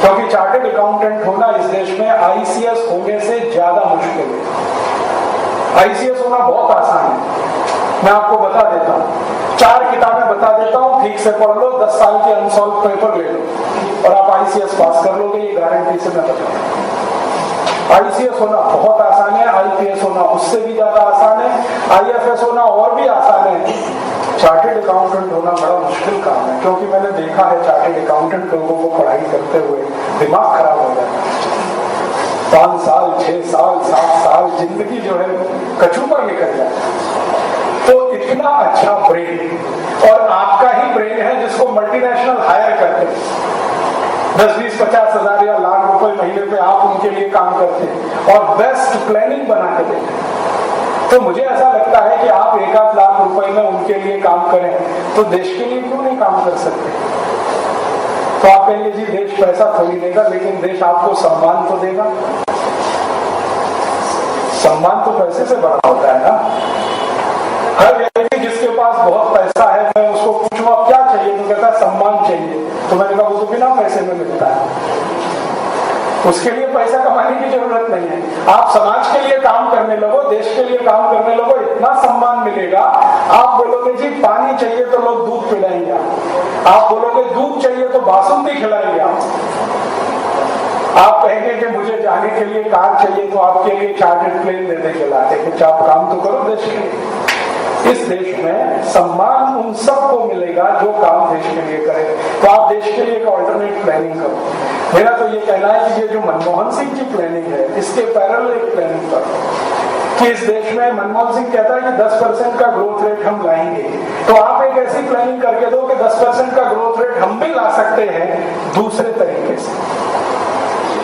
क्योंकि चार्टर्ड अकाउंटेंट होना इस देश में ICS होने से ज्यादा मुश्किल है। ICS होना बहुत आसान है, मैं आपको बता देता हूँ, 4 किताबें बता देता हूँ, ठीक से पढ़ लो, 10 साल के अनसॉल्व पेपर ले लो और आप ICS पास कर लोगे, ये गारंटी से मैं बताता हूँ। ICS होना बहुत आसान है, IPS होना उससे भी ज्यादा आसान है, IFS होना और भी आसान है। चार्टर्ड अकाउंटेंट होना बड़ा मुश्किल काम है, क्योंकि मैंने देखा है चार्टर्ड अकाउंटेंट लोगों को पढ़ाई करते हुए दिमाग खराब हो जाता है। 5 साल, 6 साल, 7 साल जिंदगी जो है कचूमर निकल जाती है। तो इतना अच्छा ब्रेन, और आपका ही ब्रेन है जिसको मल्टीनेशनल हायर करते हैं, 10, 20, 50 हजार या लाख रुपए महीने पे आप उनके लिए काम करते हैं और बेस्ट प्लानिंग बना के देते हैं। तो मुझे ऐसा लगता है कि आप 1-8 लाख रुपए में उनके लिए काम करें तो देश के लिए क्यों नहीं काम कर सकते? तो आप कहेंगे जी देश पैसा थोड़ी देगा, लेकिन देश आपको सम्मान तो देगा। सम्मान तो पैसे से बड़ा होता है ना। हर व्यक्ति जिसके पास बहुत पैसा है, मैं उसको पूछूं आप क्या चाहिए तो कहता है सम्मान चाहिए, तो मैंने कहा वो तो बिना पैसे में मिलता है, उसके लिए पैसा कमाने की जरूरत नहीं है। आप समाज के लिए काम करने लगो, देश के लिए काम करने लगो, इतना सम्मान मिलेगा। आप बोलोगे जी पानी चाहिए तो लोग दूध पिलाएंगे, आप बोलोगे दूध चाहिए तो बासुंदी खिलाएंगे, आप कहेंगे कि मुझे जाने के लिए कार चाहिए तो आपके लिए चार्टर्ड प्लेन दे देंगे लाते, कुछ आप काम तो करो देश के लिए। इस देश में सम्मान उन सबको मिलेगा जो काम देश के लिए करे। तो आप देश के लिए एक ऑल्टरनेट प्लानिंग करो। मेरा तो ये कहना है कि ये जो मनमोहन सिंह की प्लानिंग है, इसके पैरेलल एक प्लानिंग करो कि इस देश में मनमोहन सिंह कहता है कि 10% का ग्रोथ रेट हम लाएंगे, तो आप एक एक ऐसी प्लानिंग करके दो कि 10% का ग्रोथ रेट हम भी ला सकते हैं दूसरे तरीके से,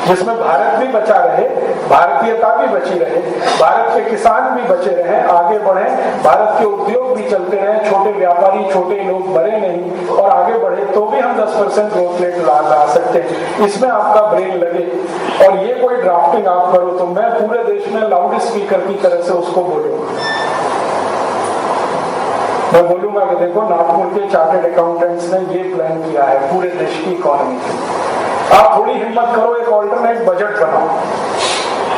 जिसमें भारत भी बचा रहे, भारतीयता भी बची रहे, भारत के किसान भी बचे रहे, आगे बढ़े, भारत के उद्योग भी चलते रहे, छोटे व्यापारी, छोटे लोग मरे नहीं और आगे बढ़े, तो भी हम 10% ग्रोथ रेट ला सकते हैं। इसमें आपका ब्रेन लगे और ये कोई ड्राफ्टिंग आप करो तो मैं पूरे देश में लाउड स्पीकर की तरह से उसको बोलूंगा। मैं बोलूंगा कि देखो नागपुर के चार्टर्ड अकाउंटेंट्स ने ये प्लान किया है पूरे देश की इकोनॉमी के। आप थोड़ी हिम्मत करो, एक ऑल्टरनेट बजट बनाओ।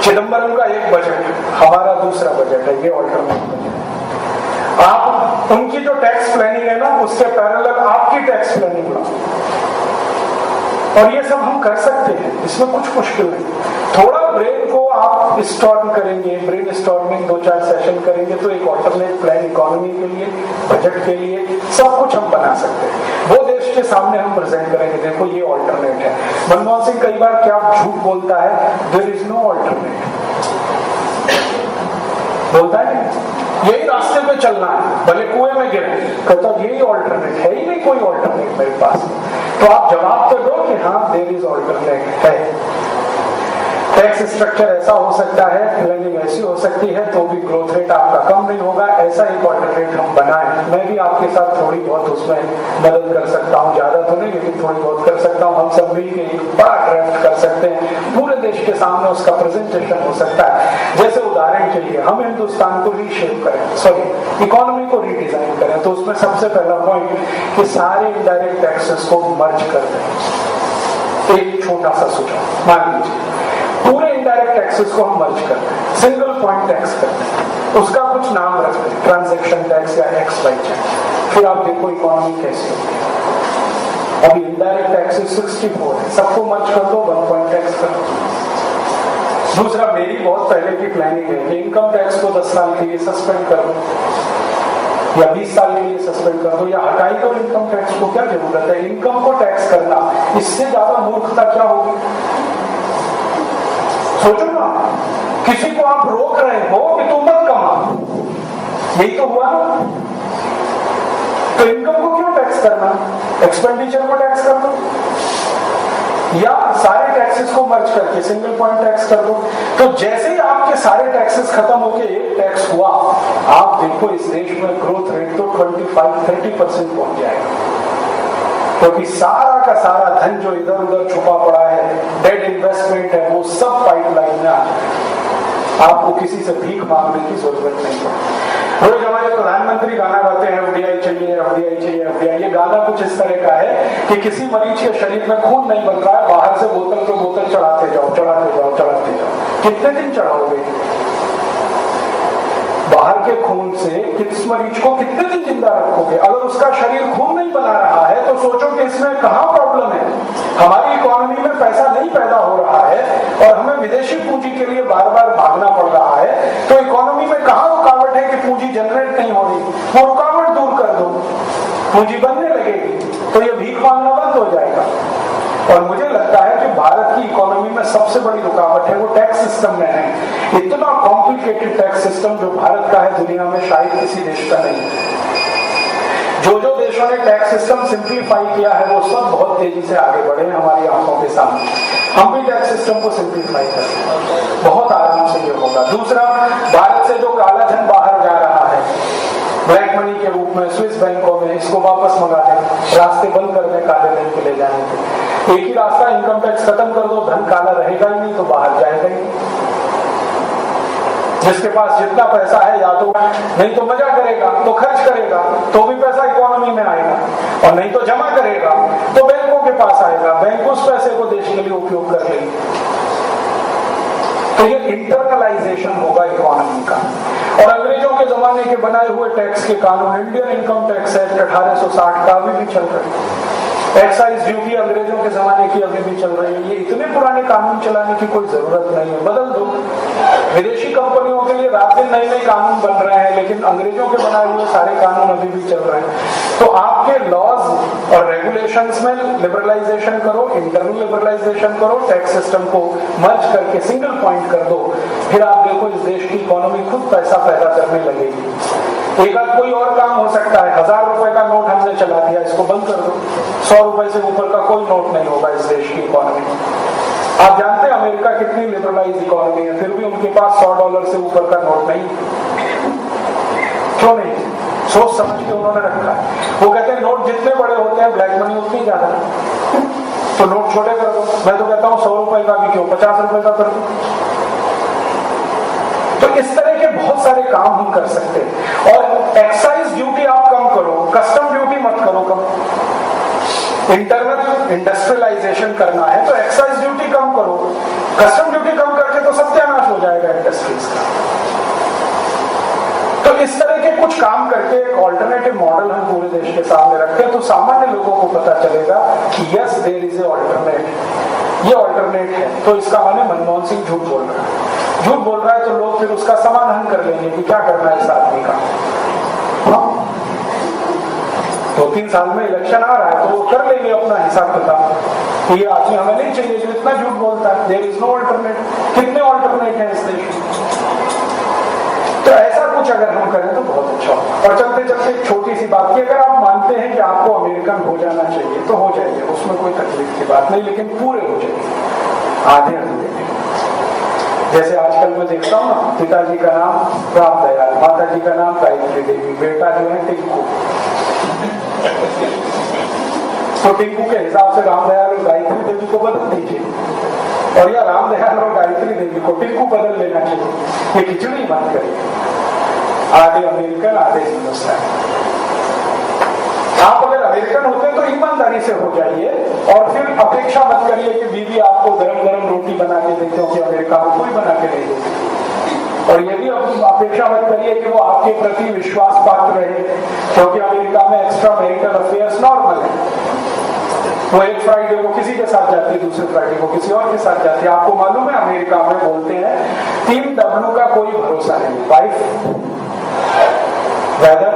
चिदम्बरम का एक बजट, हमारा दूसरा बजट है, ये ऑल्टरनेट बजट। आप उनकी जो टैक्स प्लानिंग है ना, उसके पैरेलल आपकी टैक्स प्लानिंग बनाओ। और ये सब हम कर सकते हैं, इसमें कुछ मुश्किल नहीं। थोड़ा ब्रेन को आप स्टॉर्म करेंगे, ब्रेन स्टॉर्मिंग 2-4 सेशन करेंगे तो एक ऑल्टरनेट प्लान इकोनॉमी के लिए, बजट के लिए, सब कुछ हम बना सकते हैं। वो देश के सामने हम प्रेजेंट करेंगे, देखो ये ऑल्टरनेट है। मनमोहन सिंह कई बार क्या झूठ बोलता है, देयर इज नो ऑल्टरनेट, बोलता है यही रास्ते पे चलना है, भले कुएं में गिरे, कहता यही ऑल्टरनेट है, ही नहीं कोई ऑल्टरनेट मेरे पास। तो आप जवाब तो दो कि हाँ देयर इज ऑल्टरनेट है। टैक्स स्ट्रक्चर ऐसा हो सकता है, प्लानिंग ऐसी हो सकती है, तो भी ग्रोथ रेट आपका कम नहीं होगा। ऐसा एक ऑल्टरनेट हम बनाएं। मैं भी आपके साथ थोड़ी बहुत उसमें मदद कर सकता हूँ, ज्यादा तो नहीं लेकिन थोड़ी बहुत कर सकता हूँ। हम सब मिलकर एक बड़ा ड्राफ्ट कर सकते हैं, पूरे देश के सामने उसका प्रेजेंटेशन हो सकता है। जैसे उदाहरण के लिए हम हिंदुस्तान को रीशेप करें, सॉरी इकोनॉमी को रीडिजाइन करें, तो उसमें सबसे पहला पॉइंट कि सारे इनडायरेक्ट टैक्सेस को मर्ज कर दें। एक छोटा सा सुझाव, मान लीजिए पूरे इनडायरेक्ट टैक्सेस को हम मर्ज करते हैं, सिंगल पॉइंट टैक्स करते हैं, उसका कुछ नाम रखते हैं, ट्रांजैक्शन टैक्स या एक्स वाई टैक्स। फिर आप देखो इकोनॉमी कैसे होती है। अभी इनडायरेक्ट टैक्सेस 64 है, सबको मर्ज कर दो, 1 पॉइंट टैक्स कर दो। दूसरा, मेरी बहुत पहले की प्लानिंग है कि इनकम टैक्स को 10 साल के लिए सस्पेंड कर दो या 20 साल के लिए सस्पेंड कर दो या हटाई दो इनकम टैक्स को। क्या जरूरत है इनकम को टैक्स करना, इससे ज्यादा मूर्खता क्या होगी? सोचो ना, किसी को आप रोक रहे हो कि तुम मत कमा, यही तो हुआ ना। तो इनकम को क्यों टैक्स करना, एक्सपेंडिचर को टैक्स कर दो या सारे टैक्सेस को मर्ज करके सिंगल पॉइंट टैक्स कर दो। तो जैसे ही आपके सारे टैक्सेस खत्म होके एक टैक्स हुआ, आप देखो इस देश में ग्रोथ रेट तो 25-30% पहुंच जाएगा, क्योंकि सारा का सारा धन जो इधर उधर छुपा पड़ा है, डेड इन्वेस्टमेंट है, वो सब पाइपलाइन में आ जाए। आपको किसी से भीख मांगने की जरूरत नहीं है। रोज हमारे प्रधानमंत्री गाना गाते हैं, एफडीआई चाहिए, एफडीआई चाहिए, एफडीआई। ये गाना कुछ इस तरह का है कि किसी मरीज के शरीर में खून नहीं बन रहा है, बाहर से बोतल पे बोतल चढ़ाते जाओ, चढ़ाते जाओ, चढ़ाते जाओ। कितने दिन चढ़ाओगे? बाहर के खून से किस मरीज को कितने दिन जिंदा रखोगे? अगर उसका शरीर खून नहीं बना रहा है तो सोचो कि इसमें कहां प्रॉब्लम है। हमारी इकोनॉमी में पैसा नहीं पैदा हो रहा है और हमें विदेशी पूंजी के लिए बार बार भागना पड़ रहा है, तो इकोनॉमी में कहां रुकावट है कि पूंजी जनरेट नहीं हो रही? वो रुकावट दूर कर दो, पूंजी बनने लगेगी, तो ये भीख मांगना बंद हो जाएगा। और मुझे लगता है कि भारत की इकोनॉमी में सबसे बड़ी रुकावट है वो टैक्स सिस्टम में है। इतना कॉम्प्लिकेटेड टैक्स सिस्टम जो भारत का है दुनिया में शायद किसी देश का नहीं है। जो जो देशों ने टैक्स सिस्टम सिंप्लीफाई किया है वो सब बहुत तेजी से आगे बढ़े हैं हमारी आंखों के सामने। हम भी टैक्स सिस्टम को सिंप्लीफाई करें, बहुत आराम से ये होगा। दूसरा, भारत से जो काला धन बाहर जा रहा है ब्लैक मनी के रूप में स्विस बैंकों में, इसको वापस मंगा दें, रास्ते बंद कर दें काले धन के ले जाने के। एक ही रास्ता, इनकम टैक्स खत्म कर दो, धन काला रहेगा ही नहीं तो बाहर जाएगा ही। जिसके पास जितना पैसा है या तो नहीं तो मजा करेगा, तो खर्च करेगा तो भी पैसा इकोनॉमी में आएगा, और नहीं तो जमा करेगा तो बैंकों के पास आएगा, बैंक उस पैसे को देश के लिए उपयोग कर लेंगे। तो ये इंटरनलाइजेशन होगा इकोनॉमी का। और अंग्रेजों के जमाने के बनाए हुए टैक्स के कानून, इंडियन इनकम टैक्स एक्ट 1860 का अभी भी चल रहा है। एक्साइज ड्यूटी अंग्रेजों के जमाने की अभी भी चल रही है। ये इतने पुराने कानून चलाने की कोई जरूरत नहीं है, बदल दो। विदेशी कंपनियों के लिए रात दिन नए नए कानून बन रहे हैं, लेकिन अंग्रेजों के बनाए हुए सारे कानून अभी भी चल रहे हैं। तो आपके लॉज और रेगुलेशंस में लिबरलाइजेशन करो, इंटरनल लिबरलाइजेशन करो, टैक्स सिस्टम को मर्ज करके सिंगल पॉइंट कर दो, फिर आप देखो इस देश की इकोनॉमी खुद पैसा पैदा करने लगेगी। एक आध कोई और काम हो सकता है। 1000 रुपए का नोट हमने चला दिया, इसको बंद कर दो। 100 रुपए से ऊपर का कोई नोट नहीं होगा इस देश की इकोनॉमी में। आप जानते हैं अमेरिका कितनी लिबरलाइज इकोनॉमी है, फिर भी उनके पास $100 से ऊपर का नोट नहीं। क्यों नहीं? सोच समझ के उन्होंने रखा है। वो कहते हैं नोट जितने बड़े होते हैं ब्लैक मनी उतनी ज्यादा, तो नोट छोटे कर दो। मैं तो कहता हूँ 100 रुपए का भी क्यों, 50 रुपए का कर दो। तो इस तरह के बहुत सारे काम हम कर सकते हैं। और एक्साइज ड्यूटी आप कम करो, कस्टम ड्यूटी मत करो कम। इंटरनल इंडस्ट्रियलाइजेशन करना है तो एक्साइज ड्यूटी कम करो, कस्टम ड्यूटी कम करके तो सत्यानाश हो जाएगा इंडस्ट्रीज का। तो इस तरह के कुछ काम करके एक ऑल्टरनेटिव मॉडल हम पूरे देश के सामने रखते हैं, तो सामान्य लोगों को पता चलेगा कि yes there is a alternate, ये ऑल्टरनेट है। तो इसका माने मनमोहन सिंह झूठ बोल रहा है, झूठ बोल रहा है तो लोग फिर उसका समाधान कर लेंगे कि क्या करना है इस आदमी का। 2-3 साल में इलेक्शन आ रहा है तो वो कर लेंगे अपना हिसाब किताब, ये आदमी हमें नहीं चाहिए जो इतना झूठ बोलता है। There is no alternate. कितने ऑल्टरनेट है इस देश में? तो ऐसा कुछ अगर हम करें तो बहुत अच्छा होगा। और चलते चलते एक छोटी सी बात की, अगर आप मानते हैं कि आपको अमेरिकन हो जाना चाहिए तो हो जाइए, उसमें कोई तकलीफ की बात नहीं, लेकिन पूरे हो जाइए, आधे अधूरे। जैसे आजकल मैं देखता हूँ ना, पिताजी का नाम राम दयाल, माता जी का नाम गायत्री देवी, बेटा जो है टिंकू। तो टिंकू के हिसाब से राम दयाल और गायत्री देवी को बदल दीजिए, और या राम दयाल और गायत्री देवी को टिंकू बदल लेना चाहिए। ये खिचड़ी मत करिए, आधे अमेरिकन आधे हिंदुस्तानी। आप अगर अमेरिकन होते तो ईमानदारी से हो जाइए, और फिर अपेक्षा मत करिए कि बीवी आपको गरम गरम रोटी बना के देते हो, कि अमेरिका में कोई बना के नहीं देती। और ये भी अपेक्षा मत करिए कि वो आपके प्रति विश्वास पात्र रहे, क्योंकि अमेरिका में एक्स्ट्रा मैरिटल अफेयर्स नॉर्मल है। वो एक फ्राइडे को किसी के साथ जाती है, दूसरे फ्राइडे को किसी और के साथ जाती है। आपको मालूम है अमेरिका में बोलते हैं 3 W का कोई भरोसा नहीं, वाइफ, वेदर,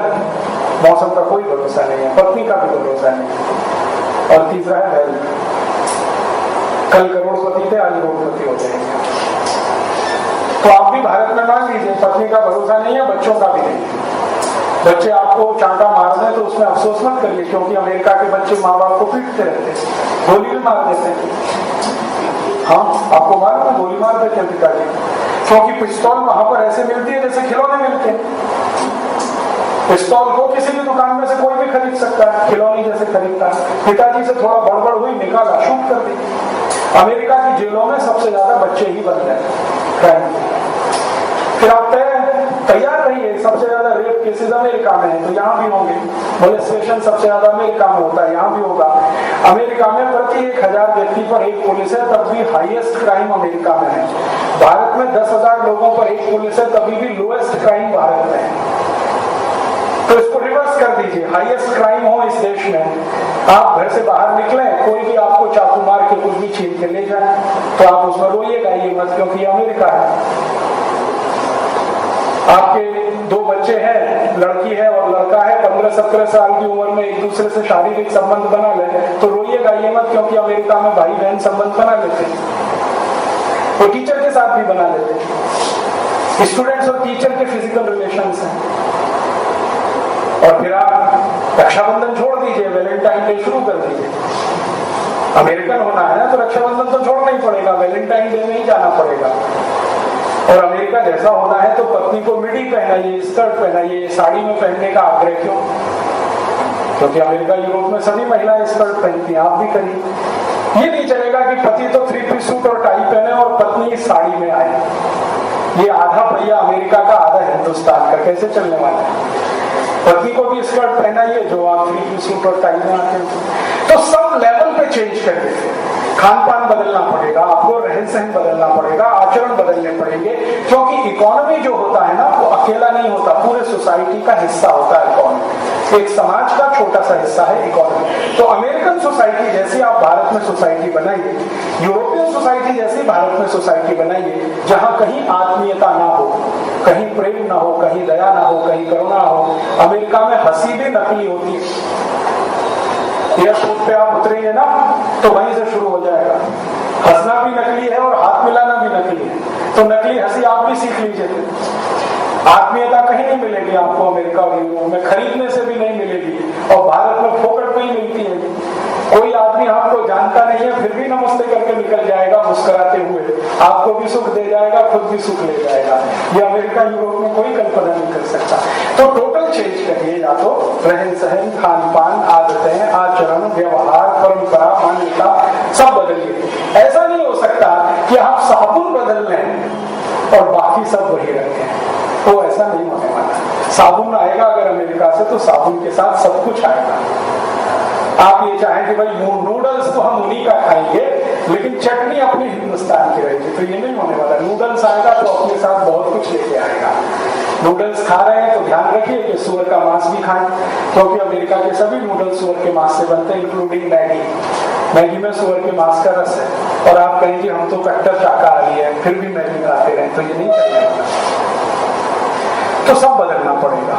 मौसम का कोई भरोसा नहीं है, पत्नी का भी भरोसा नहीं, और तीसरा है हेल्थ। कल करोड़पति थे, आज करोड़पति हो जाएंगे। तो आप भी भारत में मान लीजिए, पत्नी का भरोसा नहीं है, बच्चों का भी नहीं। बच्चे आपको चांटा मार दें तो उसमें अफसोस मत करिए, क्योंकि अमेरिका के बच्चे माँ बाप को पीटते रहते हैं, गोली भी मार देते हैं। हाँ, आपको मालूम है गोली मार देते हैं पिताजी, क्योंकि पिस्तौल वहां पर ऐसे मिलती है जैसे खिलौने मिलते हैं। पिस्तौल को किसी भी दुकान में से कोई भी खरीद सकता है, खिलौने जैसे खरीदता है। पिताजी से थोड़ा गड़बड़ हुई, निकाला, शूट कर दी। अमेरिका की जेलों में सबसे ज्यादा बच्चे ही बन गए। फिर आप तैयार रहिए, सबसे ज्यादा रेप केसेस अमेरिका में है, तो यहाँ भी होंगे। मोलेस्टेशन सबसे ज्यादा अमेरिका में होता है, यहाँ भी होगा। अमेरिका में प्रति 1000 व्यक्ति पर 1 पुलिस है, तब भी हाईएस्ट क्राइम अमेरिका में है। भारत में 10,000 लोगों पर 1 पुलिस है, तभी भी लोएस्ट क्राइम भारत में है। तो इसको रिवर्स कर दीजिए, हाईएस्ट क्राइम हो इस देश में। आप घर से बाहर निकले, कोई भी आपको चाकू मार के कुछ भी छीन के ले जाए, तो आप उसमें रोइएगा ये मत, क्योंकि अमेरिका है। आपके 2 बच्चे हैं, लड़की है और लड़का है, 15-17 साल की उम्र में एक दूसरे से शारीरिक संबंध बना ले, तो रोइएगा ये मत, क्योंकि अमेरिका में भाई बहन संबंध बना लेते हैं। वो टीचर के साथ भी बना लेते हैं, स्टूडेंट्स और टीचर के फिजिकल रिलेशंस हैं। और फिर आप रक्षाबंधन छोड़ दीजिए, वैलेंटाइन डे शुरू कर दीजिए। अमेरिकन होना है ना, तो रक्षाबंधन तो छोड़ना ही पड़ेगा, वैलेंटाइन डे में ही जाना पड़ेगा। और अमेरिका जैसा होना है तो पत्नी को मिडी पहनाइए, स्कर्ट पहनाइए, साड़ी में पहनने का आग्रह क्यों? क्योंकि अमेरिका यूरोप में सभी महिलाएं स्कर्ट पहनती हैं, आप भी करिए। ये नहीं चलेगा कि पति तो 3-piece सूट और टाई पहने और पत्नी साड़ी में आए। ये आधा पहिया अमेरिका का, आधा हिंदुस्तान का, कैसे चलने वाला है? पत्नी को भी स्कर्ट पहनाइए जो आप 3-piece सूट और टाई में आते हैं। तो सब लेवल पे चेंज कर देते हैं। खान पान बदलना पड़ेगा आपको, रहन सहन बदलना पड़ेगा, आचरण बदलने पड़ेंगे, क्योंकि इकोनॉमी जो होता है ना वो अकेला नहीं होता, पूरे सोसाइटी का हिस्सा होता है इकोनॉमी। एक समाज का छोटा सा हिस्सा है इकोनॉमी। तो अमेरिकन सोसाइटी जैसी आप भारत में सोसाइटी बनाइए, यूरोपियन सोसाइटी जैसी भारत में सोसाइटी बनाइए, जहां कहीं आत्मीयता ना हो, कहीं प्रेम ना हो, कहीं दया ना हो, कहीं करुणा हो। अमेरिका में हंसी भी नकली होती है। एयरपोर्ट पे आप उतरेंगे ना तो वहीं से शुरू हो जाएगा, हंसना भी नकली है और हाथ मिलाना भी नकली है। तो नकली हंसी आप भी सीख लीजिए। आत्मीयता कहीं नहीं मिलेगी आपको अमेरिका और यूरोप में, खरीदने से भी नहीं मिलेगी, और भारत में फोकट में ही मिलती है। कोई आदमी आपको जानता नहीं है फिर भी नमस्ते करके निकल जाएगा मुस्कुराते हुए, आपको भी सुख दे जाएगा, खुद भी सुख ले जाएगा। ये अमेरिका यूरोप में कोई कल्पना नहीं कर सकता। तो टोटल चेंज करिए, या तो रहन सहन, खान पान, आदतें, आचरण, व्यवहार, परंपरा, मान्यता सब बदलिए। ऐसा नहीं हो सकता कि आप साबुन बदल लें और बाकी सब वही रखें, तो ऐसा नहीं होने वाला। साबुन आएगा अगर अमेरिका से तो साबुन के साथ सब कुछ आएगा। आप ये चाहें कि भाई नूडल्स तो हम उन्हीं का खाएंगे लेकिन चटनी अपनी हिंदुस्तान की रहेगी, तो ये नहीं होने वाला। नूडल्स आएगा तो अपने साथ बहुत कुछ लेके आएगा। नूडल्स खा रहे हैं तो ध्यान रखिए कि सुअर का मांस भी खाएं, क्योंकि अमेरिका के सभी नूडल्स सुअर के मांस से बनते हैं, इंक्लूडिंग मैगी। मैगी में सुअर के मांस का रस है, और आप कहेंगे हम तो कट्टर शाकाहारी है फिर भी मैगी खाते रहे, तो ये नहीं चलेगा। तो सब बदलना पड़ेगा,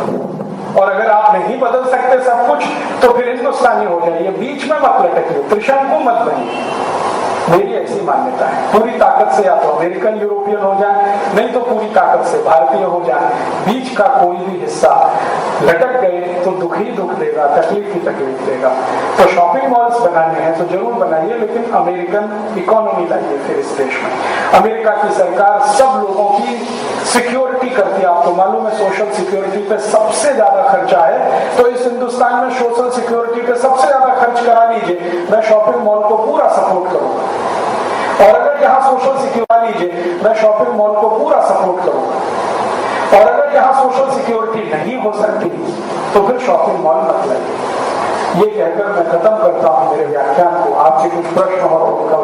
और अगर आप नहीं बदल सकते सब कुछ तो फिर हिंदुस्तानी हो जाइए, बीच में मत लटकिए, त्रिशंकु मत बनिए। मेरी ऐसी मान्यता है, पूरी ताकत से या तो अमेरिकन यूरोपियन हो जाए, नहीं तो पूरी ताकत से भारतीय हो जाए। बीच का कोई भी हिस्सा लटक गए तो दुख ही दुख देगा, तकलीफ ही तकलीफ देगा। तो शॉपिंग मॉल्स बनाने हैं तो जरूर बनाइए, लेकिन अमेरिकन इकोनॉमी लाइए फिर इस देश में। अमेरिका की सरकार सब लोगों की सिक्योरिटी करती है, आपको मालूम है सोशल सिक्योरिटी पे सबसे ज्यादा खर्चा है, तो इस हिंदुस्तान में सोशल सिक्योरिटी पे सबसे ज्यादा खर्च करा लीजिए, मैं शॉपिंग मॉल को पूरा सपोर्ट करूंगा। और अगर यहाँ सोशल सिक्योरिटी लीजिए, मैं शॉपिंग मॉल को पूरा सपोर्ट करूंगा। और अगर यहाँ सोशल सिक्योरिटी नहीं हो सकती तो फिर शॉपिंग मॉल मत लाइए। ये कहकर मैं खत्म करता हूँ मेरे व्याख्यान को। आपके कुछ प्रश्न हो उनका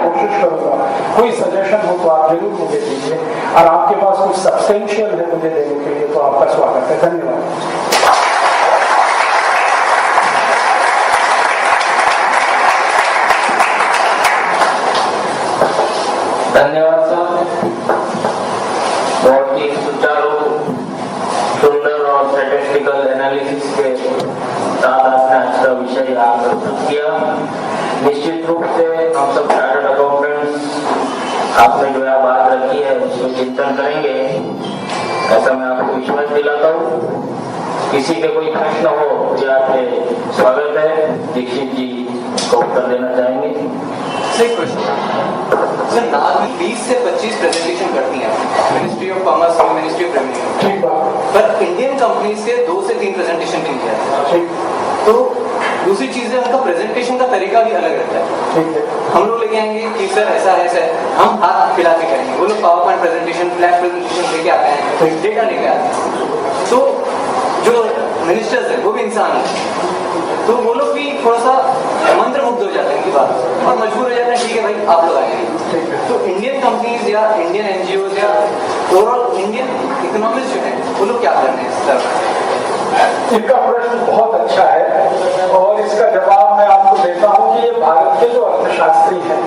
कोशिश करूंगा, कोई सजेशन हो तो आप जरूर मुझे दीजिए, और आपके पास कुछ सब्सटेंशियल है मुझे देने के लिए तो आपका स्वागत है। धन्यवाद। धन्यवाद सर, बहुत ही सुचारू, सुंदर और स्टैटिस्टिकल एनालिसिस के साथ आपने आज का विषय यहाँ प्रस्तुत किया। निश्चित रूप से हम सब चार्टर्ड अकाउंटेंट्स आपने जो है बात रखी है उसको चिंतन करेंगे, ऐसा मैं आपको विश्वास दिलाता हूँ। किसी के कोई प्रश्न हो तो आपके स्वागत है, दीक्षित जी को उत्तर देना चाहेंगे। सर नाग 20 से 25 प्रेजेंटेशन करती हैं मिनिस्ट्री ऑफ कॉमर्स और मिनिस्ट्री ऑफ रेवेन्यू, पर इंडियन कंपनी से 2 से 3 प्रेजेंटेशन नहीं किया है। तो दूसरी चीज है उनका प्रेजेंटेशन का तरीका भी अलग रहता है। हम लोग लेके आएंगे कि सर ऐसा है सर, हम हाथ खिला के करेंगे, वो लोग power point presentation, flash presentation लेके आते हैं, डेटा लेके आते हैं। तो जो मिनिस्टर्स है वो भी इंसान है, तो वो लोग भी थोड़ा सा मंत्र मुग्ध हो जाते हैं इनकी बात और मजबूर हो जाते हैं, ठीक है भाई आप लोग आएंगे। तो इंडियन कंपनीज या इंडियन एनजीओ या ओवरऑल इंडियन इकोनॉमिक्स जो है वो लोग क्या कर रहे हैं सर? इनका प्रश्न बहुत अच्छा है और इसका जवाब मैं आपको देता हूँ कि ये भारत के जो अर्थशास्त्री हैं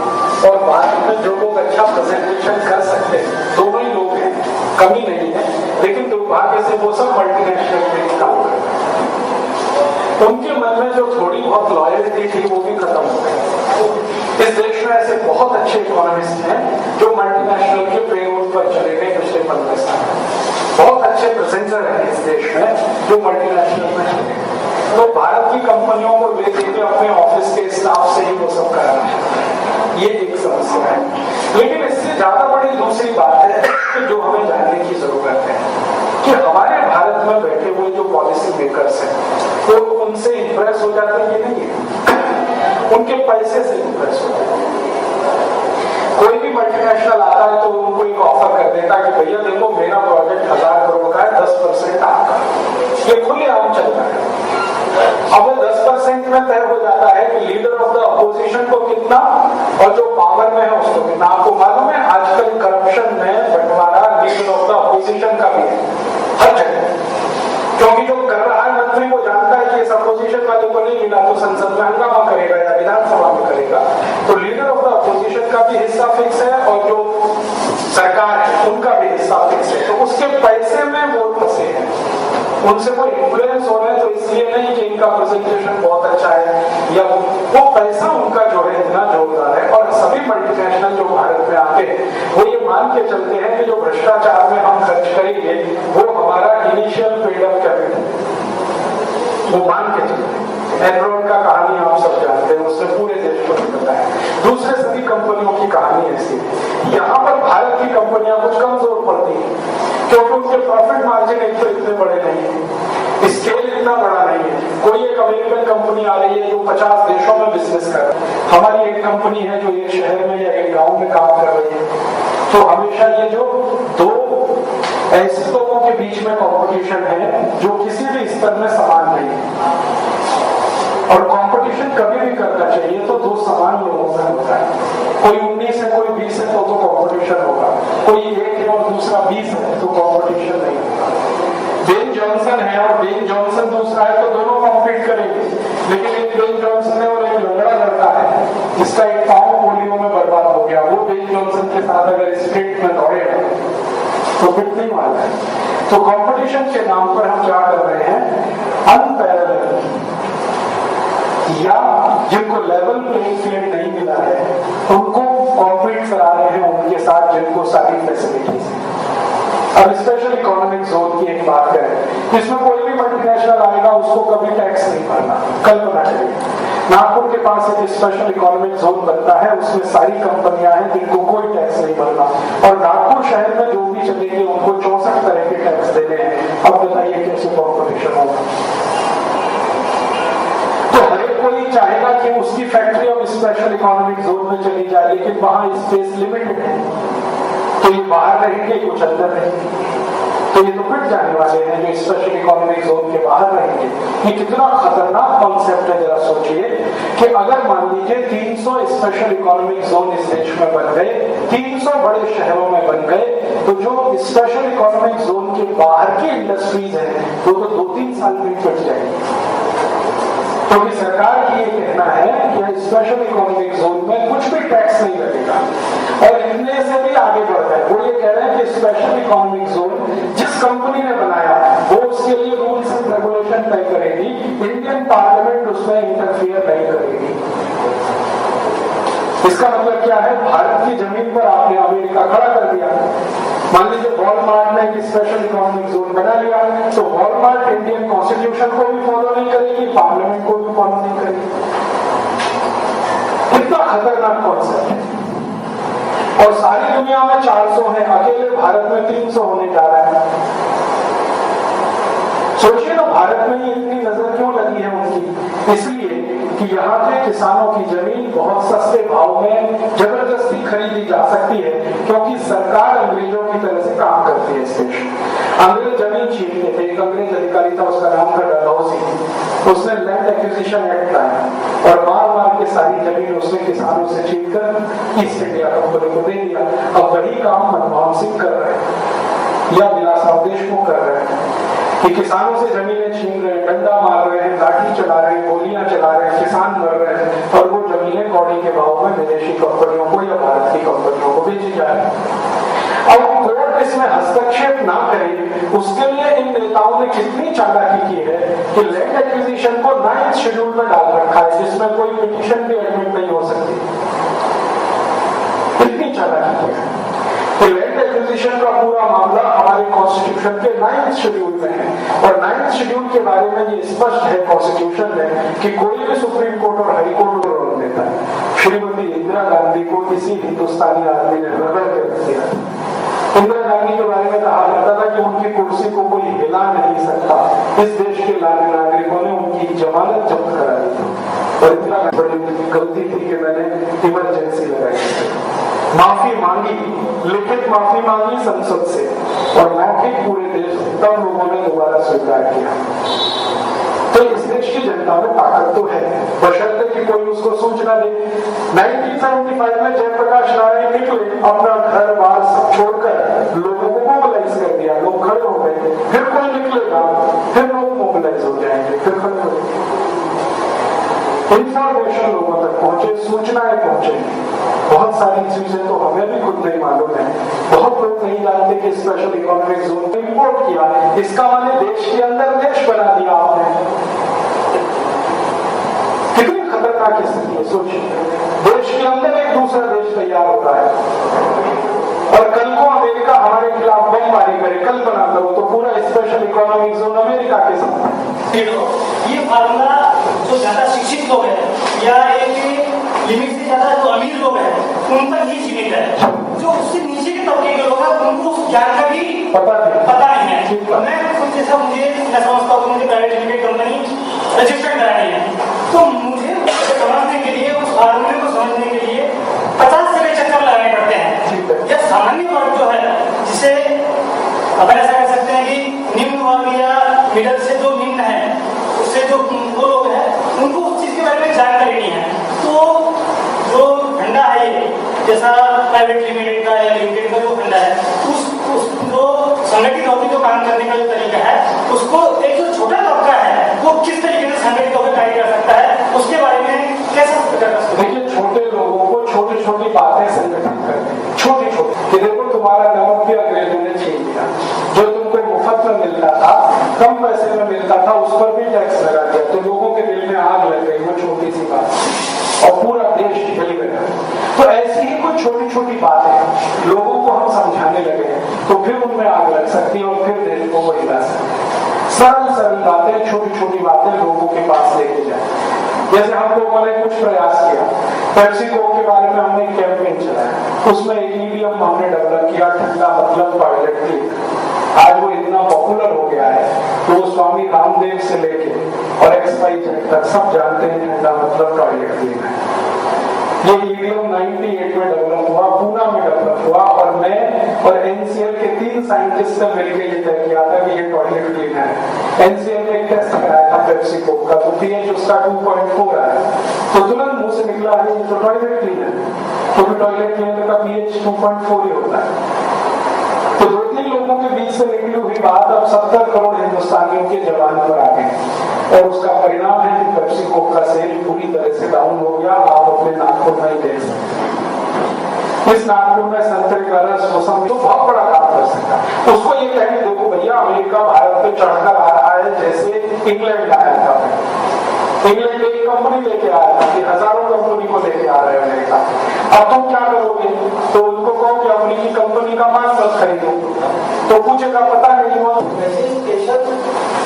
और भारत में जो लोग अच्छा प्रेजेंटेशन कर सकते हैं दोनों ही लोग हैं, कमी नहीं है, लेकिन दुर्भाग्य से वो सब मल्टीनेशनल में काम करते हैं। उनके मन में जो थोड़ी बहुत लॉयल्टी थी वो भी खत्म हो गई। इस देश में ऐसे बहुत अच्छे इकोनॉमिस्ट हैं जो मल्टीनेशनल के पेरोल पर चले गए पिछले 15 साल। बहुत अच्छे प्रेजेंटर हैं इस देश में जो मल्टीनेशनल में चले गए। तो भारत की कंपनियों को लेकर के अपने ऑफिस के स्टाफ से ही वो सब कराना है, ये एक समस्या है। लेकिन इससे ज्यादा बड़ी दूसरी बात है कि जो हमें जानने की जरूरत है कि हमारे भारत में बैठे हुए जो पॉलिसी मेकर्स हैं वो उनसे इंप्रेस हो जाते हैं, ये नहीं है, उनके पैसे से इंप्रेस हो जाते हैं। कोई भी मल्टीनेशनल आता है तो उनको एक ऑफर कर देता है कि भैया देखो मेरा प्रोजेक्ट 1000 करोड़ का है, 10% आपका, ये खुलेआम चलता है। अब वो 10% में तय हो जाता है कि लीडर ऑफ द अपोजिशन को कितना और जो पावर में है उसको कितना। आपको मालूम है आजकल करप्शन में बंटवारा लीडर ऑफ द अपोजिशन का भी है हर जगह, क्योंकि जो कर रहा है मंत्री वो जानता है कि इस अपोजिशन वाले को नहीं मिला तो संसद में हंगामा करेगा या विधानसभा में करेगा। तो लीडर ऑफ द अपोजिशन का भी हिस्सा फिक्स है और जो सरकार है उनका भी हिस्सा फिक्स है, तो उसके पैसे में वोट फंसे हैं, उनसे कोई इन्फ्लुएंस हो रहा है। तो इसलिए नहीं कि इनका प्रेजेंटेशन बहुत अच्छा है या वो पैसा उनका जो है इतना जोरदार है। और सभी मल्टीनेशनल जो भारत में आते हैं वो ये मान के चलते हैं कि जो भ्रष्टाचार में हम खर्च करेंगे वो हमारा इनिशियल पेड-अप कैपिटल, वो मान के चलते हैं। एनरॉन का कहानी आप सब जानते हैं, उससे पूरे देश को पता है। दूसरे सभी कंपनियों की कहानी ऐसी है। यहाँ पर भारत की कंपनियां कुछ कमजोर पड़ती हैं क्योंकि उनके प्रॉफिट मार्जिन एक तो इतने बड़े नहीं है, स्केल इतना बड़ा नहीं है। कोई एक अमेरिकन कंपनी आ रही है जो 50 देशों में बिजनेस कर रही है, हमारी एक कंपनी है जो एक शहर में या एक गांव में काम कर रही है। तो हमेशा ये जो दो ऐसे लोगों के बीच में कंपटीशन है जो किसी भी स्तर में समान नहीं है, और कंपटीशन कभी भी करना चाहिए तो दो समान लोगों में होता है। कोई 19 है कोई 20 है तो कंपटीशन होगा, कोई 1 है और दूसरा 20 है तो कंपटीशन नहीं होगा। बेन जॉनसन है और बेन जॉनसन दूसरा है तो दोनों कॉम्पीट करेंगे, लेकिन एक बेन जॉनसन है और एक लंगड़ा लड़का है जिसका एक पांव पोलियो में बर्बाद हो गया, वो बेन जॉनसन के साथ अगर स्ट्रीट में दौड़ेगा तो फिट नहीं वाला है। तो कंपटीशन के नाम पर हम क्या कर रहे हैं, अनपैरेलल, या जिनको लेवल प्लेइंग फील्ड नहीं मिला है उनको कॉम्पीट करा रहे हैं उनके साथ जिनको सारी फैसिलिटीज है। अब स्पेशल इकोनॉमिक जोन की एक बात करें, इसमें कोई भी मल्टीनेशनल आएगा उसको कभी टैक्स नहीं भरना। कल्पना करिए नागपुर के पास एक स्पेशल इकोनॉमिक जोन बनता है, उसमें सारी कंपनियां हैं जिनको कोई टैक्स नहीं भरना, और नागपुर शहर में जो भी चलेंगे उनको 64 तरह के टैक्स देने हैं। अब बताइए कैसे कॉम्पिटिशन होगा। तो हर एक कोई चाहेगा कि उसकी फैक्ट्री अब स्पेशल इकोनॉमिक जोन में चली जाए, लेकिन वहां स्पेस लिमिटेड है, तो ये बाहर रहेंगे कुछ अंदर रहेंगे, तो ये तो फिट जाने वाले हैं जो स्पेशल इकोनॉमिक जोन के बाहर रहेंगे। ये कितना खतरनाक कॉन्सेप्ट है, जरा सोचिए कि अगर मान लीजिए 300 स्पेशल इकोनॉमिक जोन इस देश में बन गए, 300 बड़े शहरों में बन गए, तो जो स्पेशल इकोनॉमिक जोन के बाहर की इंडस्ट्रीज है वो तो 2-3 साल में फिट जाएंगी। क्योंकि सरकार की ये कहना है कि स्पेशल इकोनॉमिक जोन में कुछ भी टैक्स नहीं लगेगा, और इतने से भी आगे बढ़ रहा है। वो ये कह रहे हैं कि स्पेशल इकोनॉमिक जोन जिस कंपनी ने बनाया वो उसके लिए रूल्स एंड रेगुलेशन तय करेगी, इंडियन पार्लियामेंट उसमें इंटरफियर नहीं करेगी। इसका मतलब क्या है, भारत की जमीन पर आपने अमेरिका खड़ा कर दिया। मान लीजिए वॉलमार्ट ने एक स्पेशल इकोनॉमिक जोन बना लिया, तो वॉलमार्ट इंडियन कॉन्स्टिट्यूशन को भी फॉलो नहीं करेगी, पार्लियामेंट को भी फॉलो नहीं करेगी। कितना खतरनाक कॉन्सेप्ट है। और सारी दुनिया में 400 है, अकेले भारत में 300 होने जा रहा है। सोचिए ना भारत में इतनी नजर क्यों लगी है उनकी, इसलिए कि यहाँ के किसानों की जमीन बहुत सस्ते भाव में जबरदस्ती खरीदी जा सकती है, क्योंकि सरकार अंग्रेजों की तरह से काम करती है इस देश। अंग्रेज जमीन छीनते थे, एक अंग्रेज अधिकारी था उसका नाम था डलहौसी, उसने लैंड एक्विजिशन एक्ट लाया और मार मार के सारी जमीन उसने किसानों से छीनकर ईस्ट इंडिया कंपनी को दे दिया। अब वही काम मनमोहन सिंह कर रहे हैं या विलासराव देशमुख कर रहे हैं कि किसानों से जमीनें छीन रहे हैं, डंडा मार रहे हैं, लाठी चला रहे हैं, गोलियां चला रहे हैं, किसान मर रहे हैं, और वो जमीनें कौड़ी के भाव में विदेशी कंपनियों को या भारत की कंपनियों को बेची जा रही है। अब कोर्ट इसमें हस्तक्षेप ना करे, उसके लिए इन नेताओं ने कितनी चालाकी की है कि लैंड एक्विजिशन को 9th शेड्यूल में डाल रखा है, जिसमें कोई पिटीशन भी एडमिट नहीं हो सकती। कितनी चालाकी की है कि लैंड एक्विजिशन का पूरा मामला हमारे कॉन्स्टिट्यूशन के 9th शेड्यूल में है, और 9th शेड्यूल के बारे में ये स्पष्ट है कॉन्स्टिट्यूशन में कि कोई भी सुप्रीम कोर्ट और हाई कोर्ट को रोक देता है। श्रीमती इंदिरा गांधी को किसी हिंदुस्तानी आदमी ने रगड़ के रख दिया। इंदिरा गांधी के बारे में कहा जाता था कि उनकी कुर्सी को कोई हिला नहीं सकता। इस देश के नागरिकों ने उनकी जमानत जब्त करा दी थी, और इंदिरा गांधी बड़ी गलती थी कि मैंने इमरजेंसी लगाई, माफी मांगी, लिखित माफी मांगी संसद से, और मौखिक पूरे देश तब लोगों ने दोबारा स्वीकार किया। तो इस देश की जनता में ताकत तो है, बशर्ते कि कोई उसको सूचना दे। 1975 में जयप्रकाश नारायण निकले, अपना घर बार सब छोड़कर लोगों को मोबिलाइज कर दिया, लोग खड़े हो गए। फिर कोई निकलेगा, फिर लोग मोबिलाइज हो जाएंगे, फिर खड़े हो जाएंगे। इंफॉर्मेशन लोगों तक पहुंचे, सूचनाएं पहुंचे। बहुत सारी चीजें तो हमें भी खुद नहीं मालूम है। बहुत लोग नहीं जानते कि स्पेशल इकोनॉमिक जोन को इंपोर्ट किया, इसका मैंने देश के अंदर देश बना दिया आपने। कितनी खतरनाक स्थिति है, सोचिए। देश के अंदर एक दूसरा देश तैयार हो रहा है। और कल को अमेरिका हमारे खिलाफ बमबारी करे, कल्पना करो, तो पूरा स्पेशल इकोनॉमिक जोन अमेरिका के साथ। ये फार्मूला जो ज्यादा शिक्षित लोग हैं या एक लिमिट से ज्यादा जो अमीर लोग हैं उन तक ही सीमित है। जो उससे नीचे के तबके के लोग हैं उनको उस ज्ञान का भी पता नहीं है। मैं खुद जैसा मैं समझता हूँ मुझे प्राइवेट लिमिटेड कंपनी रजिस्टर करानी है, तो मुझे समझने के लिए उस फार्मूले को समझने के लिए 50 से चक्कर लगाने पड़ते हैं। यह सामान्य वर्ग जो है जिसे अपन ऐसा कह सकते हैं कि निम्न वर्ग या मिडल से जो निम्न है उससे जो वो लोग हैं उनको उस चीज के बारे में जानकारी नहीं है। तो जो फंडा है ये जैसा प्राइवेट लिमिटेड का या लिमिटेड का जो फंडा है उस जो संगठित होकर जो काम करने का जो तरीका है उसको एक जो छोटा तबका है वो किस तरीके से संगठित होकर कार्य कर सकता है उसके बारे में कैसे कर सकते हैं। देखिए, छोटे लोगों को छोटी छोटी बातें संगठित करते हैं, छोटी छोटी कि देखो तुम्हारा नमक भी अंग्रेजों ने छीन लिया, जो तुमको मुफ्त में मिलता था, कम पैसे में मिलता था, उस पर भी टैक्स लगा दिया, तो लोगों के दिल में आग लग गई। वो छोटी सी बात और पूरा देश जल गया। तो ऐसी ही कुछ छोटी छोटी बातें लोगों को हम समझाने लगे तो फिर उनमें आग लग सकती है और फिर देश को वो हिला सकती है। सरल सरल बातें, छोटी छोटी बातें लोगों के पास लेके जाए। जैसे हम लोगों ने कुछ प्रयास किया, पेप्सी कोक के बारे में हमने एक कैंपेन चलाया, उसमें एक ईवीएम हमने डेवलप किया, ठंडा मतलब टॉयलेट क्लीनर। आज वो इतना पॉपुलर हो गया है तो वो स्वामी रामदेव से लेके और XYZ तक सब जानते हैं ठंडा मतलब टॉयलेट क्लीनर। ये ईवीएम 98 में डेवलप हुआ, पूना में डेवलप हुआ और मैं और NCL के 3 साइंटिस्ट ने मिलकर ये तय किया था कि ये टॉयलेट क्लीनर है। NCL ने एक टेस्ट कराया था पेप्सी कोक का, तो pH उसका 2.4 आया, तो तुरंत मुंह से निकला है ये तो टॉयलेट क्लीनर, क्योंकि टॉयलेट क्लीनर का pH 2.4 ही होता है। तो 2-3 लोगों के बीच से निकली हुई बात अब 70 करोड़ हिंदुस्तानियों के जबान पर आ गई और उसका परिणाम है कि पेप्सी कोक का सेल पूरी तरह से डाउन हो गया। आप अपने नागपुर में ही देख सकते। इस नागपुर में संतरे का रस मौसम तो बहुत बड़ा काम कर सकता है। उसको ये कहने देखो भैया, अमेरिका भारत पे चढ़कर आ रहा है जैसे इंग्लैंड आया था। इंग्लैंड एक कंपनी लेके आया था कि हजारों कंपनी को लेके आ रहे हैं अमेरिका। अब तुम क्या करोगे? तो उनको कहो कि अमेरिकी कंपनी का माल मत खरीदो, तो पूछेगा पता नहीं हुआ।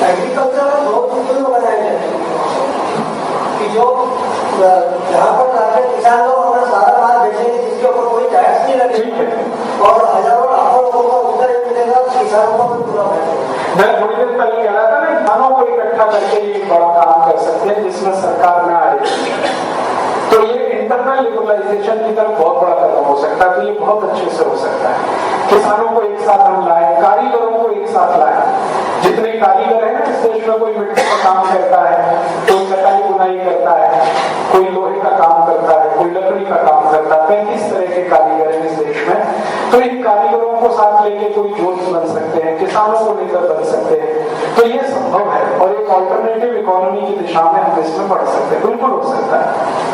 एग्रीकल्चर बहुत चीजों को बनाए जाते हैं कि जो जहाँ पर जाकर किसान लोग अपना सारा माल बेचेंगे जिसके ऊपर कोई टैक्स नहीं लगेगा और हजारों लाखों लोगों को उत्तर मिलेगा, किसानों को भी पूरा मिलेगा। मैं थोड़ी देर पहले कह रहा था ना, किसानों को इकट्ठा करके एक बड़ा काम कर सकते हैं जिसमें सरकार में आए। तो ये इंटरनल लिबरलाइजेशन की तरफ बहुत बड़ा कदम हो सकता है। तो ये बहुत अच्छे से हो सकता है। किसानों को एक साथ हम लाए, कारीगरों को एक साथ लाए। जितने कारीगर हैं इस देश में, कोई मिट्टी का काम करता है, कोई कटाई बुनाई करता है, कोई लोहे का काम करता है, कोई लकड़ी का काम करता है, 35 तरह के कारीगर हैं इस देश में। तो इन कारीगरों को साथ लेके कोई जोश बन सकते हैं, किसानों को लेकर बन सकते हैं। तो ये संभव है और एक ऑल्टरनेटिव इकोनॉमी की दिशा में हम इसमें बढ़ सकते हैं, बिल्कुल हो सकता है।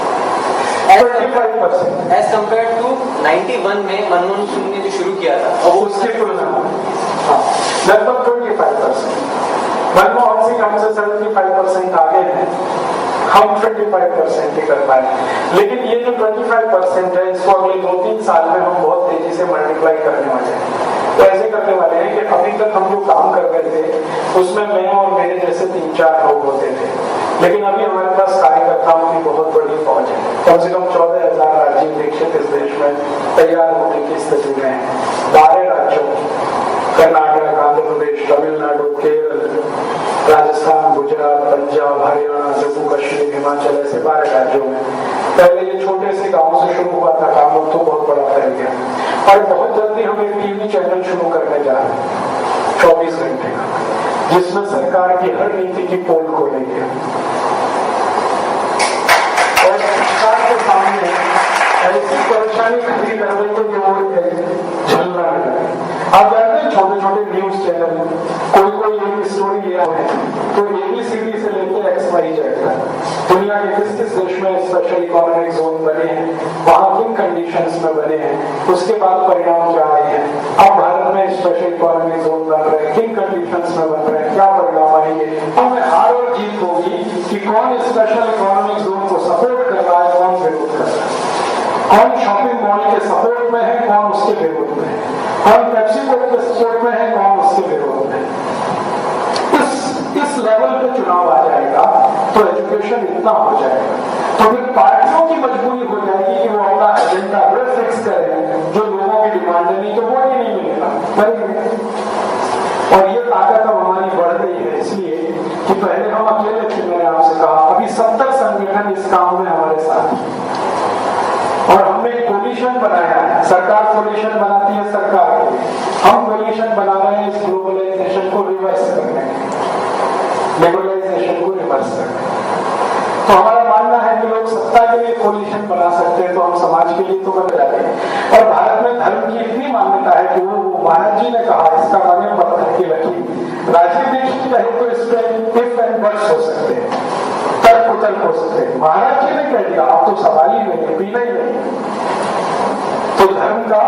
25% एज कम्पेयर टू 91 में मनमोहन सिंह ने जो शुरू किया था और उसकी तुलना लगभग 25%। मनमोहन सिंह हमसे 75% आगे हैं, हम 25% ही कर पाए। लेकिन ये जो 25% है इसको अगले 2-3 साल में हम बहुत तेजी से मल्टीप्लाई करने वाले हैं। तो ऐसे करने वाले हैं कि अभी तक हम जो काम कर रहे थे उसमें मैं और मेरे जैसे 3-4 लोग होते थे, लेकिन अभी हमारे पास कार्यकर्ताओं की बहुत बड़ी फौज है। कम से कम 14,000 राजीव दीक्षित इस देश में तैयार होने की स्थिति में है। 12 राज्यों, कर्नाटक, आंध्र प्रदेश, तमिलनाडु, केरल, राजस्थान, गुजरात, पंजाब, हरियाणा, जम्मू कश्मीर, हिमाचल, ऐसे 12 राज्यों में। पहले ये छोटे से गांव से शुरू हुआ था काम, अब तो बहुत बड़ा फैल गया और बहुत जल्दी हम एक टीवी चैनल शुरू करने जा रहे हैं 24 घंटे का, जिसमें सरकार की हर नीति की पोल खोलेंगे और सरकार के सामने ऐसी परेशानी खड़ी करने को झलना है। आप जानते हैं छोटे छोटे न्यूज चैनल कोई एक स्टोरी लिया है तो ABCD से लेकर XYZ तक दुनिया के किस देश में स्पेशल इकोनॉमिक जोन बने हैं, वहां किन कंडीशंस में बने हैं, उसके बाद परिणाम क्या आए हैं। अब भारत में स्पेशल इकोनॉमिक जोन बन रहे हैं, किन कंडीशंस में बन रहे हैं, क्या परिणाम आएंगे। हमें हार और जीत होगी कि कौन स्पेशल इकोनॉमिक जोन को सपोर्ट कर रहा है, कौन विरोध कर रहा है। कौन शॉपिंग मॉल के सपोर्ट में है, कौन उसके विरोध में है, कौन पेप्सी कोक के सपोर्ट में है, कौन उसके विरोध में है। इस लेवल पे चुनाव आ जाएगा तो एजुकेशन इतना हो जाएगा, तो फिर पार्टियों की मजबूरी हो जाएगी कि वो अपना एजेंडा फिक्स करें, जो लोगों की डिमांड है, नहीं तो वोट ही नहीं मिलेगा, करेंगे। और ये ताकत अब हमारी बढ़ गई है, इसलिए कि पहले हम अकेले थे, मैंने आपसे कहा, अभी 70 संगठन इस काम में हमारे साथ हैं। और हमने एक कोलिशन बनाया है, सरकार कोलिशन बनाती है सरकार के लिए, हम कोलिशन बना रहे हैं इस ग्लोबलाइजेशन को रिवर्स करने, लिबरलाइजेशन को रिवर्स करने। तो हमारा मानना है कि लोग सत्ता के लिए कोलिशन बना सकते हैं, तो हम समाज के लिए तो बन जाते हैं। और भारत में धर्म की इतनी मान्यता है कि वो महाराज जी ने कहा, इसका माने पत्थर की लकीर, राजीव दीक्षित कहे तो इसमें इफ एंड बट्स हो सकते हैं, तर्क वितर्क हो सकते हैं। महाराज जी ने कह दिया अब तो सवाल ही नहीं, पीना ही नहीं। तो धर्म का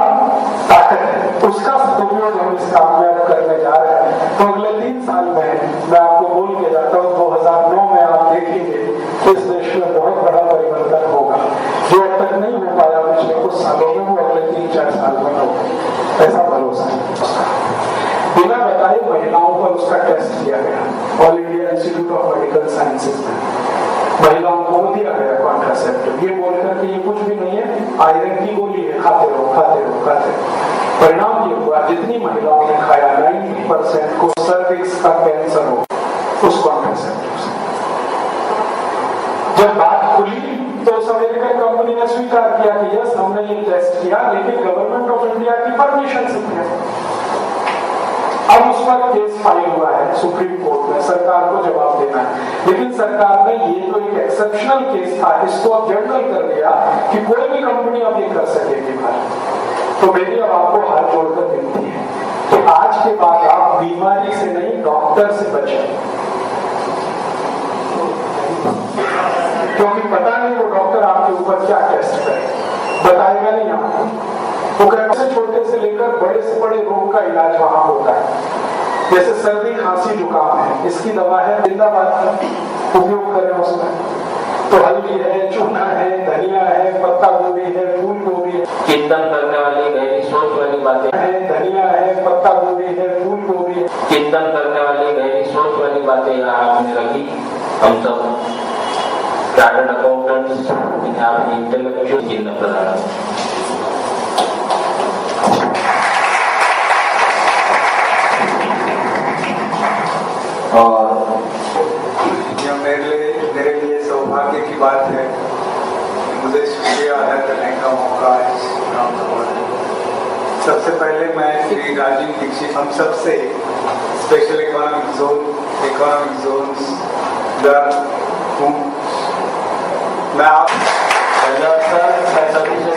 ताकत है, उसका सदुपयोग हम इस काम में अब करने जा रहे हैं। तो अगले 3 साल में मैं आपको बोल के जाता हूँ, 2009 में आप देखेंगे कि इस देश में बहुत बड़ा परिवर्तन होगा, जो अब तक नहीं हो पाया पिछले कुछ सालों में, वो अगले 3-4 साल में होगा, ऐसा भरोसा है। बिना बताए महिलाओं पर उसका टेस्ट किया गया, all India institute of medical sciences में महिलाओं को दिया गया कॉन्ट्रासेप्टिव, ये बोलकर कि ये कुछ भी नहीं है, आयरन की गोली है, खाते रहो खाते रहो खाते रहो। परिणाम ये हुआ, जितनी महिलाओं ने खाया 90% को सर्विक्स का कैंसर हो उस कॉन्ट्रासेप्टिव से। जब बात खुली तो उस अमेरिकन कंपनी ने स्वीकार किया कि यस हमने ये टेस्ट किया, लेकिन गवर्नमेंट ऑफ इंडिया की परमिशन से किया। अब उस पर केस फाइल हुआ है सुप्रीम कोर्ट में, सरकार को जवाब देना है, लेकिन सरकार ने ये तो एक एक्सेप्शनल केस था, इसको अब जनरल कर दिया कि कोई भी कंपनी अब ये कर सकेगी भारत। तो मेरी अब आपको हाथ जोड़कर विनती है कि आज के बाद आप बीमारी से नहीं, डॉक्टर से बचें, क्योंकि पता नहीं वो डॉक्टर आपके ऊपर क्या टेस्ट करे, बताएगा नहीं आपको। वो कैसे छोटे से लेकर बड़े से बड़े रोग का इलाज वहां होता है, जैसे सर्दी खांसी जुकाम है, इसकी दवा है, जिंदाबाद उपयोग करें उसमें। तो हल्दी है, चूना है, धनिया है, पत्ता गोभी है, फूल गोभी है, चिंतन करने वाली गहरी सोच वाली बातें है, धनिया है, पत्ता गोभी है, फूल गोभी है। चिंतन करने वाली गहरी सोच वाली बातें यहाँ आपने रखी। हम सब चार्टर्ड अकाउंटेंट्स, आपने इंटेलेक्चुअल चिन्ह प्रदान। और यह मेरे लिए सौभाग्य की बात है, मुझे शुक्रिया अदा करने का मौका है इस प्रोग्राम का। सबसे पहले मैं श्री राजीव दीक्षित हम सबसे स्पेशल इकोनॉमिक जोन्स मैं आप मैं सभी से